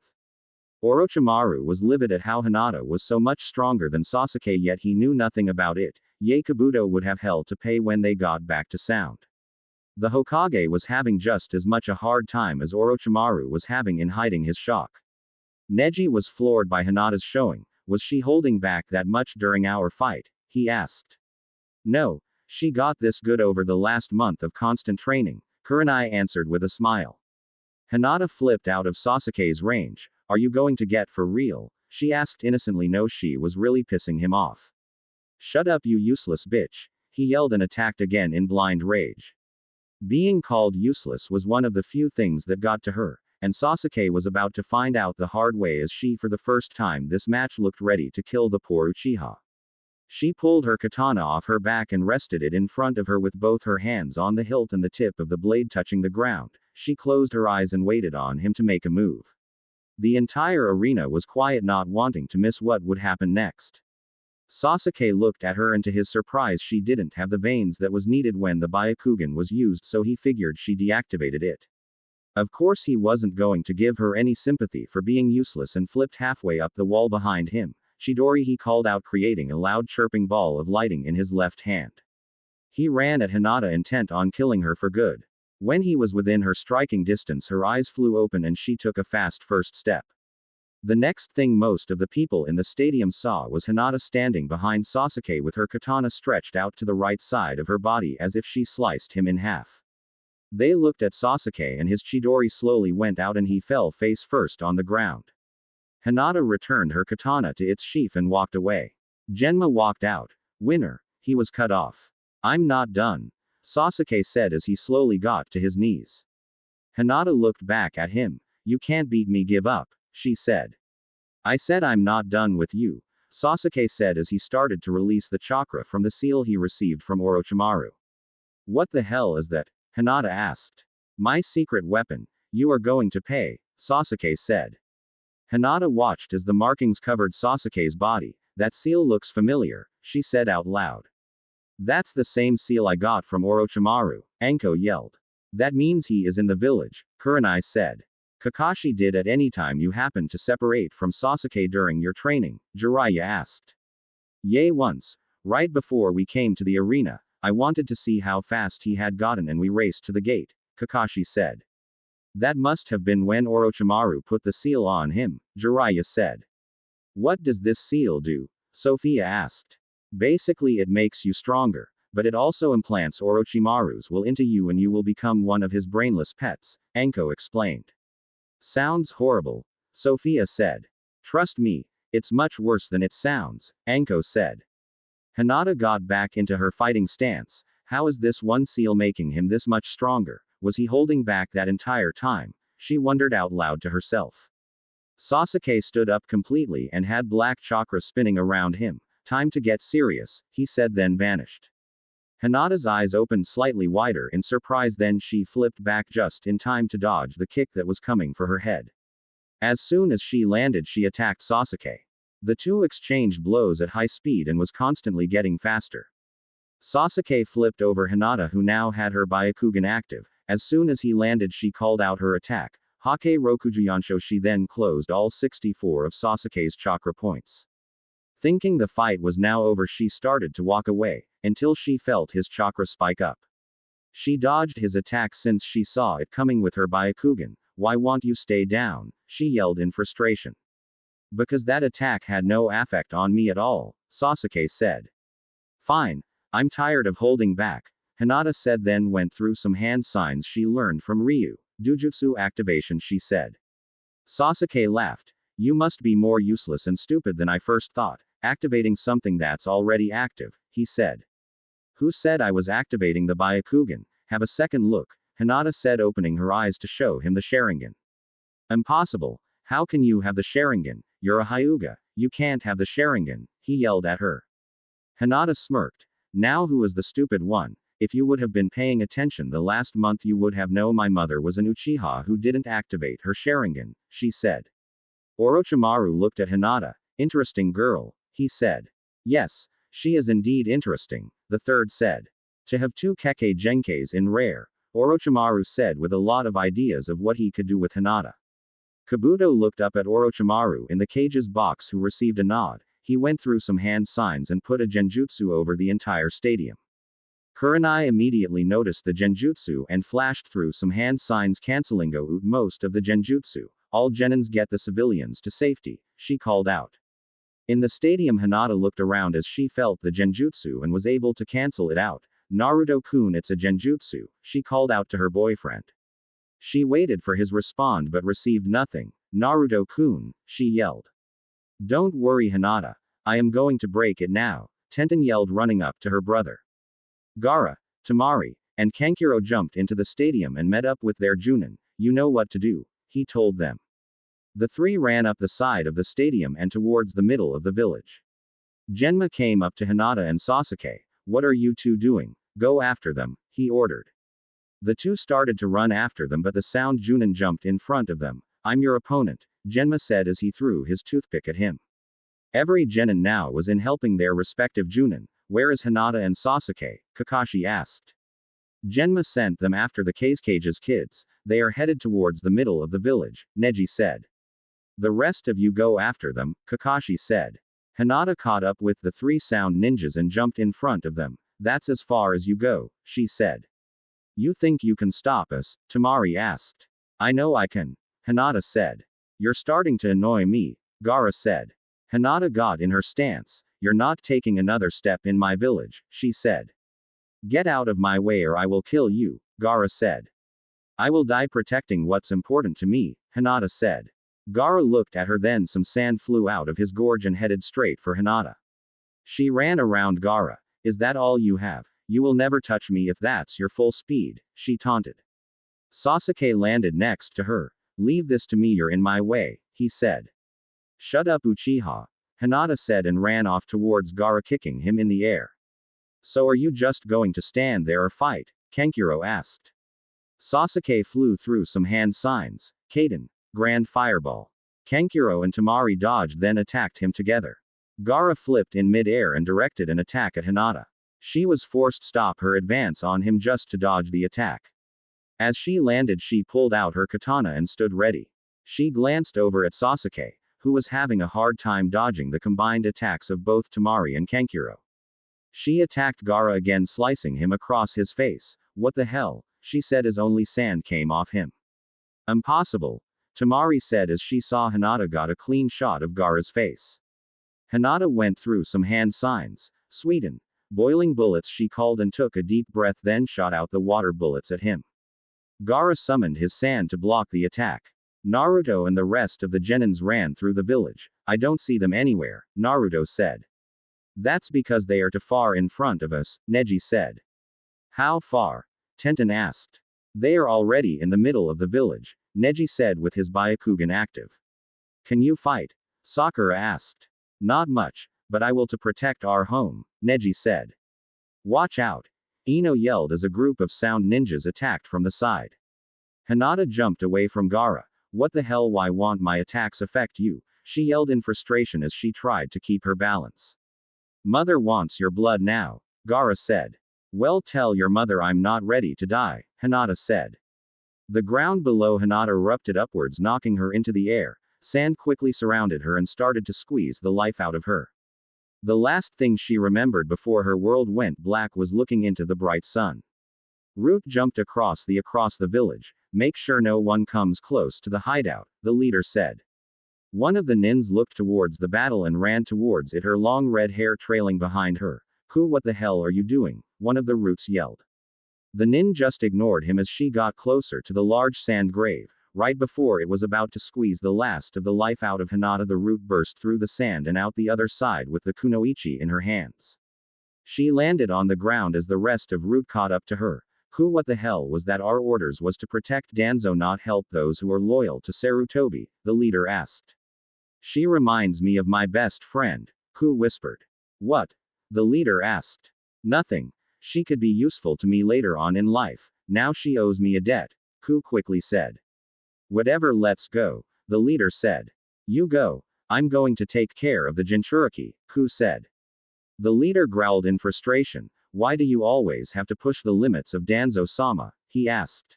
Orochimaru was livid at how Hinata was so much stronger than Sasuke, yet he knew nothing about it. Kabuto would have hell to pay when they got back to Sound. The Hokage was having just as much a hard time as Orochimaru was having in hiding his shock. Neji was floored by Hinata's showing. Was she holding back that much during our fight? He asked. No, she got this good over the last month of constant training, Kurenai answered with a smile. Hinata flipped out of Sasuke's range. Are you going to get for real? She asked innocently. No, she was really pissing him off. Shut up, you useless bitch, he yelled and attacked again in blind rage. Being called useless was one of the few things that got to her, and Sasuke was about to find out the hard way as she for the first time this match looked ready to kill the poor Uchiha. She pulled her katana off her back and rested it in front of her with both her hands on the hilt and the tip of the blade touching the ground. She closed her eyes and waited on him to make a move. The entire arena was quiet, not wanting to miss what would happen next. Sasuke looked at her and to his surprise she didn't have the veins that was needed when the Byakugan was used, so he figured she deactivated it. Of course he wasn't going to give her any sympathy for being useless and flipped halfway up the wall behind him. Chidori, he called out, creating a loud chirping ball of lighting in his left hand. He ran at Hinata, intent on killing her for good. When he was within her striking distance, her eyes flew open and she took a fast first step. The next thing most of the people in the stadium saw was Hinata standing behind Sasuke with her katana stretched out to the right side of her body as if she sliced him in half. They looked at Sasuke and his Chidori slowly went out and he fell face first on the ground. Hinata returned her katana to its sheath and walked away. Genma walked out. Winner. He was cut off. I'm not done, Sasuke said as he slowly got to his knees. Hinata looked back at him. You can't beat me, give up, she said. I said I'm not done with you, Sasuke said as he started to release the chakra from the seal he received from Orochimaru. What the hell is that? Hinata asked. My secret weapon. You are going to pay, Sasuke said. Hinata watched as the markings covered Sasuke's body. That seal looks familiar, she said out loud. That's the same seal I got from Orochimaru, Anko yelled. That means he is in the village, Kurenai said. Kakashi did at any time you happened to separate from Sasuke during your training, Jiraiya asked. Yay, once. Right before we came to the arena, I wanted to see how fast he had gotten and we raced to the gate, Kakashi said. That must have been when Orochimaru put the seal on him, Jiraiya said. What does this seal do? Sophia asked. Basically it makes you stronger, but it also implants Orochimaru's will into you and you will become one of his brainless pets, Anko explained. Sounds horrible, Sophia said. Trust me, it's much worse than it sounds, Anko said. Hinata got back into her fighting stance. How is this one seal making him this much stronger? Was he holding back that entire time? She wondered out loud to herself. Sasuke stood up completely and had black chakra spinning around him. Time to get serious, he said, then vanished. Hinata's eyes opened slightly wider in surprise, then she flipped back just in time to dodge the kick that was coming for her head. As soon as she landed, she attacked Sasuke. The two exchanged blows at high speed and was constantly getting faster. Sasuke flipped over Hinata, who now had her Byakugan active. As soon as he landed, she called out her attack, Hake Rokujuyansho. She then closed all 64 of Sasuke's chakra points. Thinking the fight was now over, she started to walk away, until she felt his chakra spike up. She dodged his attack since she saw it coming with her Byakugan. Why won't you stay down? She yelled in frustration. Because that attack had no effect on me at all, Sasuke said. Fine. I'm tired of holding back, Hinata said, then went through some hand signs she learned from Ryu. Dōjutsu activation, she said. Sasuke laughed. You must be more useless and stupid than I first thought, activating something that's already active, he said. Who said I was activating the Byakugan? Have a second look, Hinata said, opening her eyes to show him the Sharingan. Impossible. How can you have the Sharingan? You're a Hyuga. You can't have the Sharingan, he yelled at her. Hinata smirked. Now who is the stupid one? If you would have been paying attention the last month, you would have known my mother was an Uchiha who didn't activate her Sharingan, she said. Orochimaru looked at Hinata. Interesting girl, he said. Yes, she is indeed interesting, the third said. To have two Kekkei Genkais in rare, Orochimaru said with a lot of ideas of what he could do with Hinata. Kabuto looked up at Orochimaru in the cage's box, who received a nod. He went through some hand signs and put a genjutsu over the entire stadium. Kurenai immediately noticed the genjutsu and flashed through some hand signs, canceling out most of the genjutsu. All genins get the civilians to safety, she called out. In the stadium, Hinata looked around as she felt the genjutsu and was able to cancel it out. Naruto-kun, it's a genjutsu, she called out to her boyfriend. She waited for his response but received nothing. Naruto-kun, she yelled. Don't worry, Hinata. I am going to break it now, Tenten yelled, running up to her brother. Gaara, Temari, and Kankuro jumped into the stadium and met up with their Junin. You know what to do, he told them. The three ran up the side of the stadium and towards the middle of the village. Genma came up to Hinata and Sasuke. What are you two doing? Go after them, he ordered. The two started to run after them, but the sound Junin jumped in front of them. I'm your opponent, Genma said as he threw his toothpick at him. Every genin now was in helping their respective Junin. Where is Hinata and Sasuke? Kakashi asked. Genma sent them after the cage's kids. They are headed towards the middle of the village, Neji said. The rest of you go after them, Kakashi said. Hinata caught up with the three sound ninjas and jumped in front of them. That's as far as you go, she said. You think you can stop us? Temari asked. I know I can, Hinata said. You're starting to annoy me, Gaara said. Hinata got in her stance. You're not taking another step in my village, she said. Get out of my way or I will kill you, Gaara said. I will die protecting what's important to me, Hinata said. Gaara looked at her, then some sand flew out of his gorge and headed straight for Hinata. She ran around Gaara. Is that all you have? You will never touch me if that's your full speed, she taunted. Sasuke landed next to her. Leave this to me, you're in my way, he said. Shut up, Uchiha, Hinata said and ran off towards Gaara, kicking him in the air. So are you just going to stand there or fight? Kankuro asked. Sasuke flew through some hand signs. Kaden, Grand Fireball. Kankuro and Temari dodged, then attacked him together. Gaara flipped in mid-air and directed an attack at Hinata. She was forced to stop her advance on him just to dodge the attack. As she landed, she pulled out her katana and stood ready. She glanced over at Sasuke, who was having a hard time dodging the combined attacks of both Temari and Kankuro. She attacked Gaara again, slicing him across his face. What the hell? She said as only sand came off him. Impossible, Temari said as she saw Hinata got a clean shot of Gaara's face. Hinata went through some hand signs. Sweeten. Boiling bullets, she called and took a deep breath, then shot out the water bullets at him. Gaara summoned his sand to block the attack. Naruto and the rest of the genins ran through the village. I don't see them anywhere, Naruto said. That's because they are too far in front of us, Neji said. How far? Tenten asked. They are already in the middle of the village, Neji said with his Byakugan active. Can you fight? Sakura asked. Not much, but I will to protect our home, Neji said. Watch out. Ino yelled as a group of sound ninjas attacked from the side. Hinata jumped away from Gaara. What the hell, why won't my attacks affect you? She yelled in frustration as she tried to keep her balance. Mother wants your blood now, Gaara said. Well, tell your mother I'm not ready to die, Hinata said. The ground below Hinata erupted upwards, knocking her into the air. Sand quickly surrounded her and started to squeeze the life out of her. The last thing she remembered before her world went black was looking into the bright sun. Root jumped across the village. Make sure no one comes close to the hideout, the leader said. One of the nins looked towards the battle and ran towards it, her long red hair trailing behind her. Ku, what the hell are you doing? One of the roots yelled. The nin just ignored him as she got closer to the large sand grave. Right before it was about to squeeze the last of the life out of Hinata, the root burst through the sand and out the other side with the kunoichi in her hands. She landed on the ground as the rest of root caught up to her. Ku, what the hell was that? Our orders was to protect Danzo, not help those who are loyal to Sarutobi, the leader asked. She reminds me of my best friend, Ku whispered. What? The leader asked. Nothing. She could be useful to me later on in life. Now she owes me a debt, Ku quickly said. Whatever, let's go, the leader said. You go. I'm going to take care of the Jinchuriki, Ku said. The leader growled in frustration. Why do you always have to push the limits of Danzo-sama? He asked.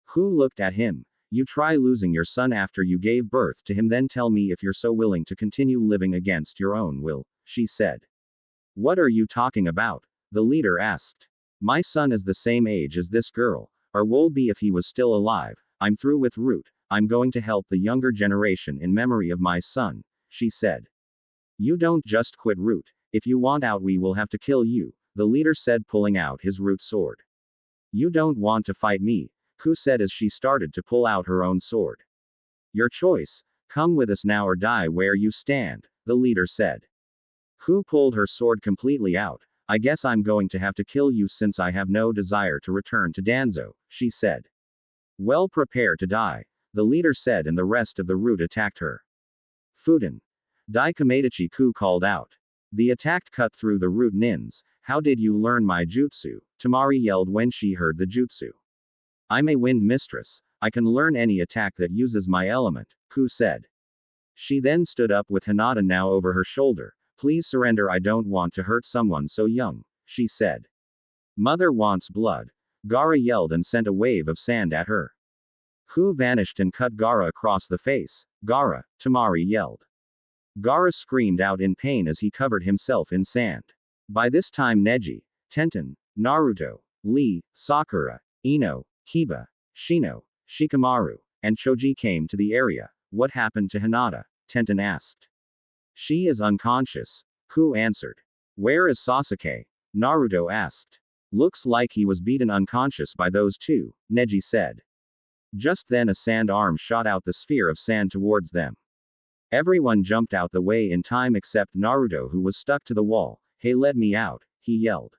Ku looked at him. You try losing your son after you gave birth to him, then tell me if you're so willing to continue living against your own will, she said. What are you talking about? The leader asked. My son is the same age as this girl, or will be if he was still alive. I'm through with Root. I'm going to help the younger generation in memory of my son, she said. You don't just quit Root. If you want out, we will have to kill you, the leader said, pulling out his root sword. You don't want to fight me, Ku said as she started to pull out her own sword. Your choice. Come with us now or die where you stand, the leader said. Ku pulled her sword completely out. I guess I'm going to have to kill you since I have no desire to return to Danzo, she said. Well, prepare to die, the leader said, and the rest of the root attacked her. Fuden. Dai Kamedachi, Ku called out. The attack cut through the root nins. How did you learn my jutsu? Tamari yelled when she heard the jutsu. I'm a wind mistress. I can learn any attack that uses my element, Ku said. She then stood up with Hinata now over her shoulder. Please surrender, I don't want to hurt someone so young, she said. Mother wants blood. Gara yelled and sent a wave of sand at her. Ku vanished and cut Gara across the face. Gara, Tamari yelled. Gara screamed out in pain as he covered himself in sand. By this time Neji, Tenten, Naruto, Lee, Sakura, Ino, Hiba, Shino, Shikamaru, and Choji came to the area. What happened to Hinata? Tenten asked. She is unconscious, Ku answered. Where is Sasuke? Naruto asked. Looks like he was beaten unconscious by those two, Neji said. Just then a sand arm shot out the sphere of sand towards them. Everyone jumped out the way in time except Naruto, who was stuck to the wall. Hey, let me out, he yelled.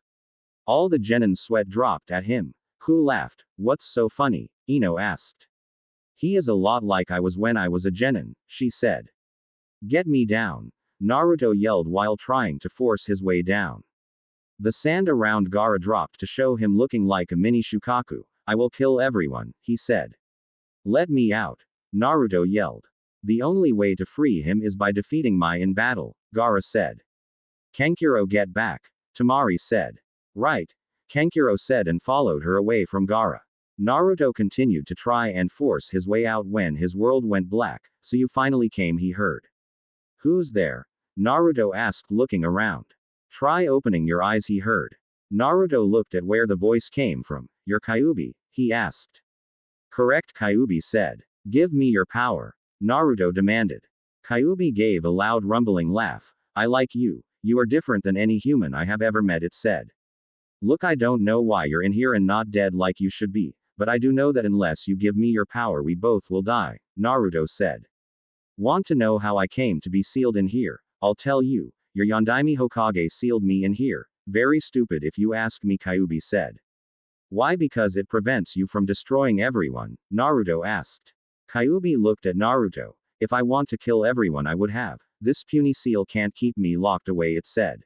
All the genin's sweat dropped at him. Ku laughed. What's so funny? Ino asked. He is a lot like I was when I was a genin, she said. Get me down, Naruto yelled while trying to force his way down. The sand around Gara dropped to show him looking like a mini Shukaku. I will kill everyone, he said. Let me out, Naruto yelled. The only way to free him is by defeating Mai in battle, Gara said. Kankuro, get back, Tamari said. Right, Kankuro said and followed her away from Gara. Naruto continued to try and force his way out when his world went black. So you finally came, he heard. Who's there? Naruto asked, looking around. Try opening your eyes, he heard. Naruto looked at where the voice came from. You're Kyuubi, he asked. Correct, Kyuubi said. Give me your power, Naruto demanded. Kyuubi gave a loud rumbling laugh. I like you. You are different than any human I have ever met, it said. Look, I don't know why you're in here and not dead like you should be, but I do know that unless you give me your power we both will die, Naruto said. Want to know how I came to be sealed in here? I'll tell you. Your Yondaime Hokage sealed me in here. Very stupid if you ask me, Kyuubi said. Why? Because it prevents you from destroying everyone, Naruto asked. Kyuubi looked at Naruto. If I want to kill everyone I would have. This puny seal can't keep me locked away, it said.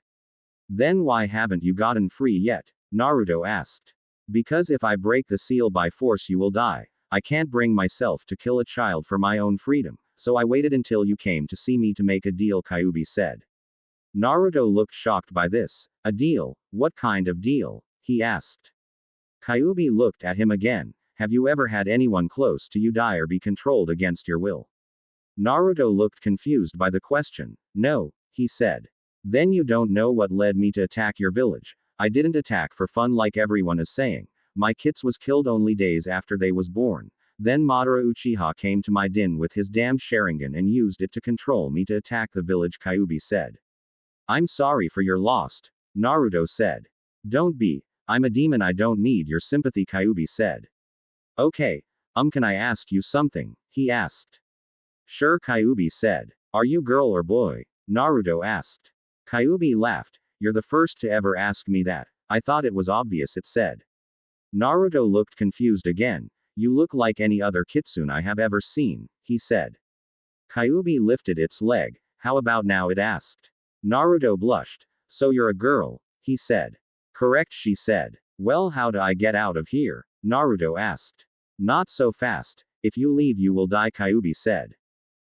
Then why haven't you gotten free yet? Naruto asked. Because if I break the seal by force you will die. I can't bring myself to kill a child for my own freedom, so I waited until you came to see me to make a deal, Kyuubi said. Naruto looked shocked by this. A deal? What kind of deal? He asked. Kyuubi looked at him again. Have you ever had anyone close to you die or be controlled against your will? Naruto looked confused by the question. No, he said. Then you don't know what led me to attack your village. I didn't attack for fun like everyone is saying. My kits was killed only days after they was born. Then Madara Uchiha came to my den with his damned Sharingan and used it to control me to attack the village, Kyuubi said. I'm sorry for your loss, Naruto said. Don't be. I'm a demon, I don't need your sympathy, Kyuubi said. Okay. Can I ask you something? He asked. Sure, Kyuubi said. Are you girl or boy? Naruto asked. Kyuubi laughed. You're the first to ever ask me that. I thought it was obvious, it said. Naruto looked confused again. You look like any other kitsune I have ever seen, he said. Kyuubi lifted its leg. How about now, it asked. Naruto blushed. So you're a girl, he said. Correct, she said. Well, how do I get out of here? Naruto asked. Not so fast. If you leave you will die, Kyuubi said.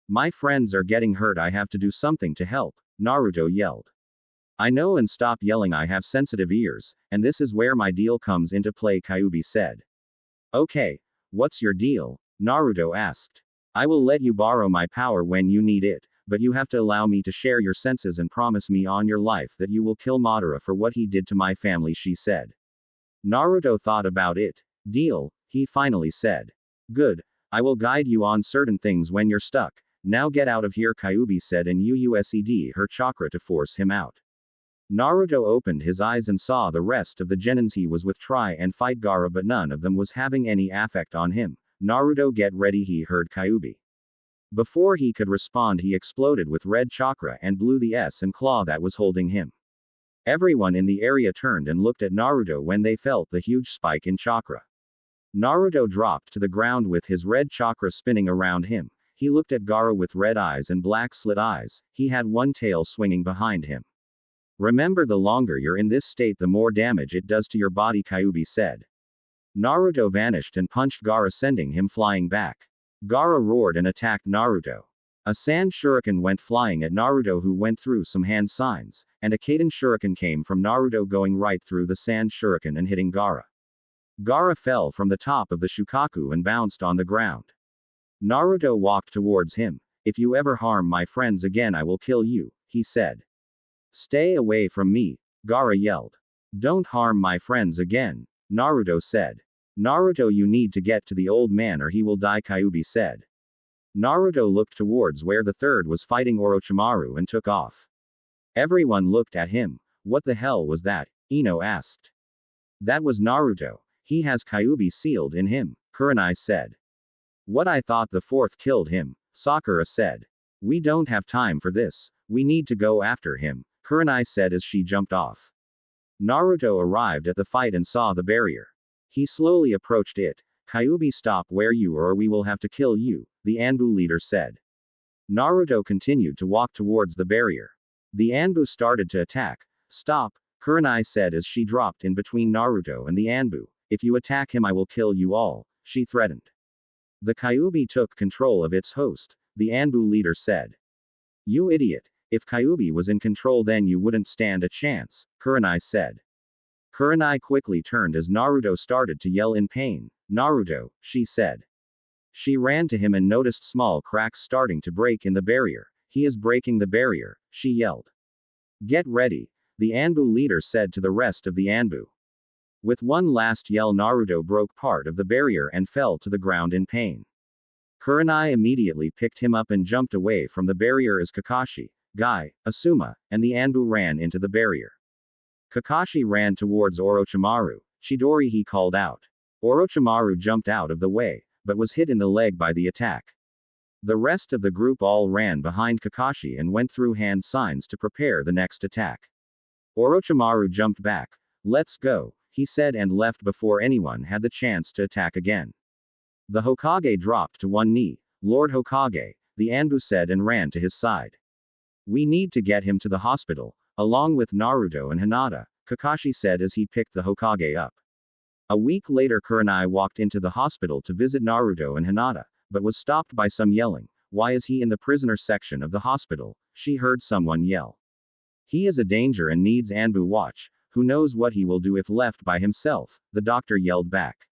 My friends are getting hurt, I have to do something to help, Naruto yelled. I know, and stop yelling, I have sensitive ears, and this is where my deal comes into play, Kyuubi said. Okay. What's your deal? Naruto asked. I will let you borrow my power when you need it, but you have to allow me to share your senses and promise me on your life that you will kill Madara for what he did to my family, she said. Naruto thought about it. Deal, he finally said. Good. I will guide you on certain things when you're stuck. Now get out of here, Kyuubi said, and used her chakra to force him out. Naruto opened his eyes and saw the rest of the genins he was with try and fight Gaara, but none of them was having any effect on him. Naruto, get ready, he heard Kyuubi. Before he could respond, he exploded with red chakra and blew the S and claw that was holding him. Everyone in the area turned and looked at Naruto when they felt the huge spike in chakra. Naruto dropped to the ground with his red chakra spinning around him. He looked at Gaara with red eyes and black slit eyes. He had one tail swinging behind him. Remember, the longer you're in this state, the more damage it does to your body, Kyuubi said. Naruto vanished and punched Gaara, sending him flying back. Gaara roared and attacked Naruto. A sand shuriken went flying at Naruto, who went through some hand signs, and a Kaden shuriken came from Naruto, going right through the sand shuriken and hitting Gaara. Gaara fell from the top of the Shukaku and bounced on the ground. Naruto walked towards him. If you ever harm my friends again, I will kill you, he said. Stay away from me, Gaara yelled. Don't harm my friends again, Naruto said. Naruto, you need to get to the old man or he will die, Kyuubi said. Naruto looked towards where the third was fighting Orochimaru and took off. Everyone looked at him. What the hell was that? Ino asked. That was Naruto. He has Kyuubi sealed in him, Kurenai said. What, I thought the fourth killed him, Sakura said. We don't have time for this. We need to go after him, Kurenai said as she jumped off. Naruto arrived at the fight and saw the barrier. He slowly approached it. Kyuubi, stop where you are or we will have to kill you, the Anbu leader said. Naruto continued to walk towards the barrier. The Anbu started to attack. Stop, Kurenai said as she dropped in between Naruto and the Anbu. If you attack him, I will kill you all, she threatened. The Kyuubi took control of its host, the Anbu leader said. You idiot. If Kyuubi was in control, then you wouldn't stand a chance, Kurenai said. Kurenai quickly turned as Naruto started to yell in pain. Naruto, she said. She ran to him and noticed small cracks starting to break in the barrier. He is breaking the barrier, she yelled. Get ready, the Anbu leader said to the rest of the Anbu. With one last yell, Naruto broke part of the barrier and fell to the ground in pain. Kurenai immediately picked him up and jumped away from the barrier as Kakashi, Guy, Asuma, and the Anbu ran into the barrier. Kakashi ran towards Orochimaru. Chidori, he called out. Orochimaru jumped out of the way, but was hit in the leg by the attack. The rest of the group all ran behind Kakashi and went through hand signs to prepare the next attack. Orochimaru jumped back. Let's go, he said, and left before anyone had the chance to attack again. The Hokage dropped to one knee. Lord Hokage, the Anbu said, and ran to his side. We need to get him to the hospital, along with Naruto and Hinata, Kakashi said as he picked the Hokage up. A week later, Kurenai walked into the hospital to visit Naruto and Hinata, but was stopped by some yelling. Why is he in the prisoner section of the hospital? She heard someone yell. He is a danger and needs Anbu watch. Who knows what he will do if left by himself, the doctor yelled back.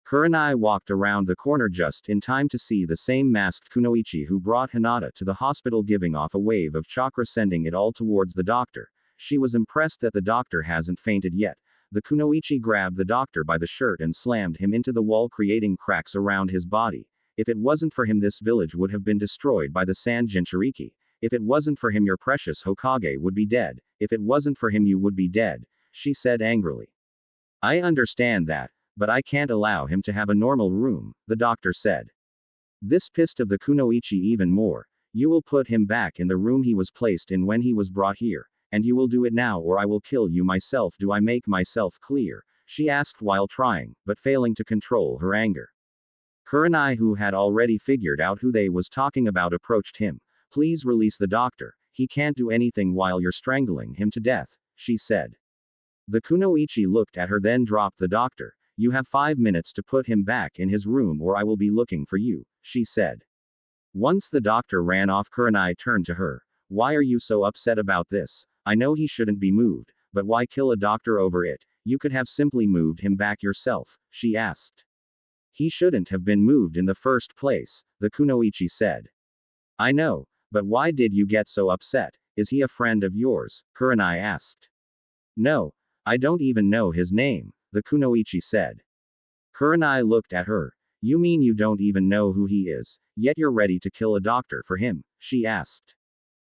Kurenai walked around the corner just in time to see the same masked kunoichi who brought Hinata to the hospital giving off a wave of chakra sending it all towards the doctor. She was impressed that the doctor hasn't fainted yet. The kunoichi grabbed the doctor by the shirt and slammed him into the wall, creating cracks around his body. If it wasn't for him, this village would have been destroyed by the sand Jinchuriki. If it wasn't for him, your precious Hokage would be dead. If it wasn't for him, you would be dead, she said angrily. I understand that, but I can't allow him to have a normal room, the doctor said. This pissed of the kunoichi even more. You will put him back in the room he was placed in when he was brought here, and you will do it now or I will kill you myself. Do I make myself clear? She asked while trying, but failing to control her anger. Kurenai, who had already figured out who they was talking about, approached him. Please release the doctor. He can't do anything while you're strangling him to death, she said. The kunoichi looked at her, then dropped the doctor. You have 5 minutes to put him back in his room or I will be looking for you, she said. Once the doctor ran off, Kurenai turned to her. Why are you so upset about this? I know he shouldn't be moved, but why kill a doctor over it? You could have simply moved him back yourself, she asked. He shouldn't have been moved in the first place, the kunoichi said. I know, but why did you get so upset? Is he a friend of yours? Kurenai asked. No, I don't even know his name, the kunoichi said. Kurenai looked at her. You mean you don't even know who he is, yet you're ready to kill a doctor for him? She asked.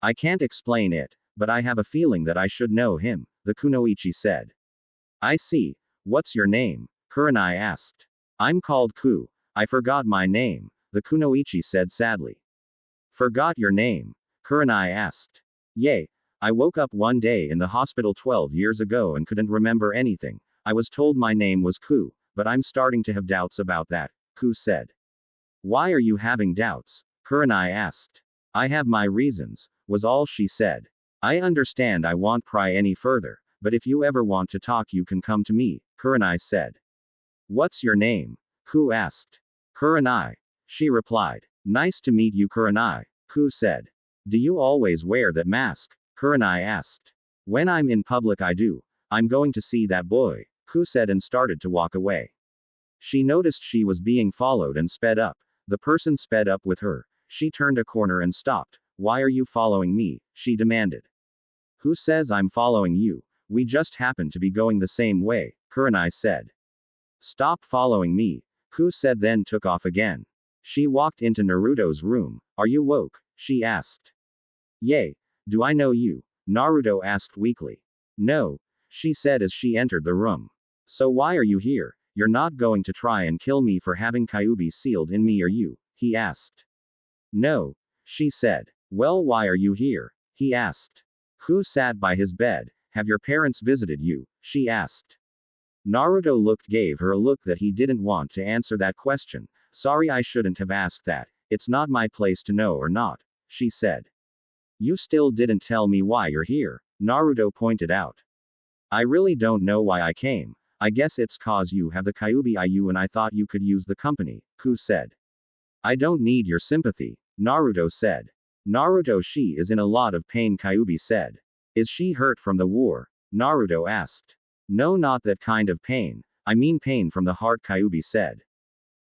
I can't explain it, but I have a feeling that I should know him, the kunoichi said. I see. What's your name? Kurenai asked. I'm called Ku. I forgot my name, the kunoichi said sadly. Forgot your name? Kurenai asked. Yay. I woke up one day in the hospital 12 years ago and couldn't remember anything. I was told my name was Ku, but I'm starting to have doubts about that, Ku said. Why are you having doubts? Kurenai asked. I have my reasons, was all she said. I understand I won't pry any further, but if you ever want to talk you can come to me, Kurenai said. What's your name? Ku asked. Kurenai. She replied. Nice to meet you, Kurenai, Ku said. Do you always wear that mask? Kurenai asked. When I'm in public I do. I'm going to see that boy, Ku said and started to walk away. She noticed she was being followed and sped up. The person sped up with her. She turned a corner and stopped. Why are you following me? She demanded. Who says I'm following you? We just happen to be going the same way, Kurenai said. Stop following me, Ku said, then took off again. She walked into Naruto's room. Are you woke? She asked. Yay. Do I know you? Naruto asked weakly. No, she said as she entered the room. So why are you here? You're not going to try and kill me for having Kyuubi sealed in me, are you? He asked. No, she said. Well, why are you here? He asked. Ku sat by his bed. Have your parents visited you? She asked. Naruto gave her a look that he didn't want to answer that question. Sorry, I shouldn't have asked that. It's not my place to know or not, she said. You still didn't tell me why you're here, Naruto pointed out. I really don't know why I came. I guess it's cause you have the Kyuubi IU and I thought you could use the company, Ku said. I don't need your sympathy, Naruto said. Naruto, she is in a lot of pain, Kyuubi said. Is she hurt from the war? Naruto asked. No, not that kind of pain. I mean pain from the heart, Kyuubi said.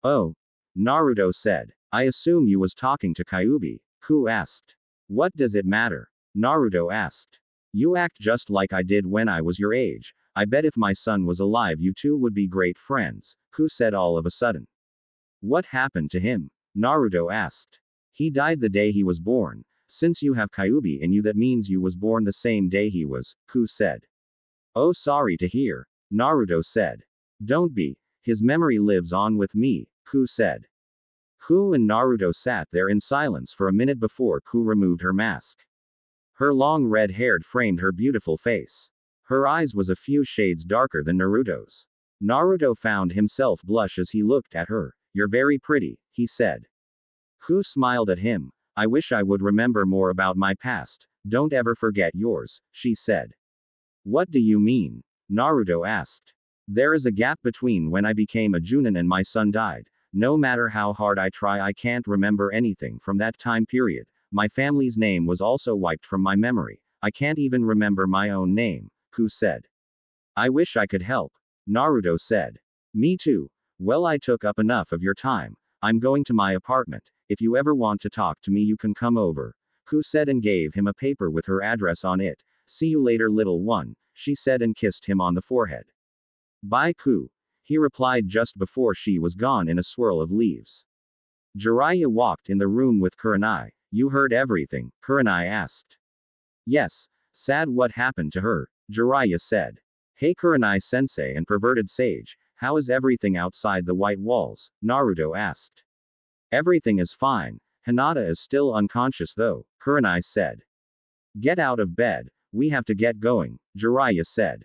Oh, Naruto said. I assume you was talking to Kyuubi, Ku asked. What does it matter? Naruto asked. You act just like I did when I was your age. I bet if my son was alive you two would be great friends, Ku said all of a sudden. What happened to him? Naruto asked. He died the day he was born. Since you have Kyuubi in you, that means you was born the same day he was, Ku said. Oh, sorry to hear, Naruto said. Don't be. His memory lives on with me, Ku said. Ku and Naruto sat there in silence for a minute before Ku removed her mask. Her long red hair framed her beautiful face. Her eyes was a few shades darker than Naruto's. Naruto found himself blush as he looked at her. You're very pretty, he said. Ku smiled at him. I wish I would remember more about my past. Don't ever forget yours, she said. What do you mean? Naruto asked. There is a gap between when I became a Junin and my son died. No matter how hard I try, I can't remember anything from that time period. My family's name was also wiped from my memory. I can't even remember my own name, Ku said. I wish I could help, Naruto said. Me too. Well, I took up enough of your time. I'm going to my apartment. If you ever want to talk to me, you can come over. Ku said and gave him a paper with her address on it. See you later, little one, she said and kissed him on the forehead. Bye, Ku, he replied just before she was gone in a swirl of leaves. Jiraiya walked in the room with Kurenai. You heard everything? Kurenai asked. Yes. Sad, what happened to her? Jiraiya said. Hey Kurenai-sensei and perverted sage, how is everything outside the white walls? Naruto asked. Everything is fine. Hinata is still unconscious though, Kurenai said. Get out of bed. We have to get going, Jiraiya said.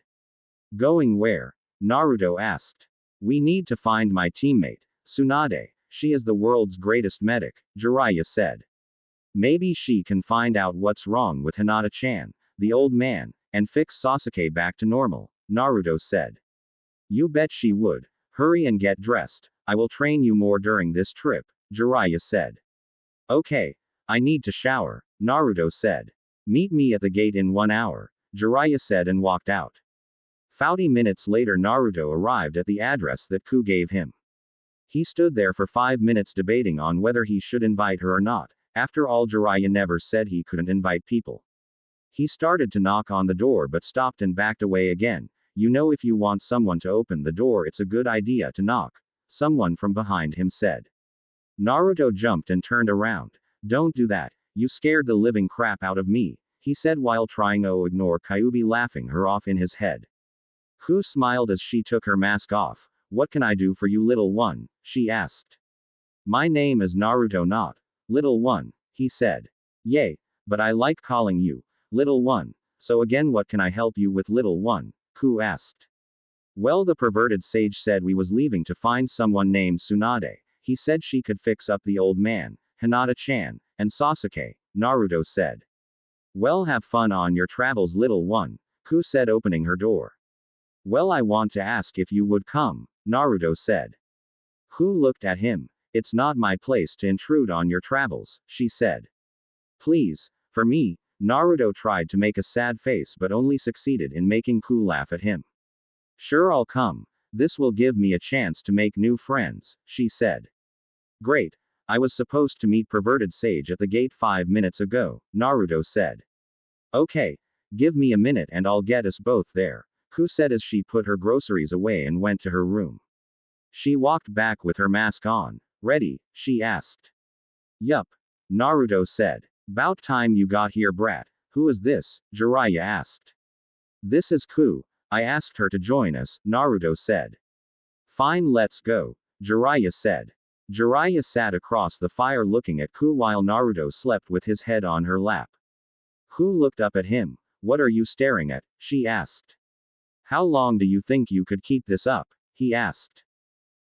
Going where? Naruto asked. We need to find my teammate, Tsunade. She is the world's greatest medic, Jiraiya said. Maybe she can find out what's wrong with Hinata-chan, the old man, and fix Sasuke back to normal, Naruto said. You bet she would. Hurry and get dressed. I will train you more during this trip, Jiraiya said. Okay. I need to shower, Naruto said. Meet me at the gate in 1 hour, Jiraiya said and walked out. 40 minutes later, Naruto arrived at the address that Ku gave him. He stood there for 5 minutes debating on whether he should invite her or not. After all, Jiraiya never said he couldn't invite people. He started to knock on the door but stopped and backed away again. You know, if you want someone to open the door, it's a good idea to knock, someone from behind him said. Naruto jumped and turned around. Don't do that, you scared the living crap out of me, he said while trying to ignore Kyuubi laughing her off in his head. Ku smiled as she took her mask off. What can I do for you, little one? She asked. My name is Naruto, not little one, he said. Yay, but I like calling you little one. So again, what can I help you with, little one? Ku asked. Well, the perverted sage said we was leaving to find someone named Tsunade. He said she could fix up the old man, Hinata-chan, and Sasuke, Naruto said. Well, have fun on your travels, little one, Ku said, opening her door. Well, I want to ask if you would come, Naruto said. Ku looked at him. It's not my place to intrude on your travels, she said. Please, for me, Naruto tried to make a sad face but only succeeded in making Ku laugh at him. Sure, I'll come. This will give me a chance to make new friends, she said. Great. I was supposed to meet perverted sage at the gate 5 minutes ago, Naruto said. Okay. Give me a minute and I'll get us both there, Ku said as she put her groceries away and went to her room. She walked back with her mask on. Ready? She asked. Yup. Naruto said. About time you got here, brat. Who is this? Jiraiya asked. This is Ku. I asked her to join us, Naruto said. Fine, let's go, Jiraiya said. Jiraiya sat across the fire looking at Ku while Naruto slept with his head on her lap. Ku looked up at him. What are you staring at? She asked. How long do you think you could keep this up? He asked.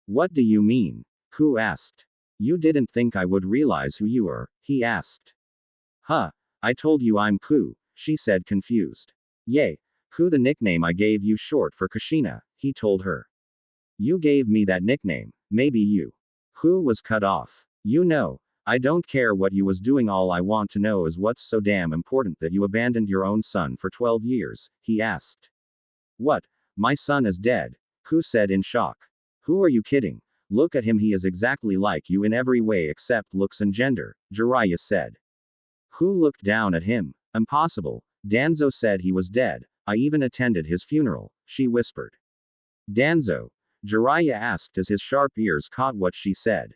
What do you mean? Ku asked. You didn't think I would realize who you are? He asked. Huh. I told you I'm Ku, she said, confused. Yay. Ku, the nickname I gave you, short for Kushina, he told her. You gave me that nickname, maybe you. Ku was cut off. You know, I don't care what you was doing, all I want to know is what's so damn important that you abandoned your own son for 12 years, he asked. What? My son is dead, Ku said in shock. Who are you kidding? Look at him, he is exactly like you in every way except looks and gender, Jiraiya said. Ku looked down at him. Impossible. Danzo said he was dead. I even attended his funeral, she whispered. Danzo? Jiraiya asked as his sharp ears caught what she said.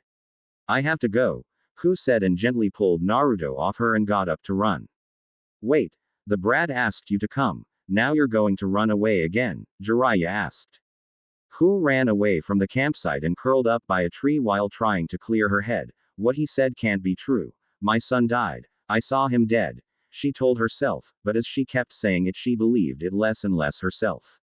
I have to go, Ku said and gently pulled Naruto off her and got up to run. Wait, the brat asked you to come, now you're going to run away again, Jiraiya asked. Ku ran away from the campsite and curled up by a tree while trying to clear her head. What he said can't be true. My son died. I saw him dead, she told herself, but as she kept saying it, she believed it less and less herself.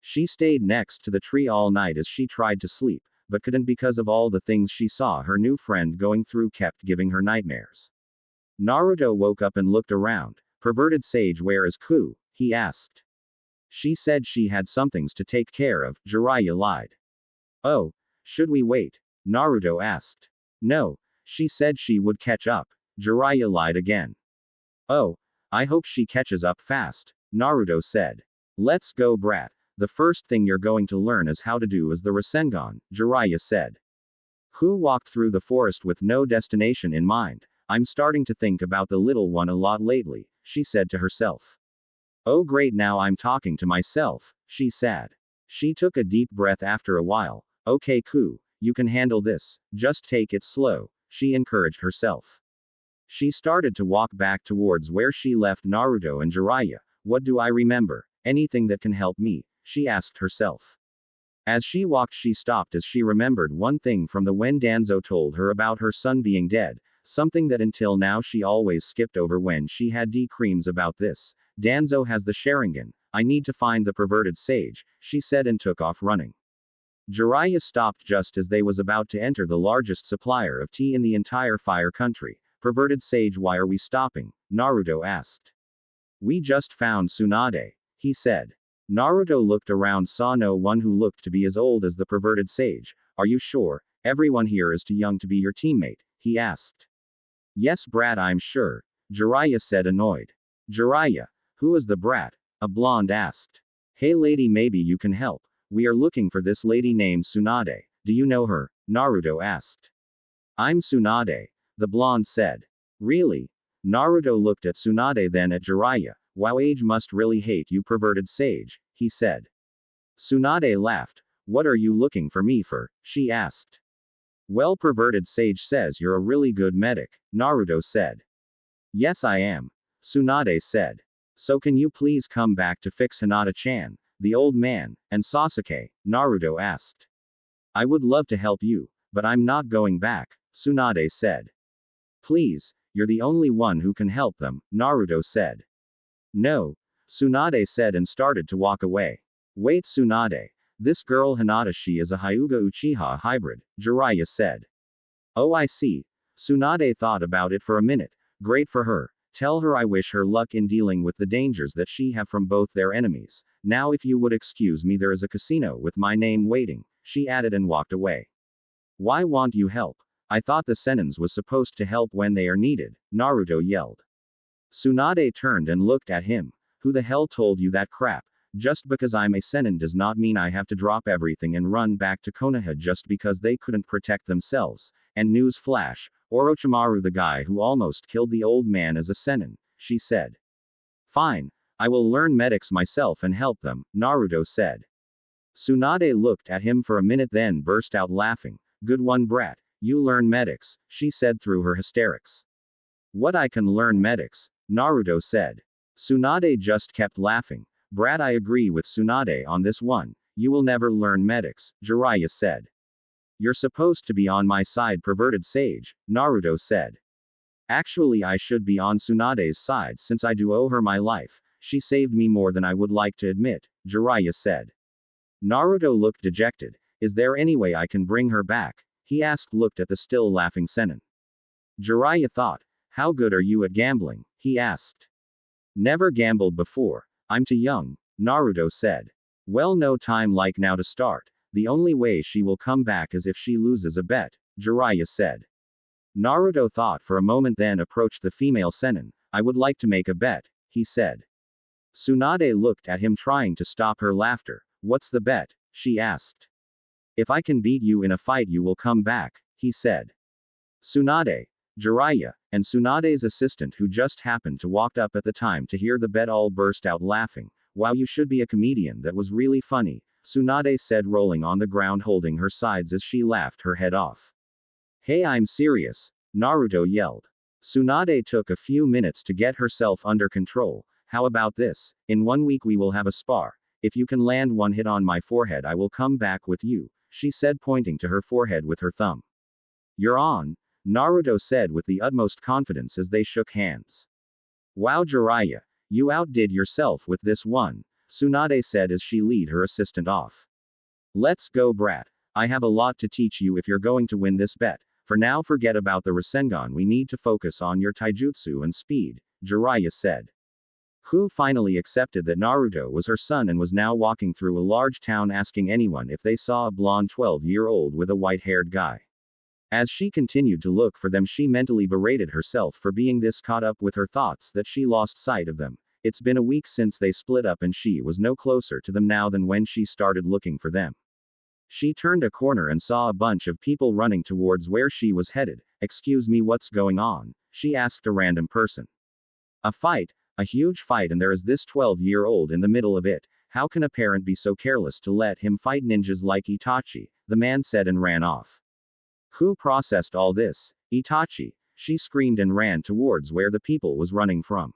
She stayed next to the tree all night as she tried to sleep, but couldn't because of all the things she saw her new friend going through kept giving her nightmares. Naruto woke up and looked around. Perverted sage, where is Ku? He asked. She said she had some things to take care of, Jiraiya lied. Oh, should we wait? Naruto asked. No, she said she would catch up, Jiraiya lied again. Oh, I hope she catches up fast, Naruto said. Let's go, brat. the first thing you're going to learn is how to do is the Rasengan, Jiraiya said. Who walked through the forest with no destination in mind? I'm starting to think about the little one a lot lately, she said to herself. Oh great, now I'm talking to myself, she said. She took a deep breath after a while. Okay Ku, you can handle this, just take it slow, she encouraged herself. She started to walk back towards where she left Naruto and Jiraiya. What do I remember? Anything that can help me? She asked herself. As she walked, she stopped as she remembered one thing from the when Danzo told her about her son being dead, something that until now she always skipped over when she had dreams about this. Danzo has the Sharingan. I need to find the perverted sage, she said and took off running. Jiraiya stopped just as they was about to enter the largest supplier of tea in the entire Fire Country. Perverted sage, why are we stopping? Naruto asked. We just found Tsunade, he said. Naruto looked around, saw no one who looked to be as old as the perverted sage. Are you sure? Everyone here is too young to be your teammate, he asked. Yes brat, I'm sure, Jiraiya said, annoyed. Jiraiya, who is the brat? A blonde asked. Hey lady, maybe you can help. We are looking for this lady named Tsunade. Do you know her? Naruto asked. I'm Tsunade, the blonde said. Really? Naruto looked at Tsunade, then at Jiraiya. Wow, age must really hate you, perverted sage, he said. Tsunade laughed. What are you looking for me for? She asked. Well, perverted sage says you're a really good medic, Naruto said. Yes I am, Tsunade said. So can you please come back to fix Hinata-chan, the old man, and Sasuke? Naruto asked. I would love to help you, but I'm not going back, Tsunade said. Please, you're the only one who can help them, Naruto said. No, Tsunade said and started to walk away. Wait Tsunade. This girl Hinata, she is a Hyuga Uchiha hybrid, Jiraiya said. Oh I see. Tsunade thought about it for a minute. Great for her. Tell her I wish her luck in dealing with the dangers that she have from both their enemies. Now if you would excuse me, there is a casino with my name waiting, she added and walked away. Why want you help? I thought the Senins was supposed to help when they are needed, Naruto yelled. Tsunade turned and looked at him. Who the hell told you that crap? Just because I'm a Senin does not mean I have to drop everything and run back to Konoha just because they couldn't protect themselves. And news flash, Orochimaru, the guy who almost killed the old man, is a Senin, she said. Fine. I will learn medics myself and help them, Naruto said. Tsunade looked at him for a minute then burst out laughing. Good one brat. You learn medics, she said through her hysterics. What, I can learn medics? Naruto said. Tsunade just kept laughing. Brat, I agree with Tsunade on this one. You will never learn medics, Jiraiya said. You're supposed to be on my side, perverted sage, Naruto said. Actually, I should be on Tsunade's side since I do owe her my life. She saved me more than I would like to admit, Jiraiya said. Naruto looked dejected. Is there any way I can bring her back? He asked, looked at the still laughing Senin. Jiraiya thought. How good are you at gambling? He asked. Never gambled before. I'm too young, Naruto said. Well, no time like now to start. The only way she will come back is if she loses a bet, Jiraiya said. Naruto thought for a moment then approached the female Senin. I would like to make a bet, he said. Tsunade looked at him trying to stop her laughter. What's the bet? She asked. If I can beat you in a fight you will come back, he said. Tsunade, Jiraiya, and Tsunade's assistant who just happened to walk up at the time to hear the bet all burst out laughing. Wow, you should be a comedian, that was really funny, Tsunade said rolling on the ground holding her sides as she laughed her head off. Hey, I'm serious, Naruto yelled. Tsunade took a few minutes to get herself under control. How about this? In 1 week we will have a spar. If you can land one hit on my forehead I will come back with you, she said pointing to her forehead with her thumb. You're on, Naruto said with the utmost confidence as they shook hands. Wow Jiraiya, you outdid yourself with this one, Tsunade said as she led her assistant off. Let's go brat. I have a lot to teach you if you're going to win this bet. For now forget about the Rasengan, we need to focus on your taijutsu and speed, Jiraiya said. Who finally accepted that Naruto was her son and was now walking through a large town asking anyone if they saw a blonde 12-year-old with a white-haired guy. As she continued to look for them she mentally berated herself for being this caught up with her thoughts that she lost sight of them. It's been a week since they split up and she was no closer to them now than when she started looking for them. She turned a corner and saw a bunch of people running towards where she was headed. Excuse me, what's going on? She asked a random person. A fight, a huge fight, and there is this 12-year-old in the middle of it. How can a parent be so careless to let him fight ninjas like Itachi? The man said and ran off. Who processed all this? Itachi. She screamed and ran towards where the people was running from.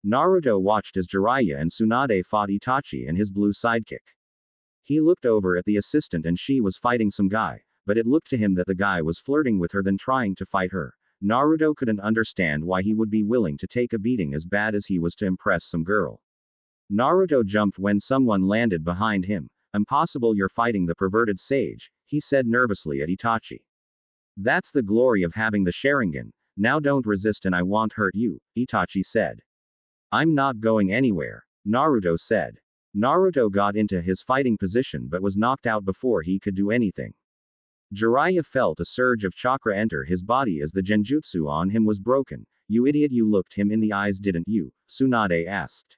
Naruto watched as Jiraiya and Tsunade fought Itachi and his blue sidekick. He looked over at the assistant and she was fighting some guy, but it looked to him that the guy was flirting with her than trying to fight her. Naruto couldn't understand why he would be willing to take a beating as bad as he was to impress some girl. Naruto jumped when someone landed behind him. Impossible, you're fighting the perverted sage, he said nervously at Itachi. That's the glory of having the Sharingan. Now don't resist and I won't hurt you, Itachi said. I'm not going anywhere, Naruto said. Naruto got into his fighting position but was knocked out before he could do anything. Jiraiya felt a surge of chakra enter his body as the genjutsu on him was broken. You idiot, you looked him in the eyes, didn't you? Tsunade asked.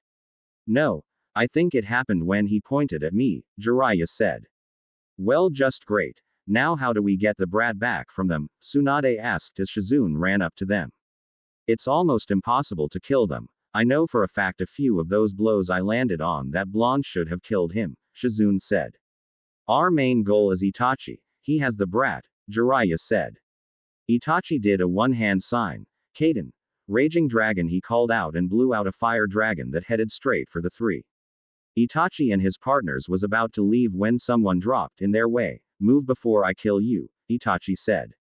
No, I think it happened when he pointed at me, Jiraiya said. Well, just great. Now how do we get the brat back from them? Tsunade asked as Shizune ran up to them. It's almost impossible to kill them. I know for a fact a few of those blows I landed on that blonde should have killed him, Shizune said. Our main goal is Itachi. He has the brat, Jiraiya said. Itachi did a one-hand sign. Kaden. Raging dragon, he called out and blew out a fire dragon that headed straight for the three. Itachi and his partners was about to leave when someone dropped in their way. Move before I kill you, Itachi said.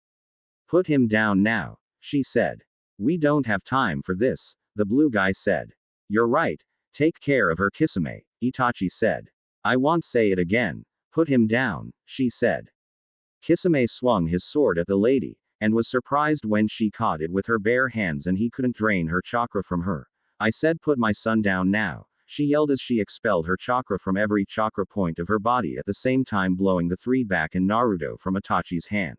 Put him down now, she said. We don't have time for this, the blue guy said. You're right, take care of her, Kisame, Itachi said. I won't say it again. Put him down, she said. Kisame swung his sword at the lady, and was surprised when she caught it with her bare hands and he couldn't drain her chakra from her. I said put my son down now, she yelled as she expelled her chakra from every chakra point of her body at the same time blowing the three back in Naruto from Itachi's hand.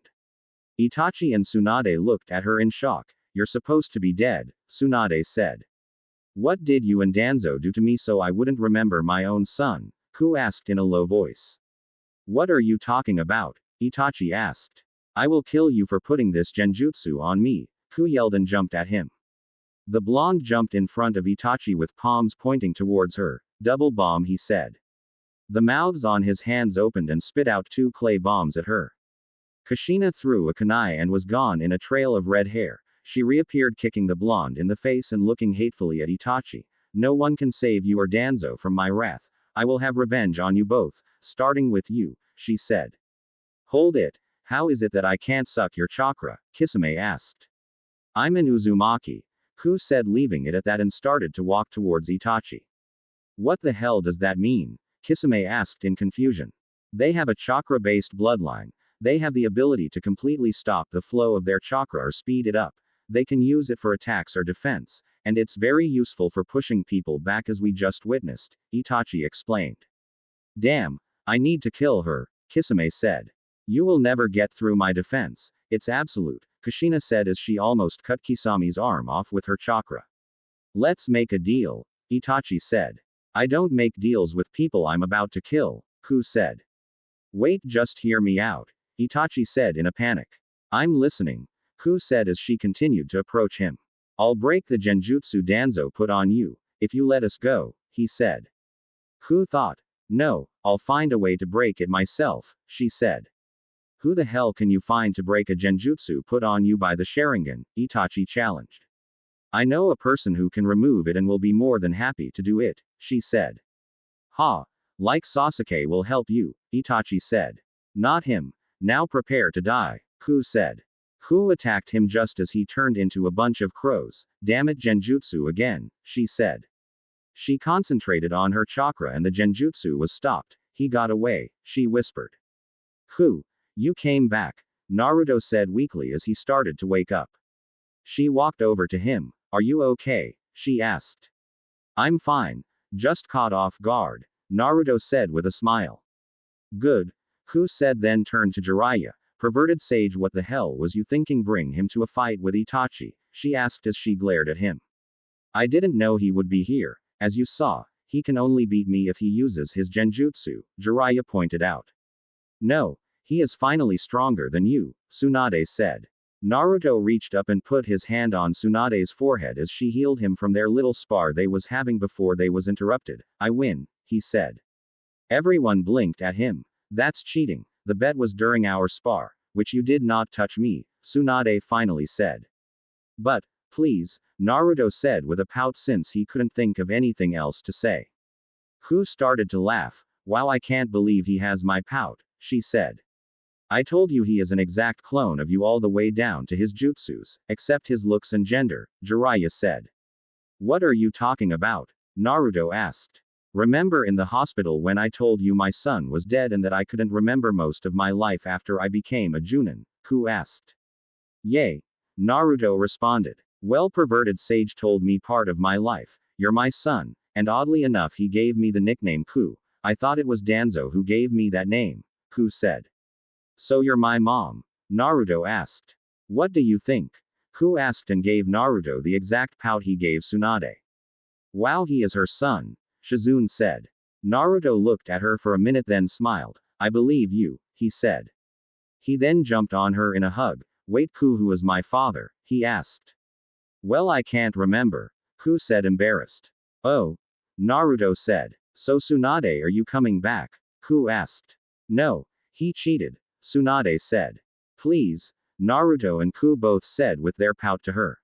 Itachi and Tsunade looked at her in shock. You're supposed to be dead, Tsunade said. What did you and Danzo do to me so I wouldn't remember my own son? Ku asked in a low voice. What are you talking about? Itachi asked. I will kill you for putting this genjutsu on me, Ku yelled and jumped at him. The blonde jumped in front of Itachi with palms pointing towards her. Double bomb, he said. The mouths on his hands opened and spit out 2 clay bombs at her. Kushina threw a kunai and was gone in a trail of red hair. She reappeared kicking the blonde in the face and looking hatefully at Itachi. No one can save you or Danzo from my wrath. I will have revenge on you both, starting with you, she said. Hold it. How is it that I can't suck your chakra? Kisame asked. I'm an Uzumaki, Ku said, leaving it at that and started to walk towards Itachi. What the hell does that mean? Kisame asked in confusion. They have a chakra-based bloodline. They have the ability to completely stop the flow of their chakra or speed it up. They can use it for attacks or defense, and it's very useful for pushing people back as we just witnessed, Itachi explained. Damn, I need to kill her, Kisame said. You will never get through my defense. It's absolute, Kushina said as she almost cut Kisami's arm off with her chakra. Let's make a deal, Itachi said. I don't make deals with people I'm about to kill, Ku said. Wait, just hear me out, Itachi said in a panic. I'm listening, Ku said as she continued to approach him. I'll break the genjutsu Danzo put on you, if you let us go, he said. Ku thought. No, I'll find a way to break it myself, she said. Who the hell can you find to break a genjutsu put on you by the Sharingan? Itachi challenged. I know a person who can remove it and will be more than happy to do it, she said. Ha! Like Sasuke will help you, Itachi said. Not him. Now prepare to die, Ku said. Ku attacked him just as he turned into a bunch of crows. Damn it, genjutsu again, she said. She concentrated on her chakra and the genjutsu was stopped. He got away, she whispered. Ku, you came back, Naruto said weakly as he started to wake up. She walked over to him. Are you okay? She asked. I'm fine. Just caught off guard, Naruto said with a smile. Good, Ku said, then turned to Jiraiya. Perverted sage, what the hell was you thinking? Bring him to a fight with Itachi, she asked as she glared at him. I didn't know he would be here, As you saw, he can only beat me if he uses his genjutsu, Jiraiya pointed out. No, he is finally stronger than you, Tsunade said. Naruto reached up and put his hand on Tsunade's forehead as she healed him from their little spar they was having before they was interrupted. I win, he said. Everyone blinked at him. That's cheating. The bet was during our spar, which you did not touch me, Tsunade finally said. But, please, Naruto said with a pout since he couldn't think of anything else to say. Who started to laugh. Wow, I can't believe he has my pout, she said. I told you he is an exact clone of you all the way down to his jutsus, except his looks and gender, Jiraiya said. What are you talking about? Naruto asked. Remember in the hospital when I told you my son was dead and that I couldn't remember most of my life after I became a Junin? Ku asked. Yay. Naruto responded. Well, perverted sage told me part of my life. You're my son, and oddly enough he gave me the nickname Ku. I thought it was Danzo who gave me that name, Ku said. So you're my mom? Naruto asked. What do you think? Ku asked and gave Naruto the exact pout he gave Tsunade. Wow, he is her son, Shizune said. Naruto looked at her for a minute then smiled. I believe you, he said. He then jumped on her in a hug. Wait, Ku, who is my father? He asked. Well, I can't remember, Ku said embarrassed. Oh, Naruto said. So Tsunade, are you coming back? Ku asked. No, he cheated, Tsunade said. Please, Naruto and Ku both said with their pout to her.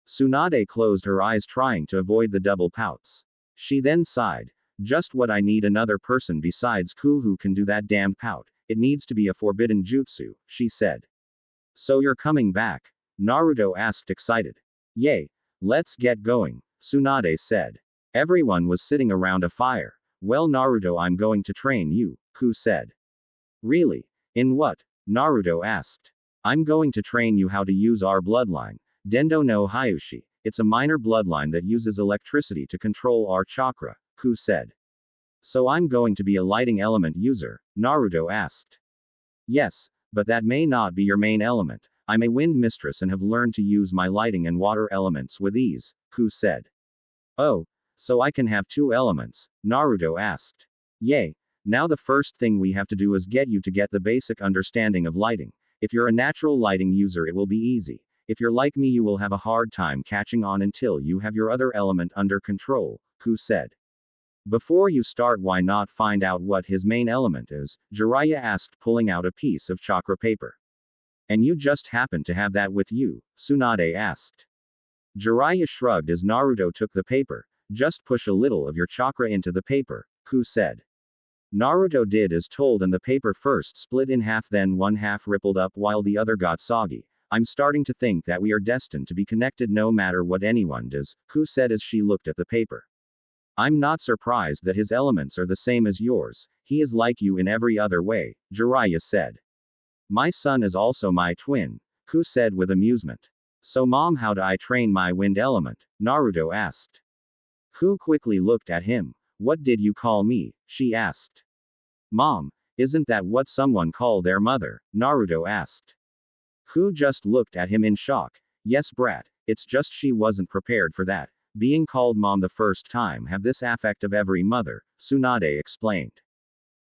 Tsunade closed her eyes trying to avoid the double pouts. She then sighed. Just what I need, another person besides Ku who can do that damned pout. It needs to be a forbidden jutsu, she said. So you're coming back? Naruto asked excited. Yay. Let's get going, Tsunade said. Everyone was sitting around a fire. Well, Naruto, I'm going to train you, Ku said. Really? In what? Naruto asked. I'm going to train you how to use our bloodline, Dendo no Hyushi. It's a minor bloodline that uses electricity to control our chakra, Ku said. So I'm going to be a lighting element user, Naruto asked. Yes, but that may not be your main element. I'm a wind mistress and have learned to use my lighting and water elements with ease, Ku said. Oh, so I can have two elements, Naruto asked. Yay. Now the first thing we have to do is get you to get the basic understanding of lighting. If you're a natural lighting user it will be easy. If you're like me you will have a hard time catching on until you have your other element under control, Ku said. Before you start, why not find out what his main element is? Jiraiya asked, pulling out a piece of chakra paper. And you just happen to have that with you? Tsunade asked. Jiraiya shrugged as Naruto took the paper. Just push a little of your chakra into the paper, Ku said. Naruto did as told and the paper first split in half, then one half rippled up while the other got soggy. I'm starting to think that we are destined to be connected no matter what anyone does, Ku said as she looked at the paper. I'm not surprised that his elements are the same as yours. He is like you in every other way, Jiraiya said. My son is also my twin, Ku said with amusement. So mom, how do I train my wind element? Naruto asked. Ku quickly looked at him. What did you call me? She asked. Mom, isn't that what someone called their mother? Naruto asked. Ku just looked at him in shock. Yes, brat, it's just she wasn't prepared for that. Being called mom the first time have this affect of every mother, Tsunade explained.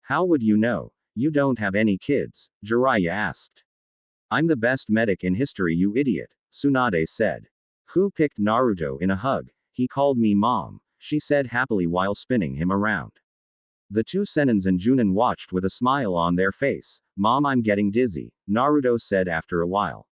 How would you know? You don't have any kids, Jiraiya asked. I'm the best medic in history, you idiot, Tsunade said. Ku picked Naruto in a hug. He called me mom, she said happily while spinning him around. The two senins and Junin watched with a smile on their face. Mom, I'm getting dizzy, Naruto said after a while.